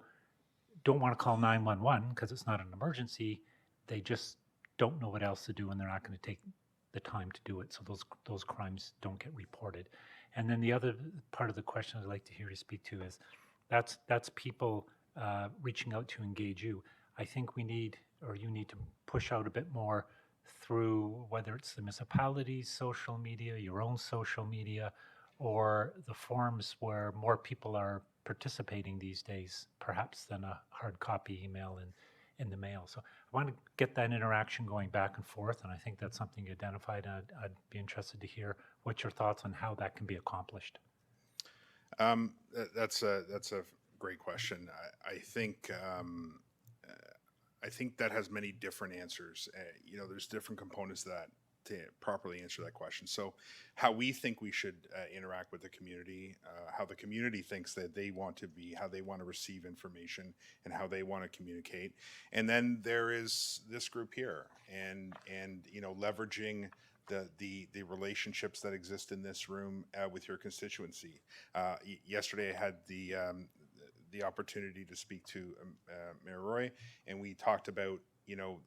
don't want to call 911 because it's not an emergency. They just don't know what else to do, and they're not going to take the time to do it. So those crimes don't get reported. And then the other part of the question I'd like to hear you speak to is that's people reaching out to engage you. I think we need, or you need to push out a bit more through whether it's the municipalities' social media, your own social media, or the forums where more people are participating these days, perhaps than a hard copy email in the mail. So I want to get that interaction going back and forth, and I think that's something you identified. I'd be interested to hear what your thoughts on how that can be accomplished. That's a great question. I think that has many different answers. There's different components to that to properly answer that question. So how we think we should interact with the community, how the community thinks that they want to be, how they want to receive information, and how they want to communicate. And then there is this group here, and leveraging the relationships that exist in this room with your constituency. Yesterday I had the opportunity to speak to Mayor Roy, and we talked about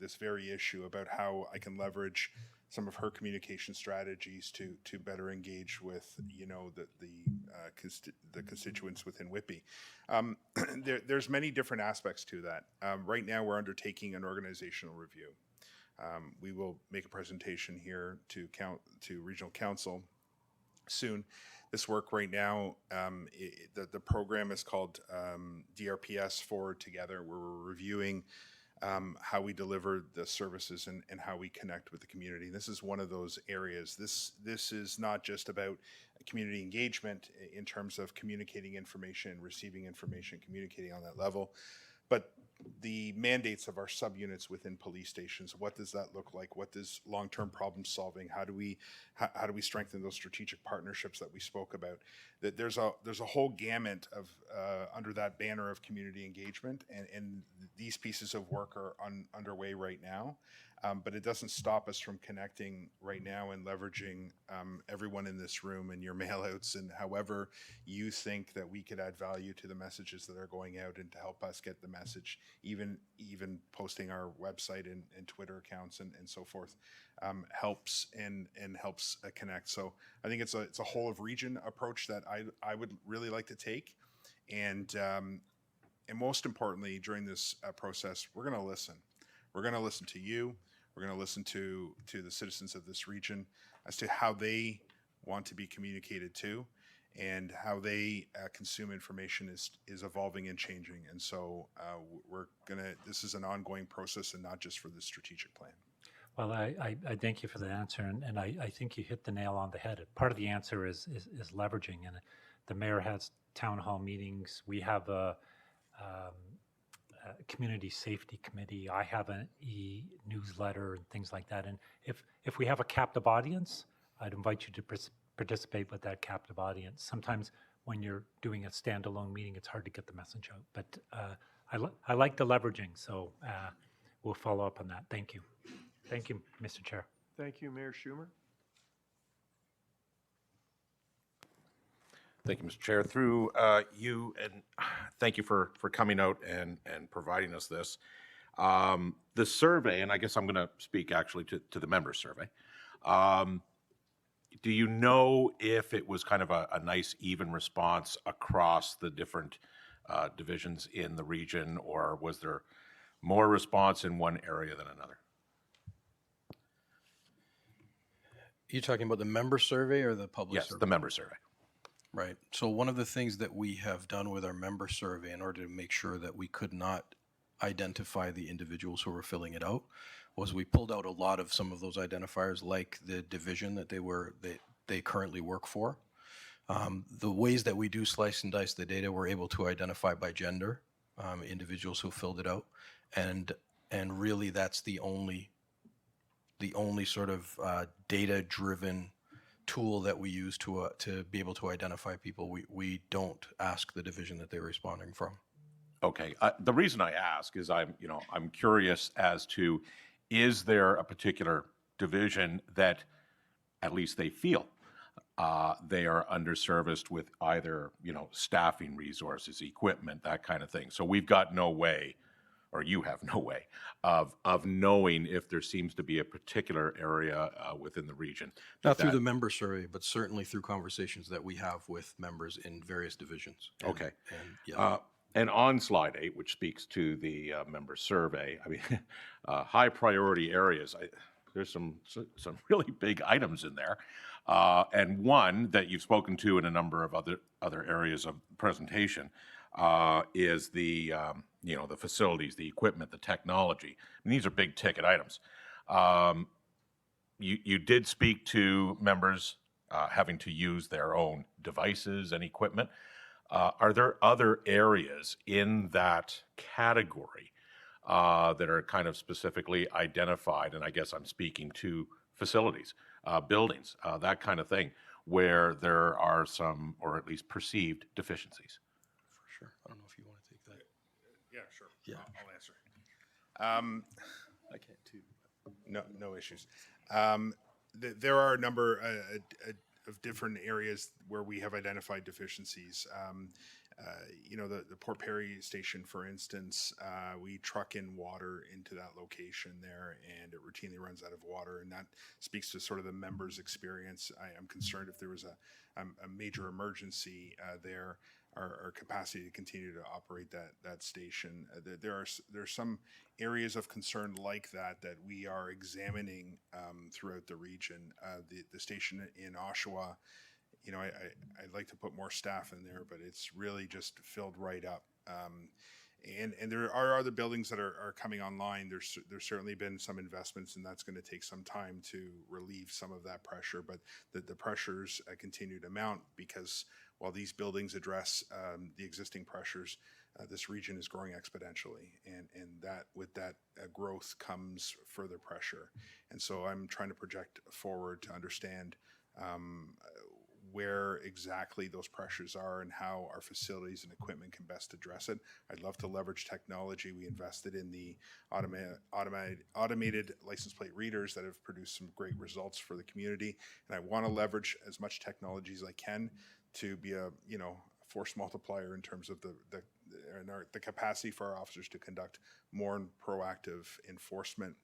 this very issue about how I can leverage some of her communication strategies to better engage with the constituents within Whitby. There's many different aspects to that. Right now we're undertaking an organizational review. We will make a presentation here to Regional Council soon. This work right now, the program is called DRPS Forward Together, where we're reviewing how we deliver the services and how we connect with the community. This is one of those areas. This is not just about community engagement in terms of communicating information, receiving information, communicating on that level, but the mandates of our subunits within police stations. What does that look like? What does long-term problem solving? How do we strengthen those strategic partnerships that we spoke about? That there's a whole gamut of under that banner of community engagement, and these pieces of work are underway right now. But it doesn't stop us from connecting right now and leveraging everyone in this room and your mailouts and however you think that we could add value to the messages that are going out and to help us get the message, even posting our website and Twitter accounts and so forth, helps and helps connect. So I think it's a whole of region approach that I would really like to take. And most importantly, during this process, we're going to listen. We're going to listen to you. We're going to listen to the citizens of this region as to how they want to be communicated to, and how they consume information is evolving and changing. And so this is an ongoing process and not just for the strategic plan. Well, I thank you for the answer, and I think you hit the nail on the head. Part of the answer is leveraging, and the mayor has town hall meetings. We have Community Safety Committee. I have an e-newsletter and things like that. And if we have a captive audience, I'd invite you to participate with that captive audience. Sometimes when you're doing a standalone meeting, it's hard to get the message out. But I like the leveraging, so we'll follow up on that. Thank you. Thank you, Mr. Chair. Thank you, Mayor Schumer. Thank you, Mr. Chair. Through you, and thank you for coming out and providing us this. The survey, and I guess I'm going to speak actually to the member survey. Do you know if it was kind of a nice even response across the different divisions in the region, or was there more response in one area than another? You talking about the member survey or the public survey? Yes, the member survey. Right. So one of the things that we have done with our member survey in order to make sure that we could not identify the individuals who were filling it out was we pulled out a lot of some of those identifiers, like the division that they currently work for. The ways that we do slice and dice the data, we're able to identify by gender individuals who filled it out, and really that's the only sort of data-driven tool that we use to be able to identify people. We don't ask the division that they're responding from. Okay. The reason I ask is I'm curious as to, is there a particular division that at least they feel they are underserviced with either, staffing resources, equipment, that kind of thing. So we've got no way, or you have no way, of knowing if there seems to be a particular area within the region. Not through the member survey, but certainly through conversations that we have with members in various divisions. Okay. Yeah. And on slide 8, which speaks to the member survey, I mean, high priority areas, there's some really big items in there. And one that you've spoken to in a number of other areas of presentation is the the facilities, the equipment, the technology. And these are big ticket items. You did speak to members having to use their own devices and equipment. Are there other areas in that category that are kind of specifically identified? And I guess I'm speaking to facilities, buildings, that kind of thing, where there are some, or at least perceived, deficiencies. For sure. I don't know if you want to take that. Yeah, sure. Yeah. I'll answer. I can't too. No issues. There are a number of different areas where we have identified deficiencies. The Port Perry station, for instance, we truck in water into that location there, and it routinely runs out of water, and that speaks to sort of the members' experience. I am concerned if there was a major emergency there, our capacity to continue to operate that station. There are some areas of concern like that we are examining throughout the region. The station in Oshawa, I'd like to put more staff in there, but it's really just filled right up. And there are other buildings that are coming online. There's certainly been some investments, and that's going to take some time to relieve some of that pressure. But the pressures continue to mount, because while these buildings address the existing pressures, this region is growing exponentially, and that with that growth comes further pressure. And so I'm trying to project forward to understand where exactly those pressures are and how our facilities and equipment can best address it. I'd love to leverage technology. We invested in the automated license plate readers that have produced some great results for the community, and I want to leverage as much technology as I can to be a force multiplier in terms of the capacity for our officers to conduct more proactive enforcement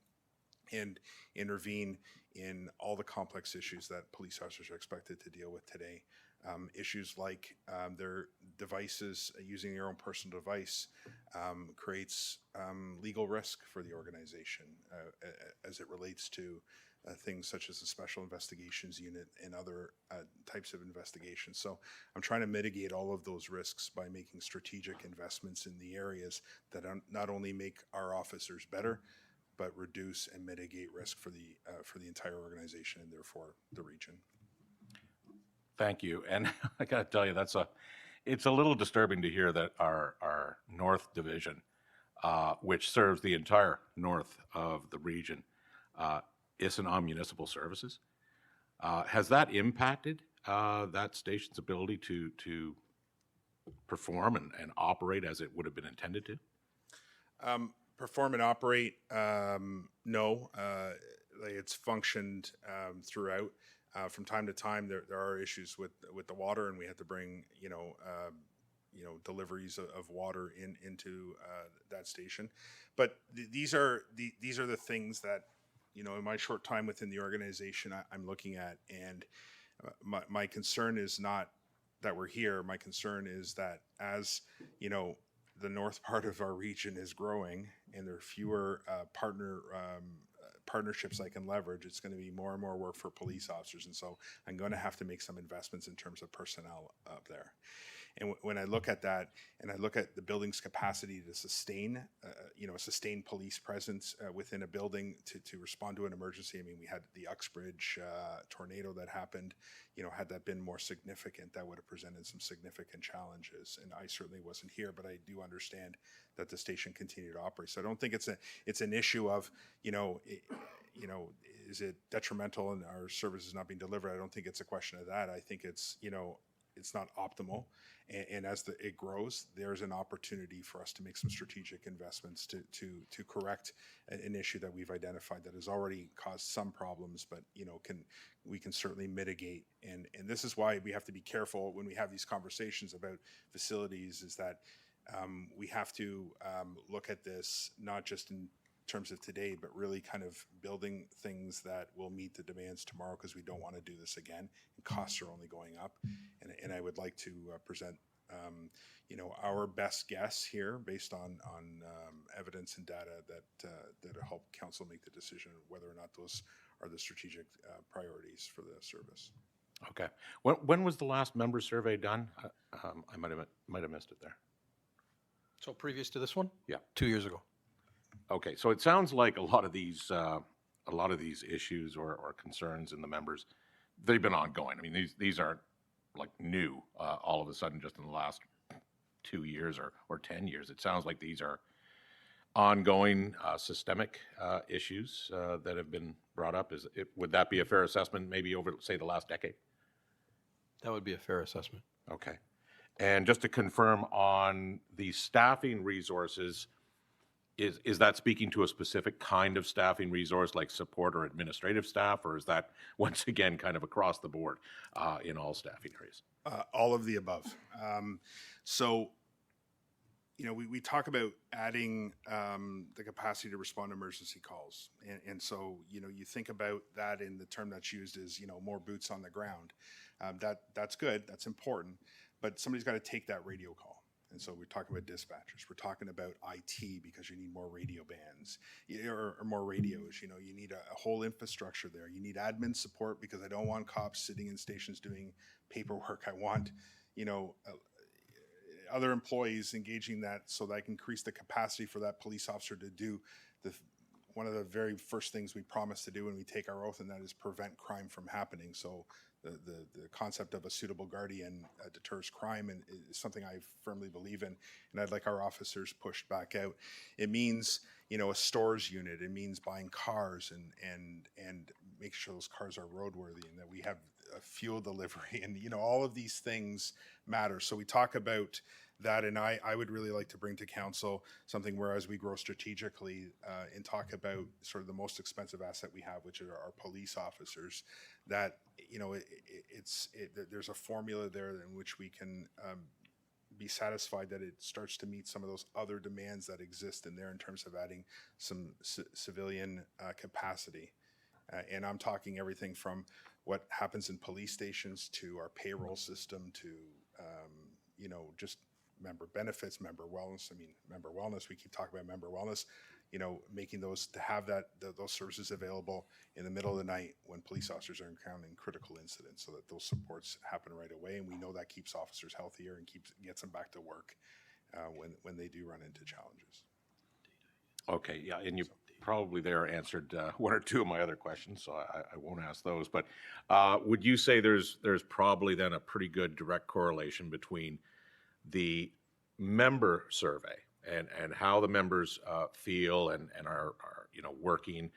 and intervene in all the complex issues that police officers are expected to deal with today. Issues like their devices, using your own personal device, creates legal risk for the organization as it relates to things such as the Special Investigations Unit and other types of investigations. So I'm trying to mitigate all of those risks by making strategic investments in the areas that not only make our officers better, but reduce and mitigate risk for the entire organization and therefore the region. Thank you. And I got to tell you, it's a little disturbing to hear that our North Division which serves the entire north of the region, Issanon Municipal Services. Has that impacted that station's ability to perform and operate as it would have been intended to? Perform and operate, no. It's functioned throughout. From time to time, there are issues with the water, and we had to bring deliveries of water into that station. But these are the things that in my short time within the organization I'm looking at, and my concern is not that we're here. My concern is that as the north part of our region is growing and there are fewer partnerships I can leverage, it's going to be more and more work for police officers. And so I'm going to have to make some investments in terms of personnel up there. And when I look at that, and I look at the building's capacity to sustain, a sustained police presence within a building to respond to an emergency. I mean, we had the Uxbridge tornado that happened. Had that been more significant, that would have presented some significant challenges. And I certainly wasn't here, but I do understand that the station continued to operate. So I don't think it's an issue of, is it detrimental and our service is not being delivered? I don't think it's a question of that. I think it's, it's not optimal. And as it grows, there's an opportunity for us to make some strategic investments to correct an issue that we've identified that has already caused some problems, but we can certainly mitigate. And this is why we have to be careful when we have these conversations about facilities, is that we have to look at this not just in terms of today, but really kind of building things that will meet the demands tomorrow, because we don't want to do this again. And costs are only going up. And I would like to present, our best guess here based on evidence and data that help council make the decision whether or not those are the strategic priorities for the service. Okay. When was the last member survey done? I might have missed it there. So previous to this one? Yeah. 2 years ago. Okay, so it sounds like a lot of these issues or concerns in the members, they've been ongoing. I mean, these aren't like new all of a sudden just in the last 2 years or 10 years. It sounds like these are ongoing systemic issues that have been brought up. Would that be a fair assessment, maybe over, say, the last decade? That would be a fair assessment. Okay. And just to confirm on the staffing resources, is that speaking to a specific kind of staffing resource like support or administrative staff, or is that once again kind of across the board in all staffing areas? All of the above. So, we talk about adding the capacity to respond to emergency calls. And so, you think about that in the term that's used is, more boots on the ground. That's good, that's important, but somebody's got to take that radio call. And so we're talking about dispatchers. We're talking about IT because you need more radio bands or more radios. You need a whole infrastructure there. You need admin support because I don't want cops sitting in stations doing paperwork. I want, other employees engaging that so that I can increase the capacity for that police officer to do one of the very first things we promise to do when we take our oath, and that is prevent crime from happening. So the concept of a suitable guardian deters crime, and is something I firmly believe in, and I'd like our officers pushed back out. It means, a stores unit. It means buying cars and making sure those cars are roadworthy and that we have a fuel delivery, and all of these things matter. So we talk about that, and I would really like to bring to council something where, as we grow strategically and talk about sort of the most expensive asset we have, which are our police officers, that there's a formula there in which we can be satisfied that it starts to meet some of those other demands that exist in there in terms of adding some civilian capacity. And I'm talking everything from what happens in police stations to our payroll system to just member benefits, member wellness. I mean, member wellness, we keep talking about member wellness, making those those services available in the middle of the night when police officers are encountering critical incidents, so that those supports happen right away. And we know that keeps officers healthier and gets them back to work when they do run into challenges. Okay, yeah, and you probably there answered one or two of my other questions, so I won't ask those. But would you say there's probably then a pretty good direct correlation between the member survey and how the members feel and are working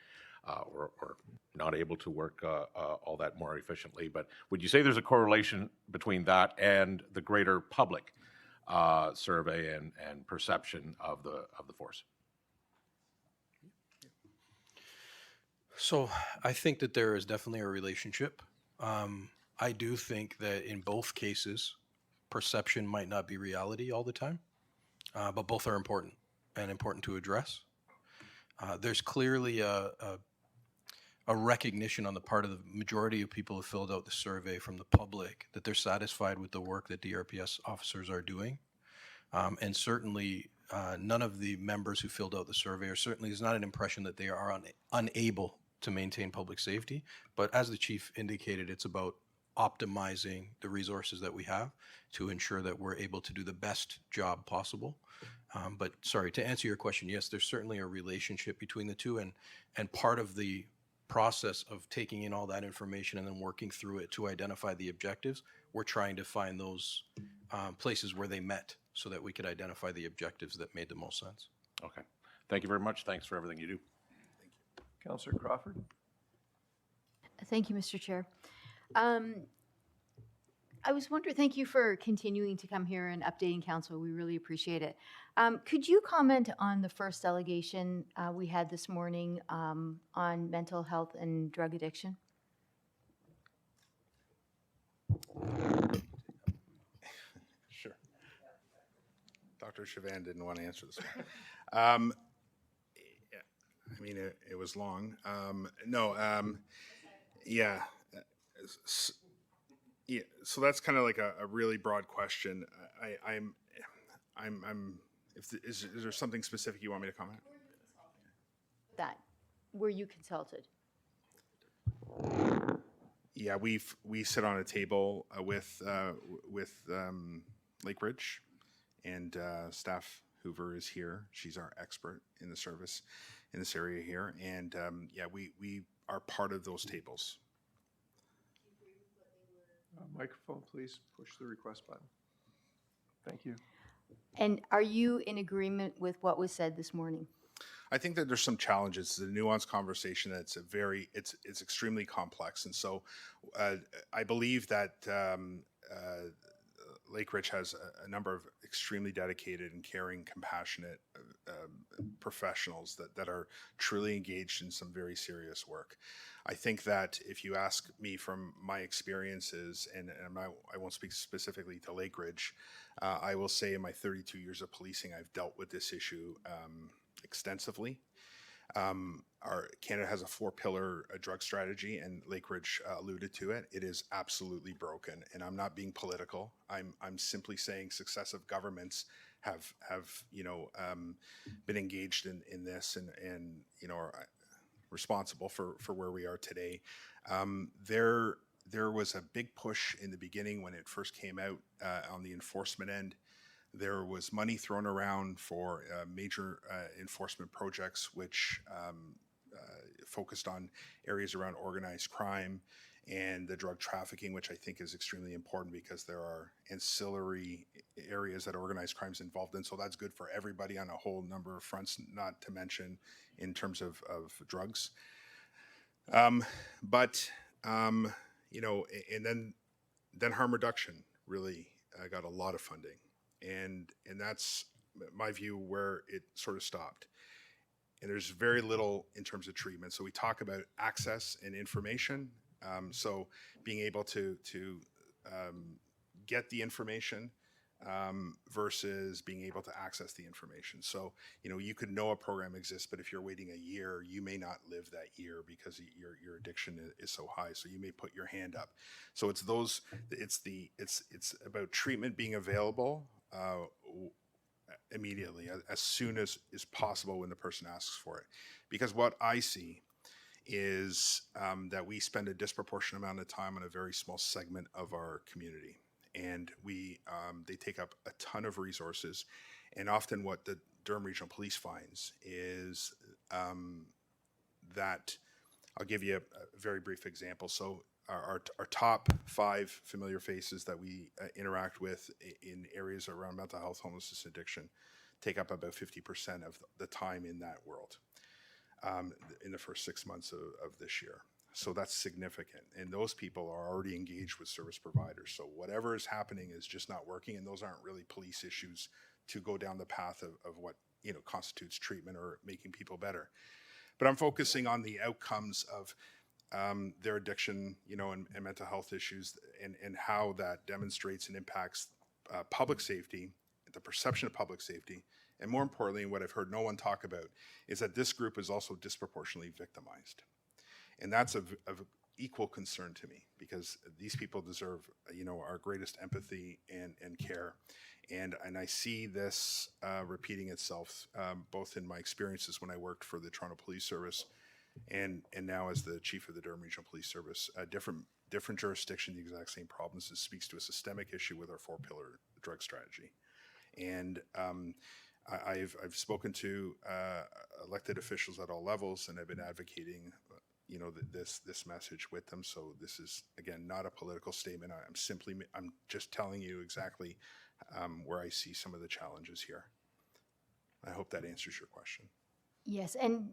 or not able to work all that more efficiently. But would you say there's a correlation between that and the greater public survey and perception of the force? So I think that there is definitely a relationship. I do think that in both cases, perception might not be reality all the time, but both are important and important to address. There's clearly a recognition on the part of the majority of people who filled out the survey from the public that they're satisfied with the work that DRPS officers are doing. And certainly none of the members who filled out the survey, or certainly there's not an impression that they are unable to maintain public safety. But as the chief indicated, it's about optimizing the resources that we have to ensure that we're able to do the best job possible. But sorry, to answer your question, yes, there's certainly a relationship between the two, and part of the process of taking in all that information and then working through it to identify the objectives, we're trying to find those places where they met so that we could identify the objectives that made the most sense. Okay. Thank you very much. Thanks for everything you do. Councillor Crawford? Thank you, Mr. Chair. I was wondering, thank you for continuing to come here and updating council. We really appreciate it. Could you comment on the first delegation we had this morning on mental health and drug addiction? Sure. Dr. Chavan didn't want to answer this one. I mean, it was long. Yeah. Yeah, so that's kind of like a really broad question. Is there something specific you want me to comment? That, were you consulted? Yeah, we sit on a table with Lake Ridge, and Steph Hoover is here. She's our expert in the service in this area here, and yeah, we are part of those tables. Microphone, please. Push the request button. Thank you. And are you in agreement with what was said this morning? I think that there's some challenges. It's a nuanced conversation. It's it's extremely complex, and so I believe that Lake Ridge has a number of extremely dedicated and caring, compassionate professionals that are truly engaged in some very serious work. I think that if you ask me from my experiences, and I won't speak specifically to Lake Ridge, I will say in my 32 years of policing, I've dealt with this issue extensively. Canada has a 4-pillar drug strategy, and Lake Ridge alluded to it. It is absolutely broken, and I'm not being political. I'm simply saying successive governments have been engaged in this and are responsible for where we are today. There was a big push in the beginning when it first came out on the enforcement end. There was money thrown around for major enforcement projects, which focused on areas around organized crime and the drug trafficking, which I think is extremely important because there are ancillary areas that organized crime is involved in. So that's good for everybody on a whole number of fronts, not to mention in terms of drugs. And then harm reduction really got a lot of funding. And that's my view where it sort of stopped. And there's very little in terms of treatment. So we talk about access and information. So being able to get the information versus being able to access the information. So, you could know a program exists, but if you're waiting a year, you may not live that year because your addiction is so high. So you may put your hand up. So it's about treatment being available immediately, as soon as is possible when the person asks for it. Because what I see is that we spend a disproportionate amount of time on a very small segment of our community. And they take up a ton of resources. And often what the Durham Regional Police finds is that, I'll give you a very brief example. So our top 5 familiar faces that we interact with in areas around mental health, homelessness, addiction, take up about 50% of the time in that world in the first 6 months of this year. So that's significant. And those people are already engaged with service providers. So whatever is happening is just not working, and those aren't really police issues to go down the path of what constitutes treatment or making people better. But I'm focusing on the outcomes of their addiction, and mental health issues, and how that demonstrates and impacts public safety, the perception of public safety, and more importantly, what I've heard no one talk about is that this group is also disproportionately victimized. And that's of equal concern to me, because these people deserve, our greatest empathy and care. And I see this repeating itself, both in my experiences when I worked for the Toronto Police Service and now as the chief of the Durham Regional Police Service. Different jurisdiction, the exact same problems. It speaks to a systemic issue with our 4-pillar drug strategy. And I've spoken to elected officials at all levels, and I've been advocating this message with them. So this is, again, not a political statement. I'm just telling you exactly where I see some of the challenges here. I hope that answers your question. Yes, and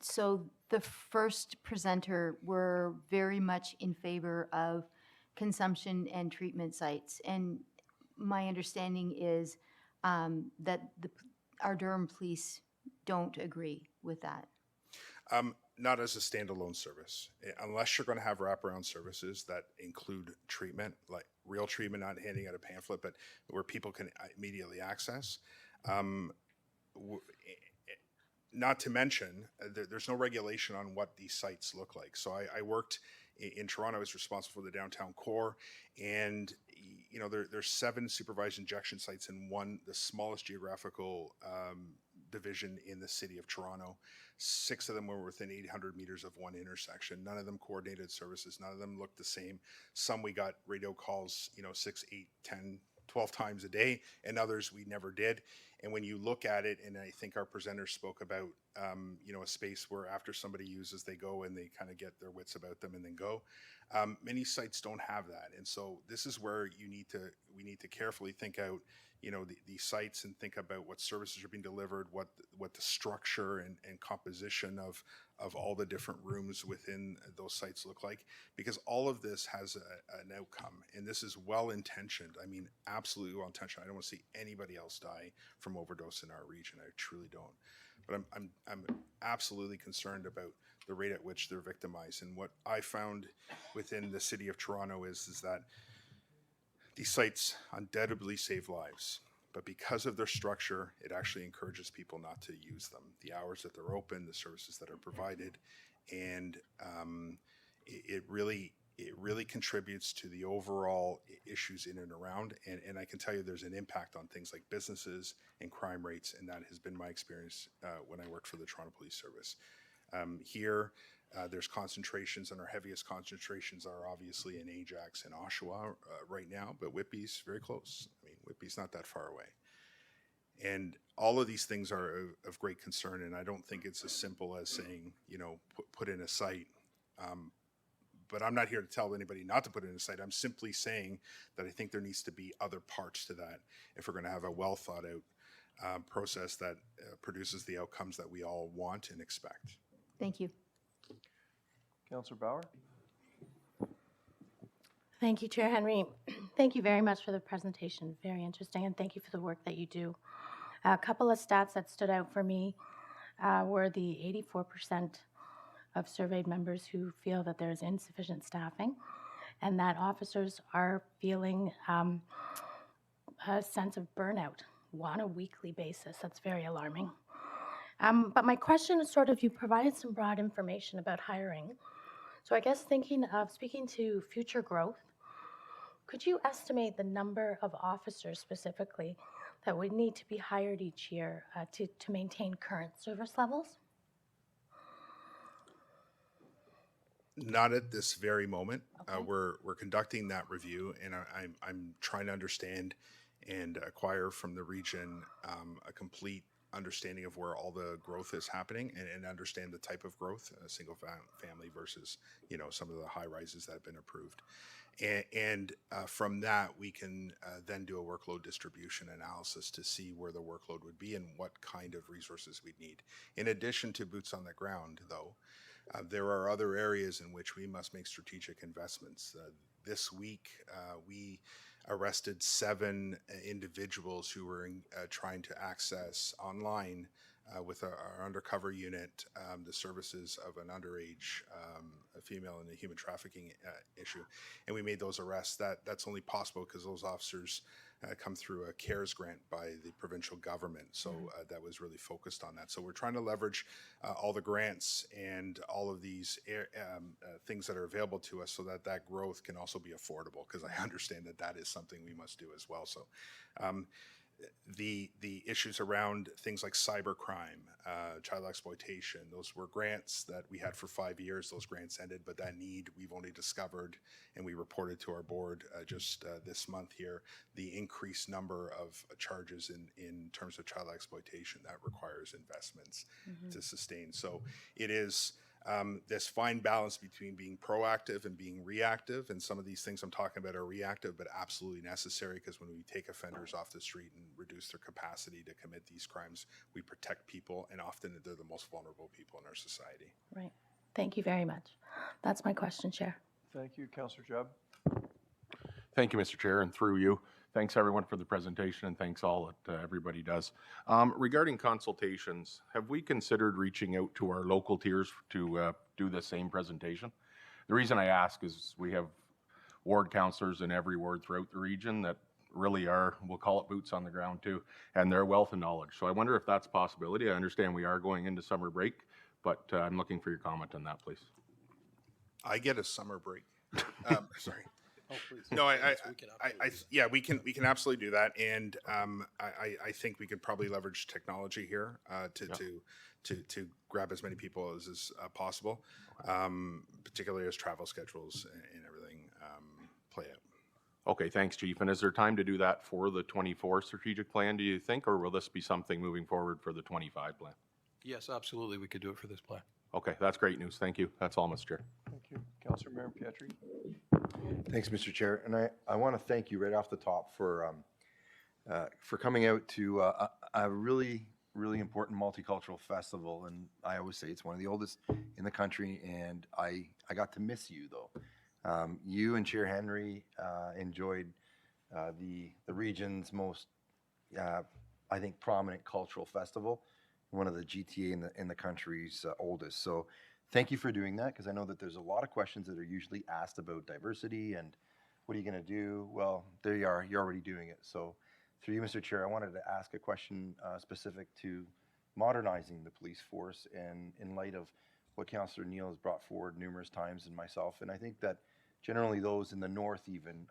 so the first presenter were very much in favor of consumption and treatment sites. And my understanding is that our Durham police don't agree with that. Not as a standalone service. Unless you're going to have wraparound services that include treatment, like real treatment, not handing out a pamphlet, but where people can immediately access. Not to mention, there's no regulation on what these sites look like. So I worked in Toronto. I was responsible for the downtown core, and there's 7 supervised injection sites in the smallest geographical division in the city of Toronto. 6 of them were within 800 meters of one intersection. None of them coordinated services. None of them looked the same. Some we got radio calls, 6, 8, 10, 12 times a day, and others we never did. And when you look at it, and I think our presenter spoke about, a space where after somebody uses, they go and they kind of get their wits about them and then go. Many sites don't have that. And so this is where we need to carefully think out, these sites, and think about what services are being delivered, what the structure and composition of all the different rooms within those sites look like, because all of this has an outcome, and this is well-intentioned. I mean, absolutely well-intentioned. I don't want to see anybody else die from overdose in our region. I truly don't. But I'm absolutely concerned about the rate at which they're victimized. And what I found within the city of Toronto is that these sites undoubtedly save lives, but because of their structure, it actually encourages people not to use them. The hours that they're open, the services that are provided, and it really contributes to the overall issues in and around. And I can tell you there's an impact on things like businesses and crime rates, and that has been my experience when I worked for the Toronto Police Service. Here, there's concentrations, and our heaviest concentrations are obviously in Ajax and Oshawa right now, but Whitby's very close. I mean, Whitby's not that far away. And all of these things are of great concern, and I don't think it's as simple as saying, put in a site. But I'm not here to tell anybody not to put in a site. I'm simply saying that I think there needs to be other parts to that if we're going to have a well thought out process that produces the outcomes that we all want and expect. Thank you. Councillor Bauer? Thank you, Chair Henry. Thank you very much for the presentation. Very interesting, and thank you for the work that you do. A couple of stats that stood out for me were the 84% of surveyed members who feel that there is insufficient staffing, and that officers are feeling a sense of burnout on a weekly basis. That's very alarming. But my question is you provided some broad information about hiring. So I guess thinking of speaking to future growth, could you estimate the number of officers specifically that would need to be hired each year to maintain current service levels? Not at this very moment. Okay. We're conducting that review, and I'm trying to understand and acquire from the region a complete understanding of where all the growth is happening and understand the type of growth, single family versus, some of the high rises that have been approved. And from that, we can then do a workload distribution analysis to see where the workload would be and what kind of resources we'd need. In addition to boots on the ground, though, there are other areas in which we must make strategic investments. This week, we arrested 7 individuals who were trying to access online with our undercover unit the services of an underage a female in a human trafficking issue, and we made those arrests. That's only possible because those officers come through a CARES grant by the provincial government, so that was really focused on that. So we're trying to leverage all the grants and all of these things that are available to us so that that growth can also be affordable, because I understand that that is something we must do as well. So the issues around things like cybercrime, child exploitation, those were grants that we had for 5 years. Those grants ended, but that need we've only discovered, and we reported to our board just this month here, the increased number of charges in terms of child exploitation that requires investments to sustain. So it is this fine balance between being proactive and being reactive, and some of these things I'm talking about are reactive but absolutely necessary, because when we take offenders off the street and reduce their capacity to commit these crimes, we protect people, and often they're the most vulnerable people in our society. Right. Thank you very much. That's my question, Chair. Thank you, Councillor Jubb. Thank you, Mr. Chair, and through you, thanks everyone for the presentation, and thanks all that everybody does. Regarding consultations, have we considered reaching out to our local tiers to do the same presentation? The reason I ask is we have ward councillors in every ward throughout the region that really are, we'll call it boots on the ground too, and their wealth of knowledge. So I wonder if that's a possibility. I understand we are going into summer break, but I'm looking for your comment on that, please. I get a summer break. Sorry. Oh, please. No, Yes, we can absolutely do that, and I think we could probably leverage technology here to grab as many people as is possible, particularly as travel schedules and everything play out. Okay, thanks, Chief. And is there time to do that for the 24 strategic plan, do you think, or will this be something moving forward for the 25 plan? Yes, absolutely, we could do it for this plan. Okay, that's great news. Thank you. That's all, Mr. Chair. Thank you. Councillor Mayor Pietri. Thanks, Mr. Chair. And I want to thank you right off the top for coming out to a really, really important multicultural festival. And I always say it's one of the oldest in the country. And I got to miss you, though. You and Chair Henry enjoyed the region's most, I think, prominent cultural festival, one of the GTA in the country's oldest. So thank you for doing that, because I know that there's a lot of questions that are usually asked about diversity and what are you going to do? Well, there you are. You're already doing it. So through you, Mr. Chair, I wanted to ask a question specific to modernizing the police force, and in light of what Councillor Neal has brought forward numerous times, and myself. And I think that generally those in the north even,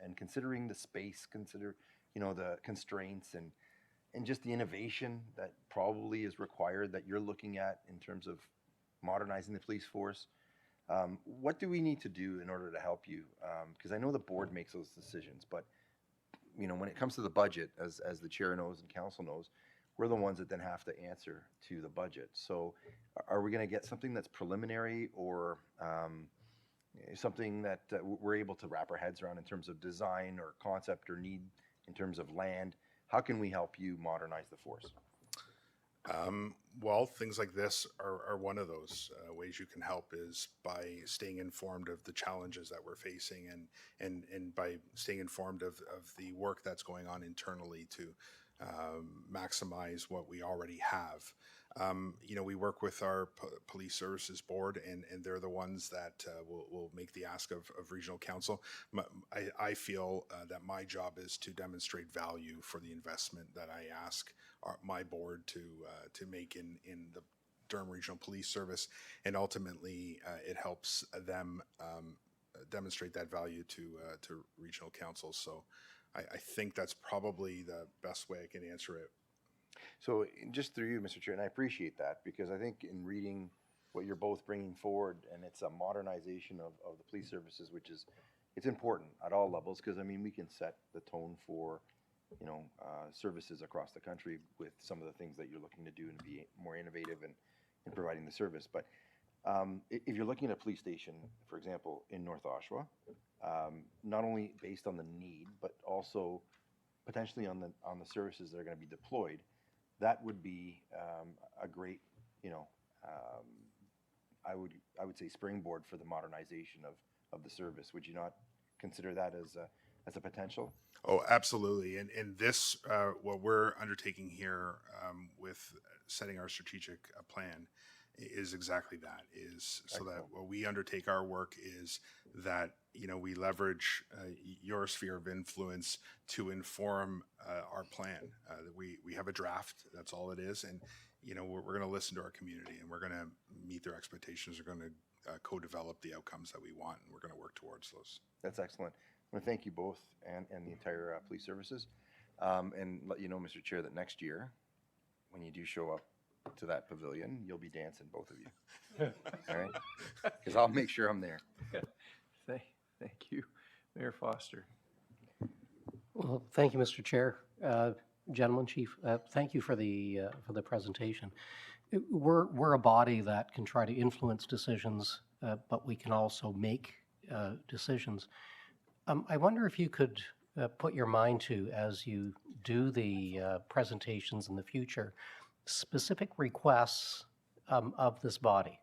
and considering the space, the constraints and just the innovation that probably is required that you're looking at in terms of modernizing the police force. What do we need to do in order to help you? Because I know the board makes those decisions, but when it comes to the budget, as the chair knows and council knows, we're the ones that then have to answer to the budget. So are we going to get something that's preliminary, or something that we're able to wrap our heads around in terms of design or concept or need in terms of land? How can we help you modernize the force? Well, things like this are one of those ways you can help, is by staying informed of the challenges that we're facing, and by staying informed of the work that's going on internally to maximize what we already have. We work with our police services board, and they're the ones that will make the ask of regional council. I feel that my job is to demonstrate value for the investment that I ask my board to make in the Durham Regional Police Service, and ultimately it helps them demonstrate that value to regional council. So I think that's probably the best way I can answer it. So just through you, Mr. Chair, and I appreciate that, because I think in reading what you're both bringing forward, and it's a modernization of the police services, which is, it's important at all levels, because I mean, we can set the tone for services across the country with some of the things that you're looking to do and be more innovative in providing the service. But if you're looking at a police station, for example, in North Oshawa, not only based on the need, but also potentially on the services that are going to be deployed, that would be a great, I would say springboard for the modernization of the service. Would you not consider that as a potential? Oh, absolutely. And this, what we're undertaking here with setting our strategic plan is exactly that, is so that what we undertake our work is that, we leverage your sphere of influence to inform our plan. We have a draft, that's all it is. And, we're going to listen to our community and we're going to meet their expectations. We're going to co-develop the outcomes that we want, and we're going to work towards those. That's excellent. I want to thank you both and the entire police services, and let you know, Mr. Chair, that next year, when you do show up to that pavilion, you'll be dancing, both of you. All right? Because I'll make sure I'm there. Thank you. Mayor Foster. Well, thank you, Mr. Chair. Gentlemen, Chief, thank you for the presentation. We're a body that can try to influence decisions, but we can also make decisions. I wonder if you could put your mind to, as you do the presentations in the future, specific requests of this body,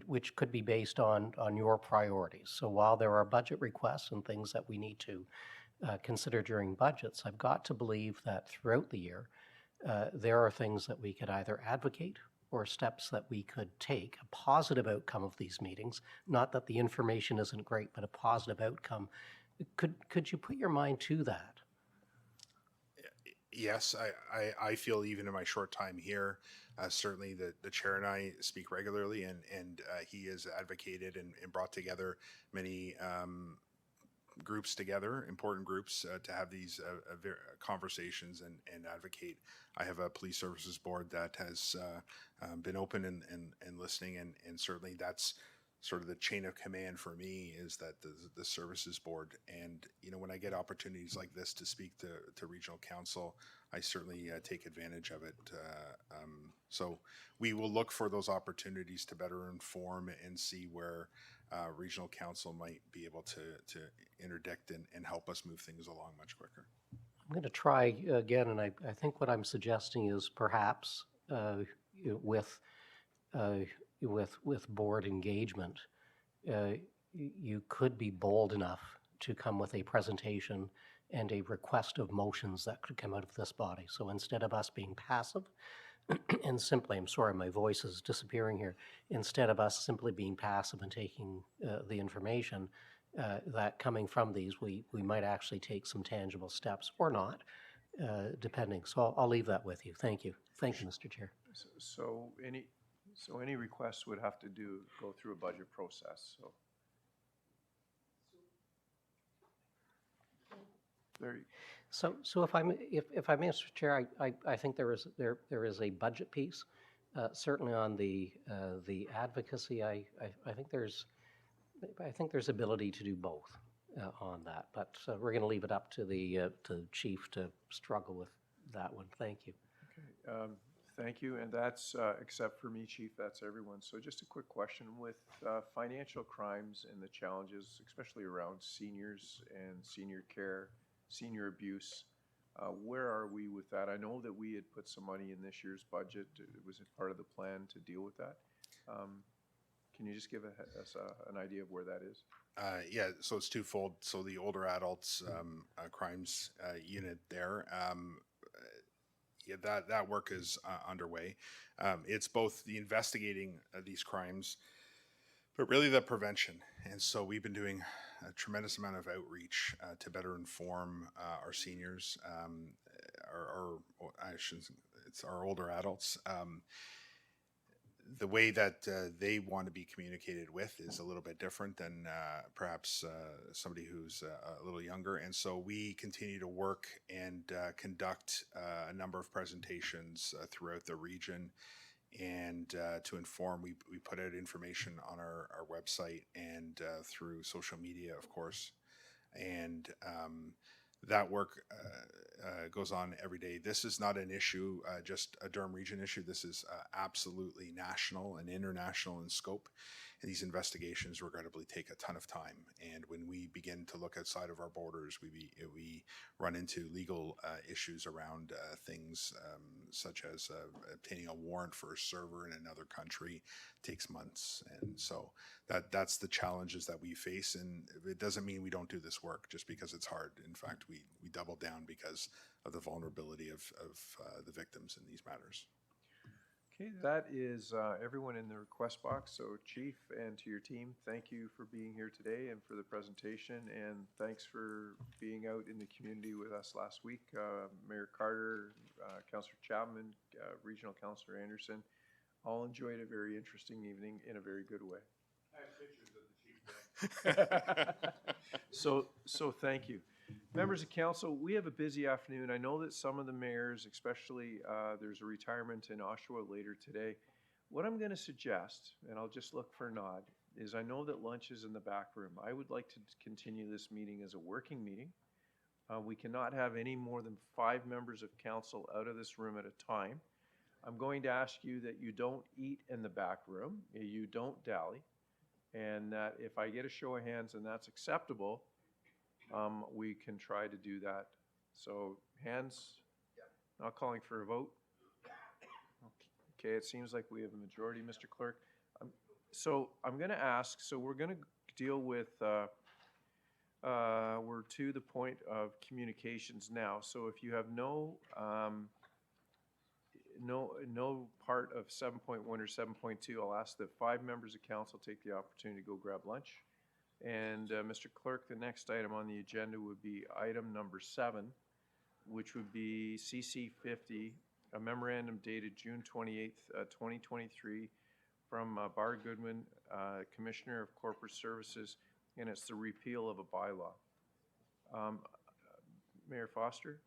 which could be based on your priorities. So while there are budget requests and things that we need to consider during budgets, I've got to believe that throughout the year, there are things that we could either advocate or steps that we could take, a positive outcome of these meetings, not that the information isn't great, but a positive outcome. Could you put your mind to that? Yes, I feel even in my short time here, certainly the chair and I speak regularly, and he has advocated and brought together many groups together, important groups, to have these conversations and advocate. I have a police services board that has been open and listening, and certainly that's sort of the chain of command for me, is that the services board. And when I get opportunities like this to speak to regional council, I certainly take advantage of it. So we will look for those opportunities to better inform and see where regional council might be able to interdict and help us move things along much quicker. I'm going to try again, and I think what I'm suggesting is perhaps with board engagement, you could be bold enough to come with a presentation and a request of motions that could come out of this body. So instead of us being passive and simply, I'm sorry, my voice is disappearing here, instead of us simply being passive and taking the information, that coming from these, we might actually take some tangible steps or not, depending. So I'll leave that with you. Thank you. Thank you, Mr. Chair. So any requests would have to go through a budget process, so. So if I may, Mr. Chair, I think there is a budget piece, certainly on the advocacy. I think there's ability to do both on that, but we're going to leave it up to the chief to struggle with that one. Thank you. Okay. Thank you, and that's, except for me, Chief, that's everyone. So just a quick question with financial crimes and the challenges, especially around seniors and senior care, senior abuse, where are we with that? I know that we had put some money in this year's budget. Was it part of the plan to deal with that? Can you just give us an idea of where that is? Yeah, so it's twofold. So the older adults crimes unit there, yeah, that work is underway. It's both the investigating these crimes, but really the prevention. And so we've been doing a tremendous amount of outreach to better inform our seniors, it's our older adults. The way that they want to be communicated with is a little bit different than perhaps somebody who's a little younger. And so we continue to work and conduct a number of presentations throughout the region. And to inform, we put out information on our website and through social media, of course. And that work goes on every day. This is not an issue, just a Durham Region issue. This is absolutely national and international in scope. And these investigations regrettably take a ton of time. And when we begin to look outside of our borders, we run into legal issues around things such as obtaining a warrant for a server in another country takes months. And so that's the challenges that we face. And it doesn't mean we don't do this work just because it's hard. In fact, we double down because of the vulnerability of the victims in these matters. Okay, that is everyone in the request box. So Chief, and to your team, thank you for being here today and for the presentation, and thanks for being out in the community with us last week. Mayor Carter, Councillor Chapman, Regional Councillor Anderson, all enjoyed a very interesting evening in a very good way. I have pictures of the chief. So thank you. Members of council, we have a busy afternoon. I know that some of the mayors, especially there's a retirement in Oshawa later today. What I'm going to suggest, and I'll just look for a nod, is I know that lunch is in the back room. I would like to continue this meeting as a working meeting. We cannot have any more than 5 members of council out of this room at a time. I'm going to ask you that you don't eat in the back room, you don't dally, and that if I get a show of hands and that's acceptable, we can try to do that. So hands, not calling for a vote. Okay, it seems like we have a majority, Mr. Clerk. So I'm going to ask, so we're going to deal with, we're to the point of communications now. So if you have no part of 7.1 or 7.2, I'll ask that 5 members of council take the opportunity to go grab lunch. And Mr. Clerk, the next item on the agenda would be item number 7, which would be CC 50, a memorandum dated June 28th, 2023, from Bar Goodwin, Commissioner of Corporate Services, and it's the repeal of a bylaw. Mayor Foster?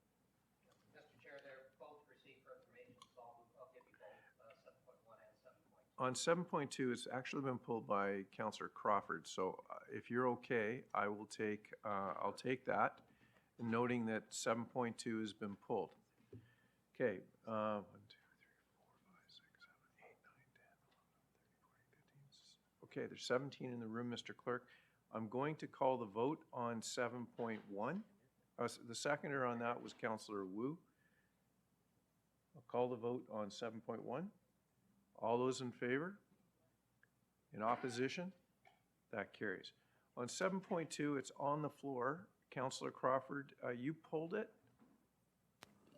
Mr. Chair, they're both received for information, so I'll give you both 7.1 and 7.2. On 7.2, it's actually been pulled by Councillor Crawford, so if you're okay, I will take, I'll take that, noting that 7.2 has been pulled. Okay, 1, 2, 3, 4, 5, 6, 7, 8, 9, 10, 11, 13, 14, 15. Okay, there's 17 in the room, Mr. Clerk. I'm going to call the vote on 7.1. The seconder on that was Councillor Wu. I'll call the vote on 7.1. All those in favor? In opposition? That carries. On 7.2, it's on the floor. Councillor Crawford, you pulled it?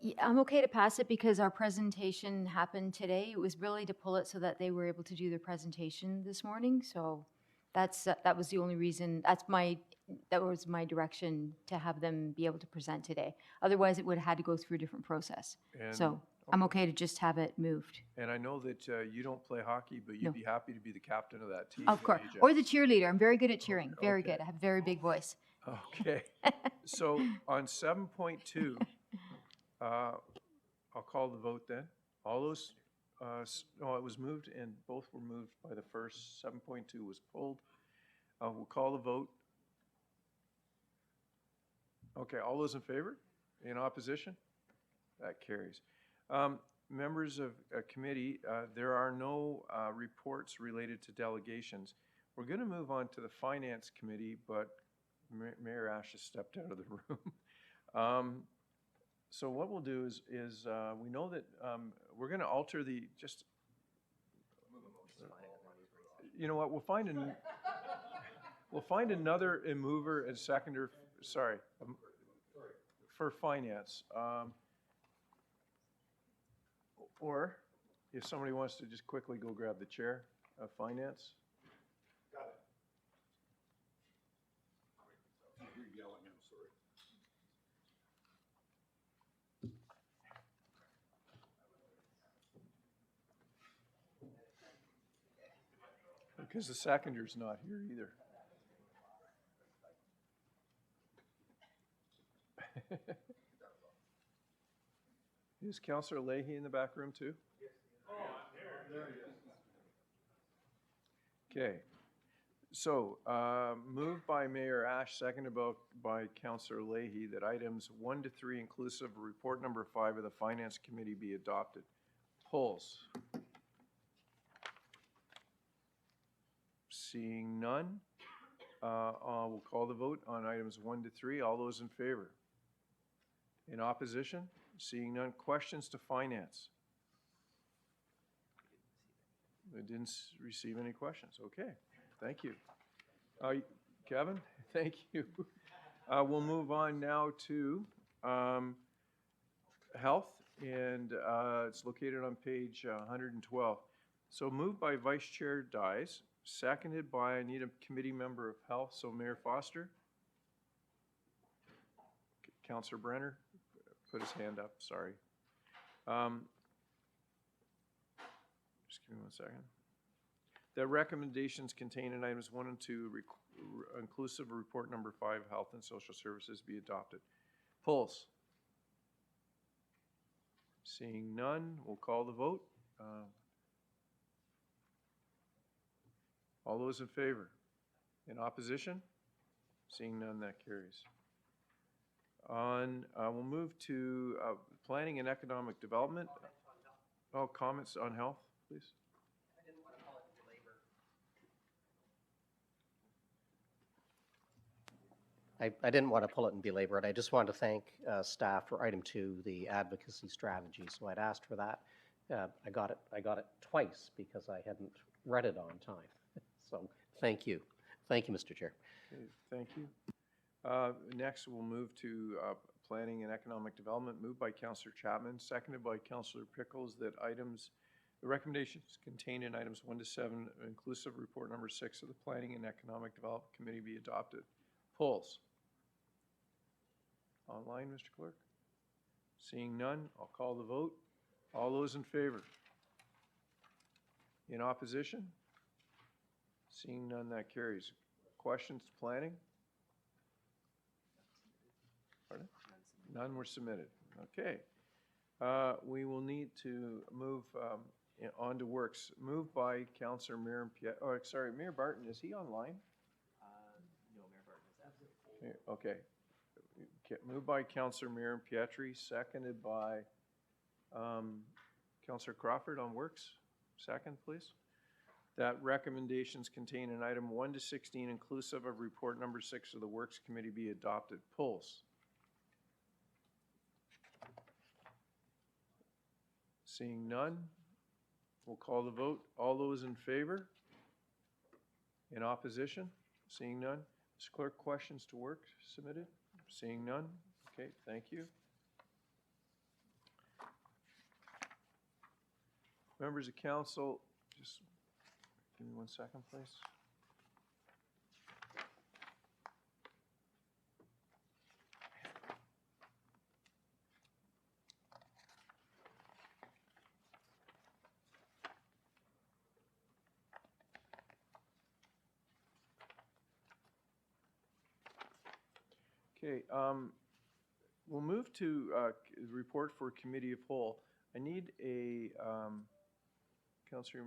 Yeah, I'm okay to pass it because our presentation happened today. It was really to pull it so that they were able to do their presentation this morning. So that was the only reason. That was my direction, to have them be able to present today. Otherwise, it would have had to go through a different process. So I'm okay to just have it moved. And I know that you don't play hockey, but you'd be happy to be the captain of that team. Of course. Ajax. Or the cheerleader. I'm very good at cheering. Very good. I have a very big voice. Okay. So on 7.2, I'll call the vote then. All those, no, it was moved and both were moved by the first. 7.2 was pulled. We'll call the vote. Okay, all those in favor? In opposition? That carries. Members of committee, there are no reports related to delegations. We're going to move on to the Finance Committee, but Mayor Ash has stepped out of the room. So what we'll do is we know that we're going to alter the, just, you know what, we'll find another mover and seconder, sorry, for Finance. Or if somebody wants to just quickly go grab the chair of Finance. Got it. You're yelling, I'm sorry. Because the seconder's not here either. Is Councillor Leahy in the back room too? Oh, there he is. Okay. Moved by Mayor Ash, seconded by Councillor Leahy, that items 1 to 3 inclusive of report number 5 of the Finance Committee be adopted. Polls. Seeing none, we'll call the vote on items 1 to 3. All those in favor? In opposition? Seeing none. Questions to Finance? I didn't receive any questions. Okay, thank you. Kevin, thank you. We'll move on now to Health, and it's located on page 112. So moved by Vice Chair Dyes, seconded by, I need a committee member of Health, so Mayor Foster. Councillor Brenner put his hand up, sorry. Just give me 1 second. The recommendations contained in items 1 and 2, inclusive of report number 5, Health and Social Services, be adopted. Polls. Seeing none, we'll call the vote. All those in favor? In opposition? Seeing none, that carries. We'll move to Planning and Economic Development. Oh, comments on Health, please. I didn't want to pull it and belabor it. I just wanted to thank staff for item 2, the advocacy strategy. So I'd asked for that. I got it twice because I hadn't read it on time. So thank you. Thank you, Mr. Chair. Okay, thank you. Next, we'll move to Planning and Economic Development, moved by Councillor Chapman, seconded by Councillor Pickles, that the recommendations contained in items 1 to 7, inclusive report number 6 of the Planning and Economic Development Committee, be adopted. Polls. Online, Mr. Clerk? Seeing none, I'll call the vote. All those in favor? In opposition? Seeing none, that carries. Questions to planning? Pardon? None were submitted. Okay. We will need to move on to works. Moved by Councillor Mayor Barton. Is he online? No, Mayor Barton is absent. Okay. Moved by Councillor Miriam Pietri, seconded by Councillor Crawford on works. Second, please. That recommendations contained in item 1 to 16, inclusive of report number 6 of the Works Committee, be adopted. Polls. Seeing none, we'll call the vote. All those in favor? In opposition? Seeing none. Mr. Clerk, questions to work submitted? Seeing none. Okay, thank you. Members of council, just give me 1 second, please. Okay, we'll move to report for committee of whole. I need a Councillor.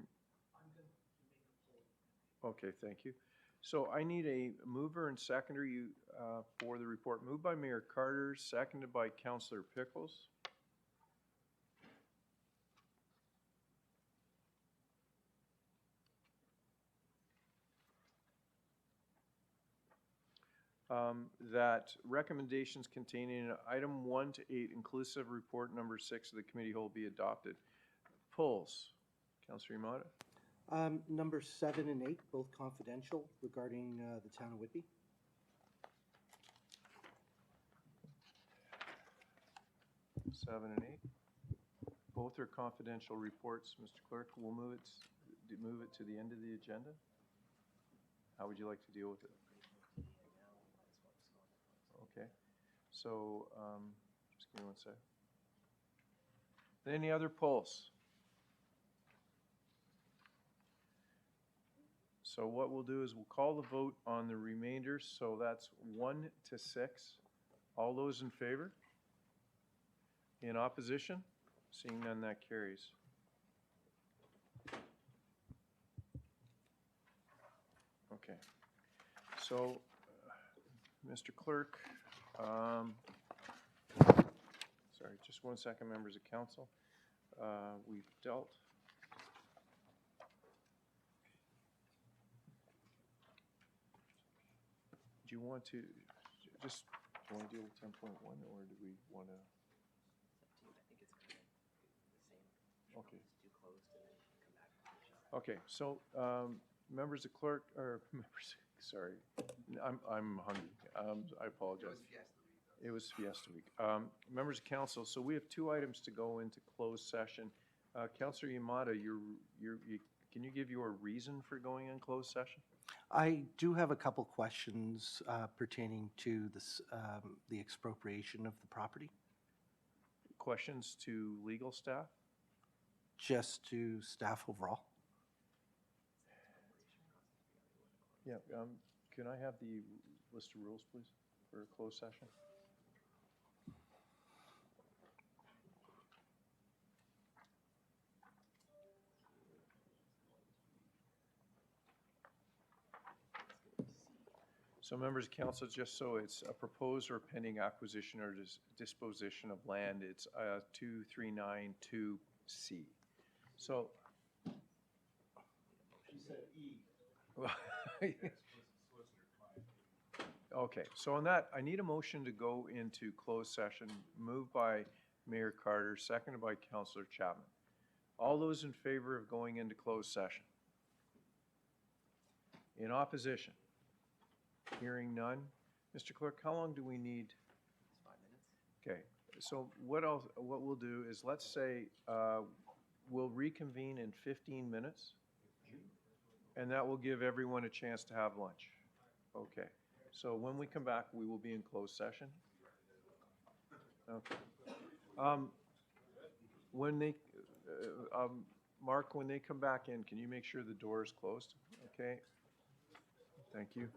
Okay, thank you. So I need a mover and seconder for the report. Moved by Mayor Carter, seconded by Councillor Pickles. That recommendations containing item 1 to 8, inclusive report number 6 of the committee whole, be adopted. Polls. Councillor Imada. Number 7 and 8, both confidential, regarding the town of Whitby. Seven and 8. Both are confidential reports, Mr. Clerk. We'll move it to the end of the agenda. How would you like to deal with it? Okay. So just give me 1 sec. Any other polls? So what we'll do is we'll call the vote on the remainder. So that's 1 to 6. All those in favor? In opposition? Seeing none, that carries. Okay. Okay. So, Mr. Clerk, sorry, just 1 second, members of council. We've dealt. Do you want to, just, do you want to deal with 10.1 or do we want to? Okay. Okay, so, members of clerk, or members, sorry, I'm hungry. I apologize. It was Fiesta Week. Members of council, so we have 2 items to go into closed session. Councillor Yamada, can you give your reason for going in closed session? I do have a couple questions pertaining to this, the expropriation of the property, Questions to legal staff? just to staff overall. Yeah, can I have the list of rules, please, for a closed session? So members of council, just so it's a proposed or pending acquisition or disposition of land, it's 2392C. So. She said E. Okay, so on that, I need a motion to go into closed session, moved by Mayor Carter, seconded by Councillor Chapman. All those in favor of going into closed session? In opposition? Hearing none. Mr. Clerk, how long do we need? 5 minutes. Okay, so what we'll do is, let's say, we'll reconvene in 15 minutes, and that will give everyone a chance to have lunch. Okay, so when we come back, we will be in closed session. Okay. When they, Mark, when they come back in, can you make sure the door is closed? Okay. Thank you.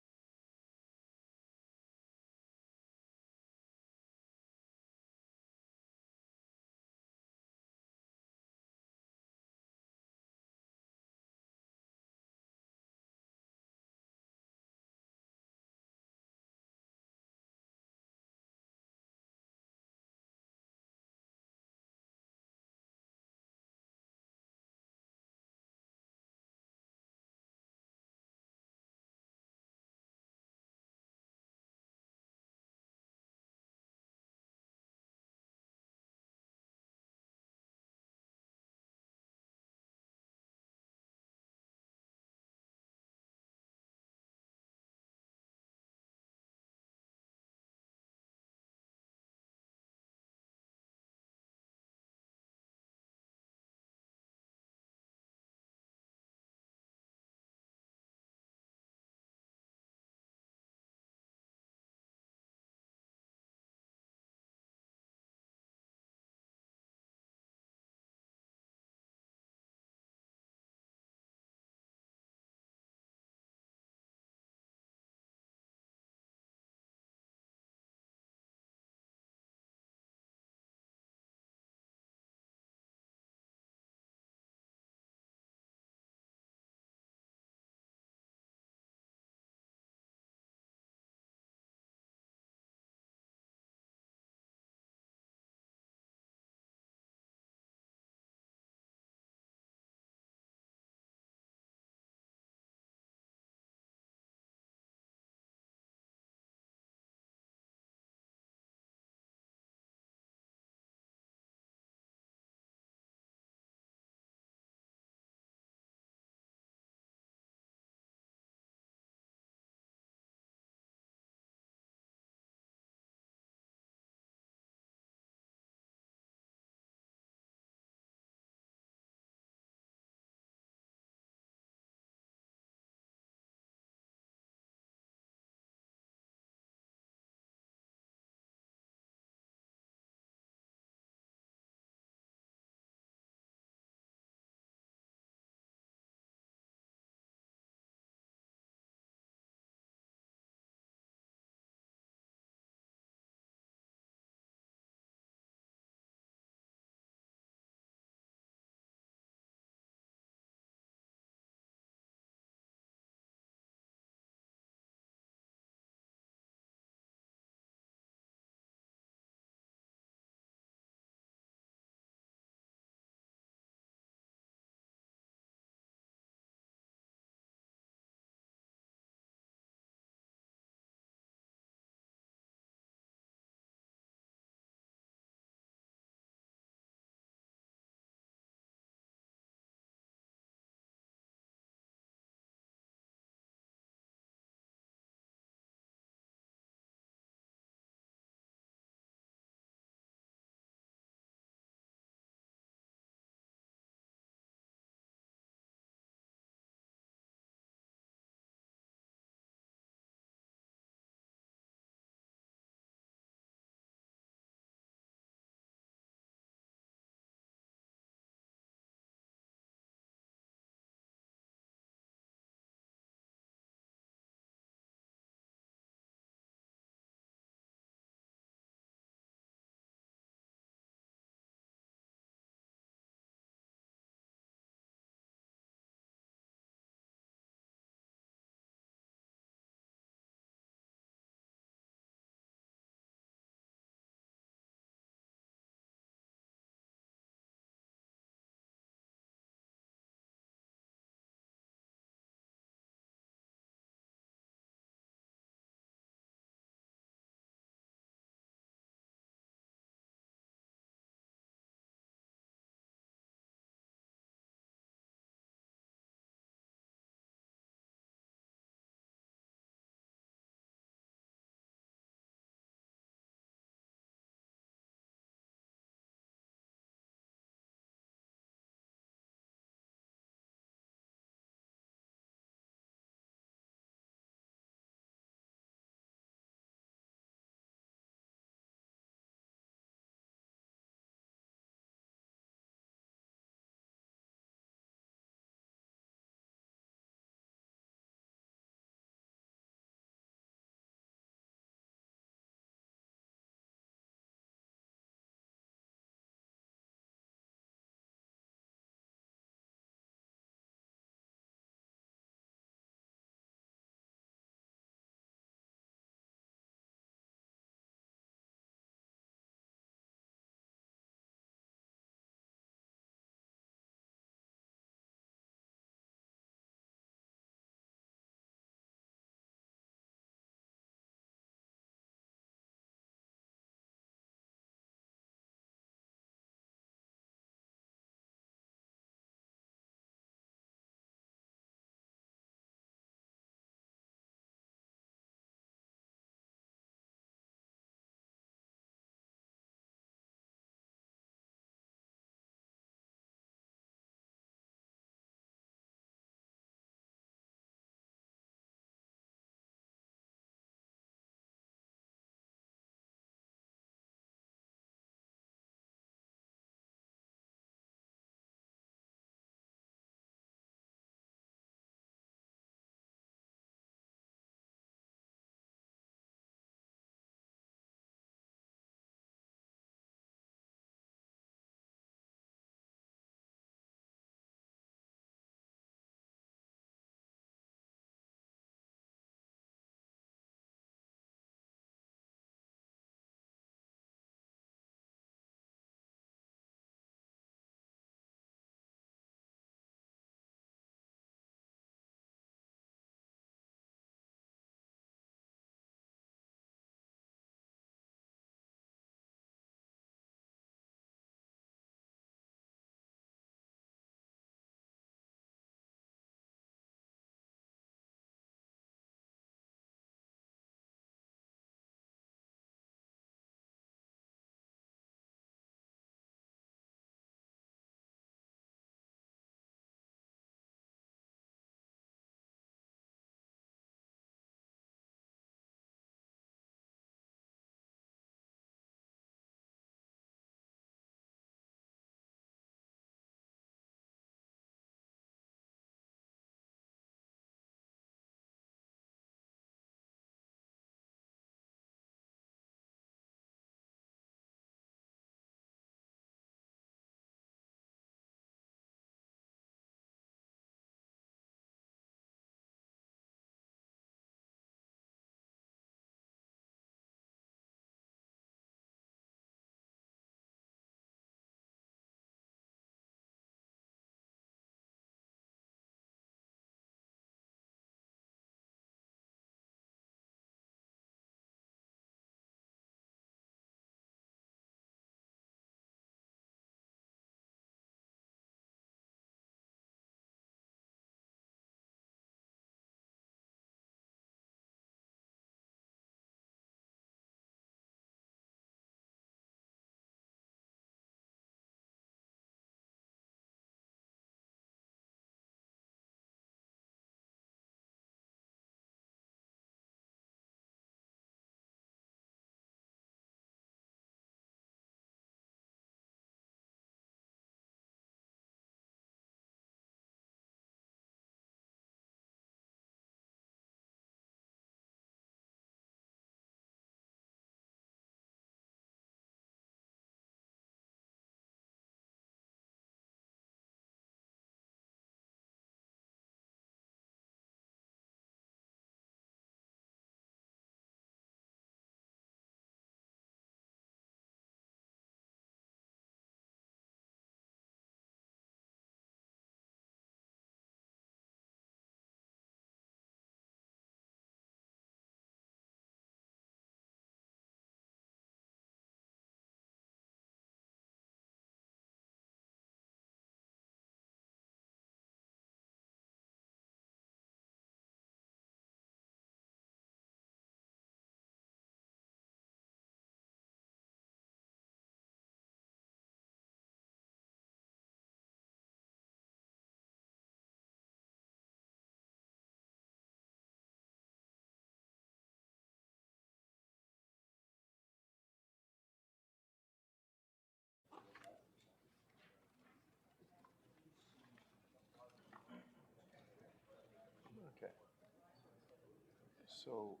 So,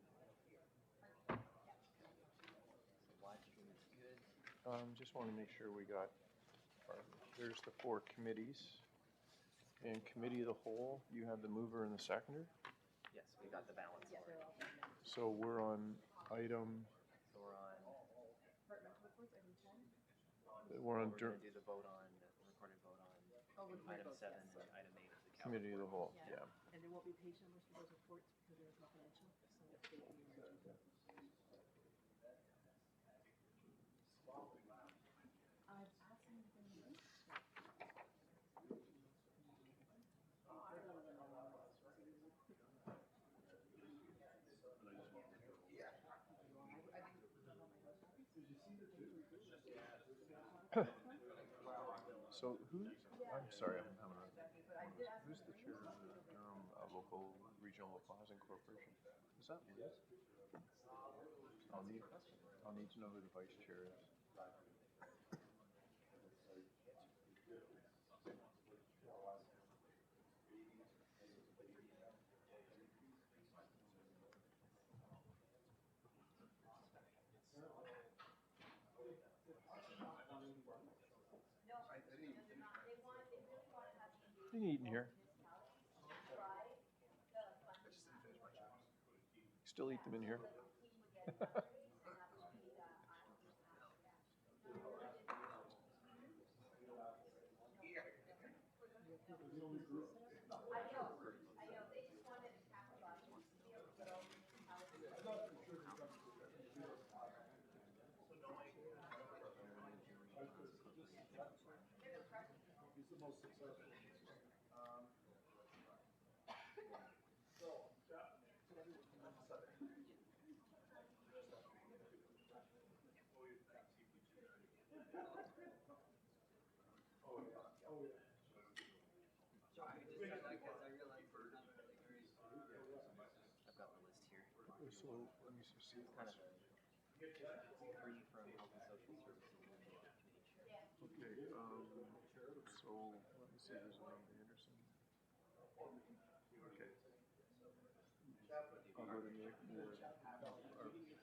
just want to make sure we got, there's the 4 committees. And committee of the whole, you have the mover and the seconder? Yes, we got the balance. So we're on item, So we're on. we're on We're gonna do the vote on, recorded vote on item 7 and item 8 of the calendar. committee of the whole, yeah. And there won't be page numbers for those reports because they're confidential, so they will be reviewed. I've asked them if they need it. So who, I'm sorry, I'm having a, who's the chair of the Durham Local Regional Local Housing Corporation? Is that Liz? I'll need to know who the vice chair is. You can eat in here. Still eat them in here. I've got the list here. So let me see. It's kind of a 3 from Health and Social Services and then the committee chair. Okay, so let me see, there's a name, Anderson. Okay. I'll go to Nick or, how about we use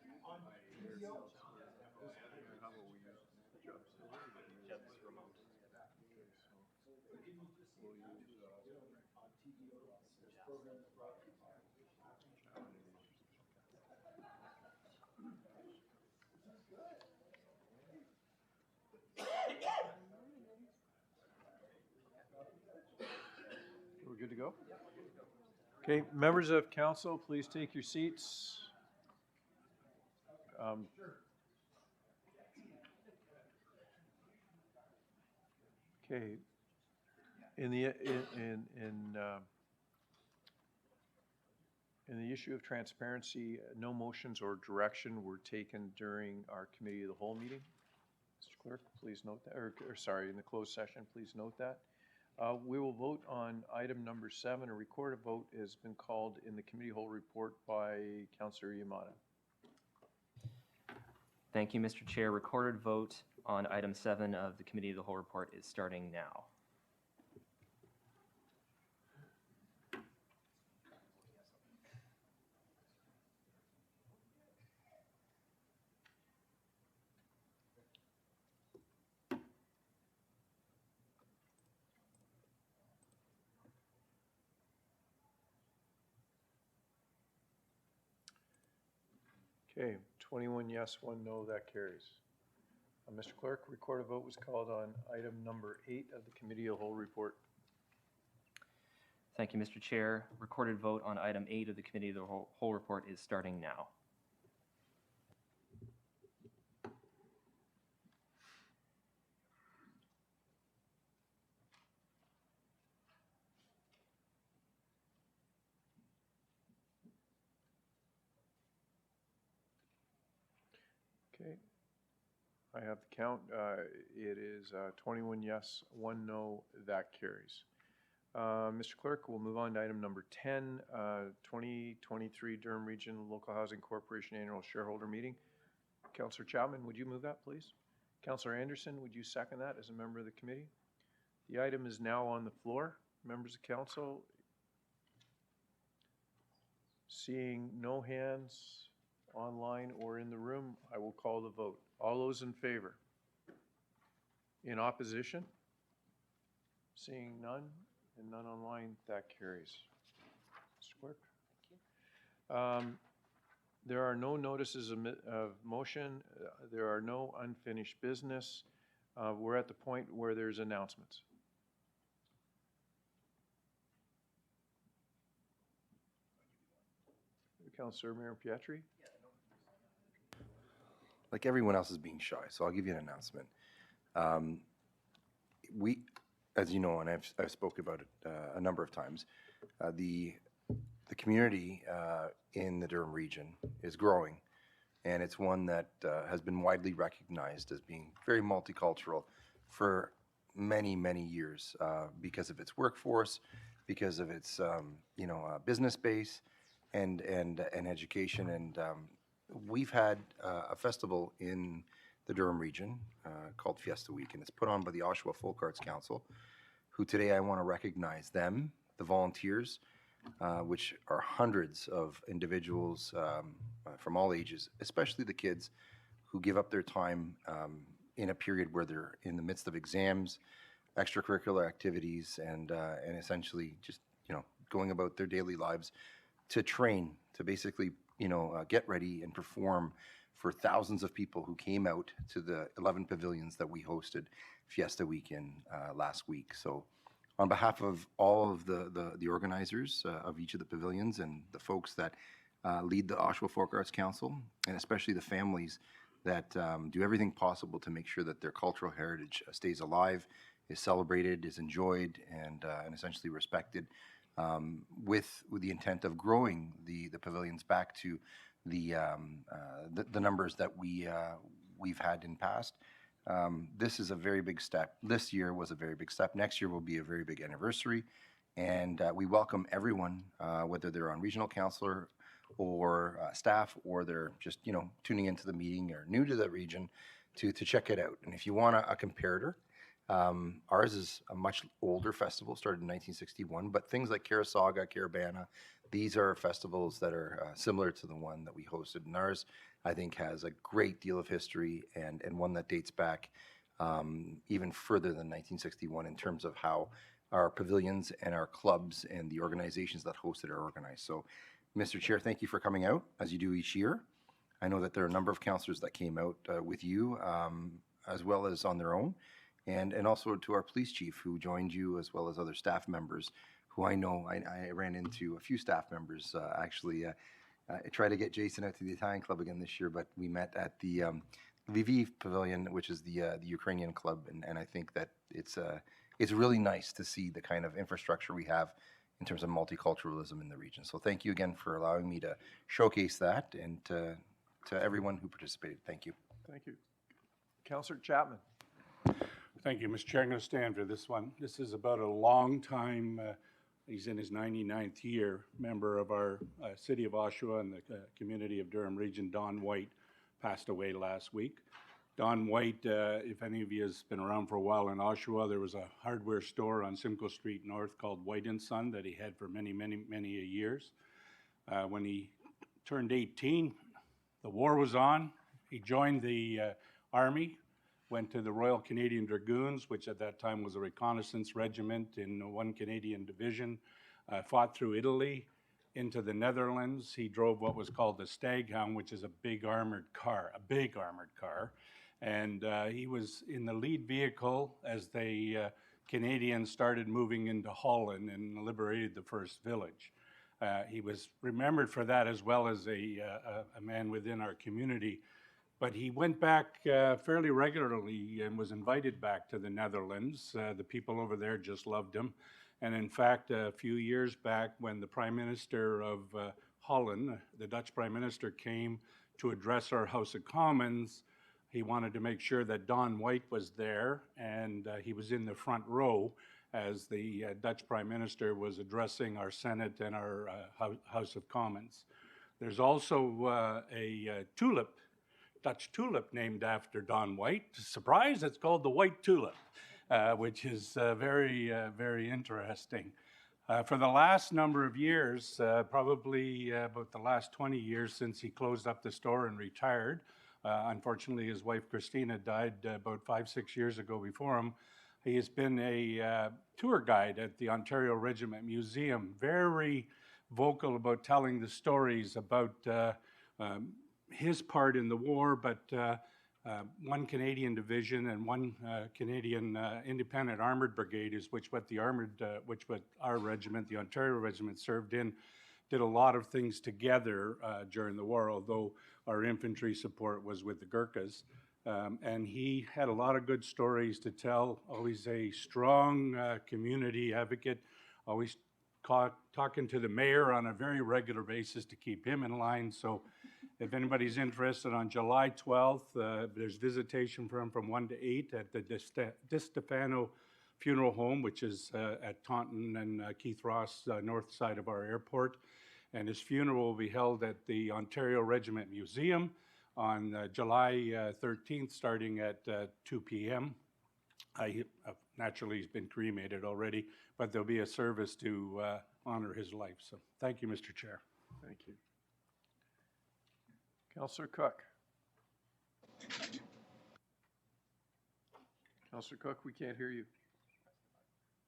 Jobs? Jobs remote. Okay, so we'll use, we're good to go? Okay, members of council, please take your seats. Okay, in the issue of transparency, no motions or direction were taken during our committee of the whole meeting. Mr. Clerk, please note that, or sorry, in the closed session, please note that. We will vote on item number 7. A recorded vote has been called in the committee whole report by Councillor Yamada. Thank you, Mr. Chair. Recorded vote on item 7 of the Committee of the Whole report is starting now. Okay, 21 yes, 1 no, that carries. Mr. Clerk, recorded vote was called on item number 8 of the Committee of the Whole report. Thank you, Mr. Chair. Recorded vote on item 8 of the Committee of the Whole report is starting now. Okay, I have the count. It is 21 yes, 1 no, that carries. Mr. Clerk, we'll move on to item number 10, 2023 Durham Region Local Housing Corporation Annual Shareholder Meeting. Councillor Chapman, would you move that, please? Councillor Anderson, would you second that as a member of the committee? The item is now on the floor. Members of council, Seeing no hands online or in the room, I will call the vote. All those in favor? In opposition? Seeing none and none online, that carries. Mr. Clerk? There are no notices of motion. There are no unfinished business. We're at the point where there's announcements. Councillor Mayor Pietri? Like everyone else is being shy, so I'll give you an announcement. We, as you know, and I've spoken about it a number of times, the community in the Durham region is growing, and it's one that has been widely recognized as being very multicultural for many, many years because of its workforce, because of its business base, and education. And we've had a festival in the Durham region called Fiesta Week, and it's put on by the Oshawa Folk Arts Council, who today I want to recognize them, the volunteers, which are hundreds of individuals from all ages, especially the kids who give up their time in a period where they're in the midst of exams, extracurricular activities, and essentially just going about their daily lives to train, to basically get ready and perform for thousands of people who came out to the 11 pavilions that we hosted Fiesta Week in last week. So on behalf of all of the organizers of each of the pavilions and the folks that lead the Oshawa Folk Arts Council, and especially the families that do everything possible to make sure that their cultural heritage stays alive, is celebrated, is enjoyed, and essentially respected, with the intent of growing the pavilions back to the numbers that we've had in past. This is a very big step. This year was a very big step. Next year will be a very big anniversary, and we welcome everyone, whether they're on regional councillor or staff, or they're just tuning into the meeting or new to the region, to check it out. And if you want a comparator, ours is a much older festival, started in 1961, but things like Carasaga, Carabana, these are festivals that are similar to the one that we hosted. And ours, I think, has a great deal of history, and one that dates back even further than 1961 in terms of how our pavilions and our clubs and the organizations that host it are organized. So, Mr. Chair, thank you for coming out, as you do each year. I know that there are a number of councillors that came out with you, as well as on their own. And also to our police chief, who joined you, as well as other staff members who I know. I ran into a few staff members, actually. I tried to get Jason out to the Italian club again this year, but we met at the Lviv Pavilion, which is the Ukrainian club. And I think that it's really nice to see the kind of infrastructure we have in terms of multiculturalism in the region. So thank you again for allowing me to showcase that, and to everyone who participated. Thank you. Thank you. Councillor Chapman. Thank you, Mr. Chair. I'm going to stand for this one. This is about a long time, he's in his 99th year, member of our city of Oshawa and the community of Durham Region, Don White, passed away last week. Don White, if any of you has been around for a while in Oshawa, there was a hardware store on Simcoe Street North called White & Son that he had for many, many, many years. When he turned 18, the war was on. He joined the Army, went to the Royal Canadian Dragoons, which at that time was a reconnaissance regiment in 1 Canadian Division, fought through Italy into the Netherlands. He drove what was called the Staghound, which is a big armored car, and he was in the lead vehicle as the Canadians started moving into Holland and liberated the first village. He was remembered for that, as well as a man within our community. But he went back fairly regularly and was invited back to the Netherlands. The people over there just loved him. And in fact, a few years back, when the Prime Minister of Holland, the Dutch Prime Minister, came to address our House of Commons, he wanted to make sure that Don White was there, and he was in the front row as the Dutch Prime Minister was addressing our Senate and our House of Commons. There's also a tulip, Dutch tulip, named after Don White. Surprise, it's called the white tulip, which is very, very interesting. For the last number of years, probably about the last 20 years since he closed up the store and retired, unfortunately his wife Christina died about 5-6 years ago before him. He has been a tour guide at the Ontario Regiment Museum, very vocal about telling the stories about his part in the war, but one Canadian division and one Canadian Independent Armored Brigade is what our regiment, the Ontario Regiment, served in, did a lot of things together during the war, although our infantry support was with the Gurkhas. And he had a lot of good stories to tell, always a strong community advocate, always talking to the mayor on a very regular basis to keep him in line. So if anybody's interested, on July 12th, there's visitation for him from 1 to 8 at the Di Stefano Funeral Home, which is at Taunton and Keith Ross, north side of our airport. And his funeral will be held at the Ontario Regiment Museum on July 13th, starting at 2 p.m. Naturally, he's been cremated already, but there'll be a service to honor his life. So thank you, Mr. Chair. Thank you. Councillor Cook. Councillor Cook, we can't hear you.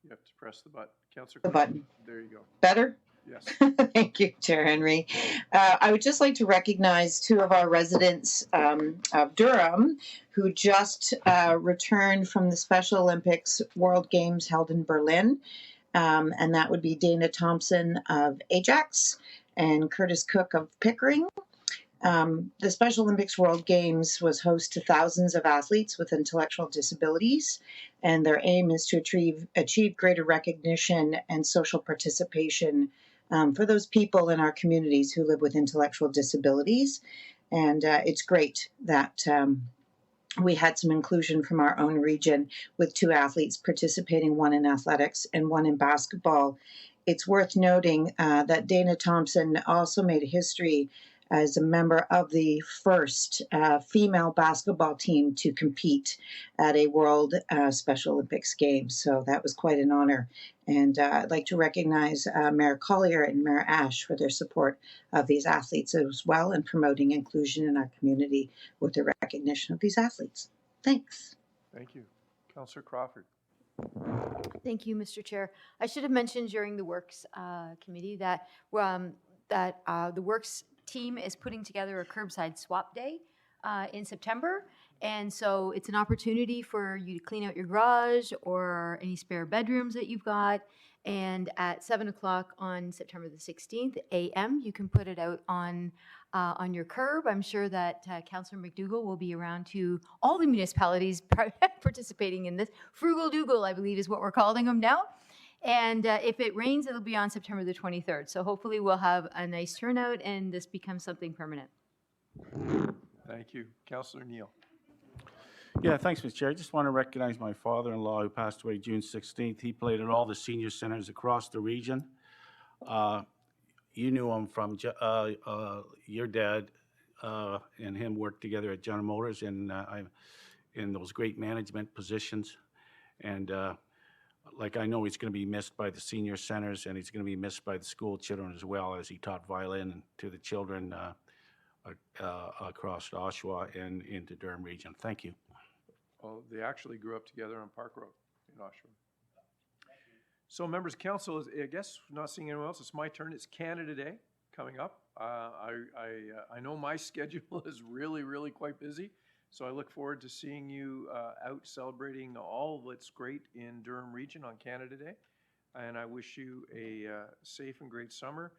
You have to press the button. Councillor The Cook. button. There you go. Better? Yes. Thank you, Chair Henry. I would just like to recognize two of our residents of Durham who just returned from the Special Olympics World Games held in Berlin. And that would be Dana Thompson of Ajax and Curtis Cook of Pickering. The Special Olympics World Games was host to thousands of athletes with intellectual disabilities, and their aim is to achieve greater recognition and social participation for those people in our communities who live with intellectual disabilities. And it's great that we had some inclusion from our own region with two athletes participating, one in athletics and one in basketball. It's worth noting that Dana Thompson also made history as a member of the first female basketball team to compete at a World Special Olympics Games. So that was quite an honor. And I'd like to recognize Mayor Collier and Mayor Ash for their support of these athletes as well, and promoting inclusion in our community with the recognition of these athletes. Thanks. Thank you. Councillor Crawford. Thank you, Mr. Chair. I should have mentioned during the Works Committee that the Works team is putting together a curbside swap day in September. And so it's an opportunity for you to clean out your garage or any spare bedrooms that you've got. And at 7 o'clock on September the 16th a.m., you can put it out on your curb. I'm sure that Councillor McDougall will be around to all the municipalities participating in this. Frugal Dougal, I believe, is what we're calling them now. And if it rains, it'll be on September the 23rd. So hopefully we'll have a nice turnout and this becomes something permanent. Thank you. Councillor Neal. Yeah, thanks, Mr. Chair. I just want to recognize my father-in-law who passed away June 16th. He played at all the senior centers across the region. You knew him from your dad and him worked together at General Motors in those great management positions. And I know he's going to be missed by the senior centers, and he's going to be missed by the school children as well, as he taught violin to the children across Oshawa and into Durham region. Thank you. Well, they actually grew up together on Park Road in Oshawa. So, members of council, I guess not seeing anyone else, it's my turn. It's Canada Day coming up. I know my schedule is really quite busy, so I look forward to seeing you out celebrating all that's great in Durham region on Canada Day. And I wish you a safe and great summer.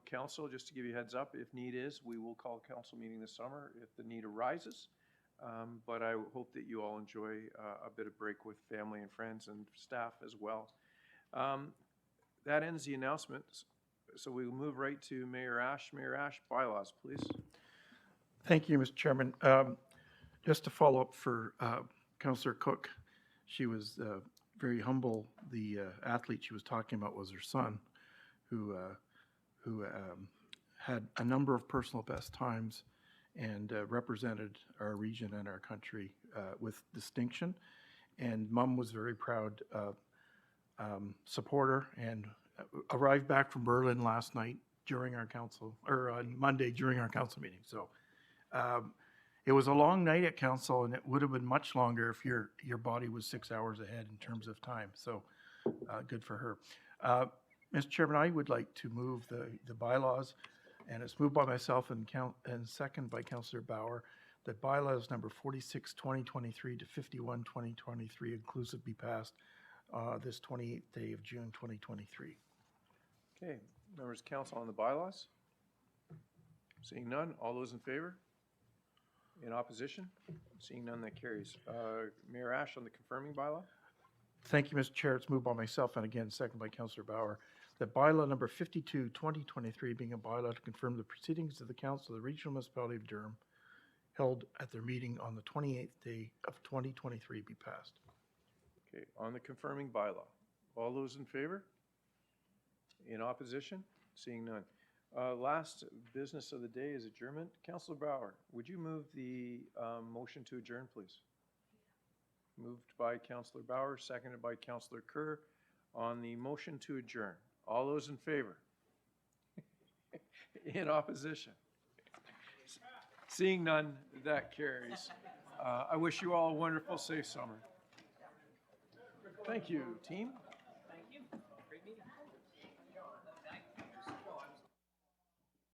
Council, just to give you a heads up, if need is, we will call a council meeting this summer if the need arises. But I hope that you all enjoy a bit of break with family and friends and staff as well. That ends the announcements. So we will move right to Mayor Ash. Mayor Ash, bylaws, please. Thank you, Mr. Chairman. Just to follow up for Councillor Cook, she was very humble. The athlete she was talking about was her son, who had a number of personal best times and represented our region and our country with distinction. And Mom was very proud supporter and arrived back from Berlin last night during our council, or on Monday during our council meeting. So it was a long night at council, and it would have been much longer if your body was 6 hours ahead in terms of time. So good for her. Mr. Chairman, I would like to move the bylaws, and it's moved by myself and second by Councillor Bauer, that bylaws number 46, 2023 to 51, 2023 inclusive be passed this 28th day of June, 2023. Okay, members of council on the bylaws? Seeing none, all those in favor? In opposition? Seeing none, that carries. Mayor Ash on the confirming bylaw? Thank you, Mr. Chair. It's moved by myself and again second by Councillor Bauer, that bylaw number 52, 2023 being a bylaw to confirm the proceedings of the Council of the Regional Municipality of Durham held at their meeting on the 28th day of 2023 be passed. Okay, on the confirming bylaw, all those in favor? In opposition? Seeing none. Last business of the day is adjournment. Councillor Bauer, would you move the motion to adjourn, please? Moved by Councillor Bauer, seconded by Councillor Kerr. On the motion to adjourn, all those in favor? In opposition? Seeing none, that carries. I wish you all a wonderful, safe summer. Thank you, team.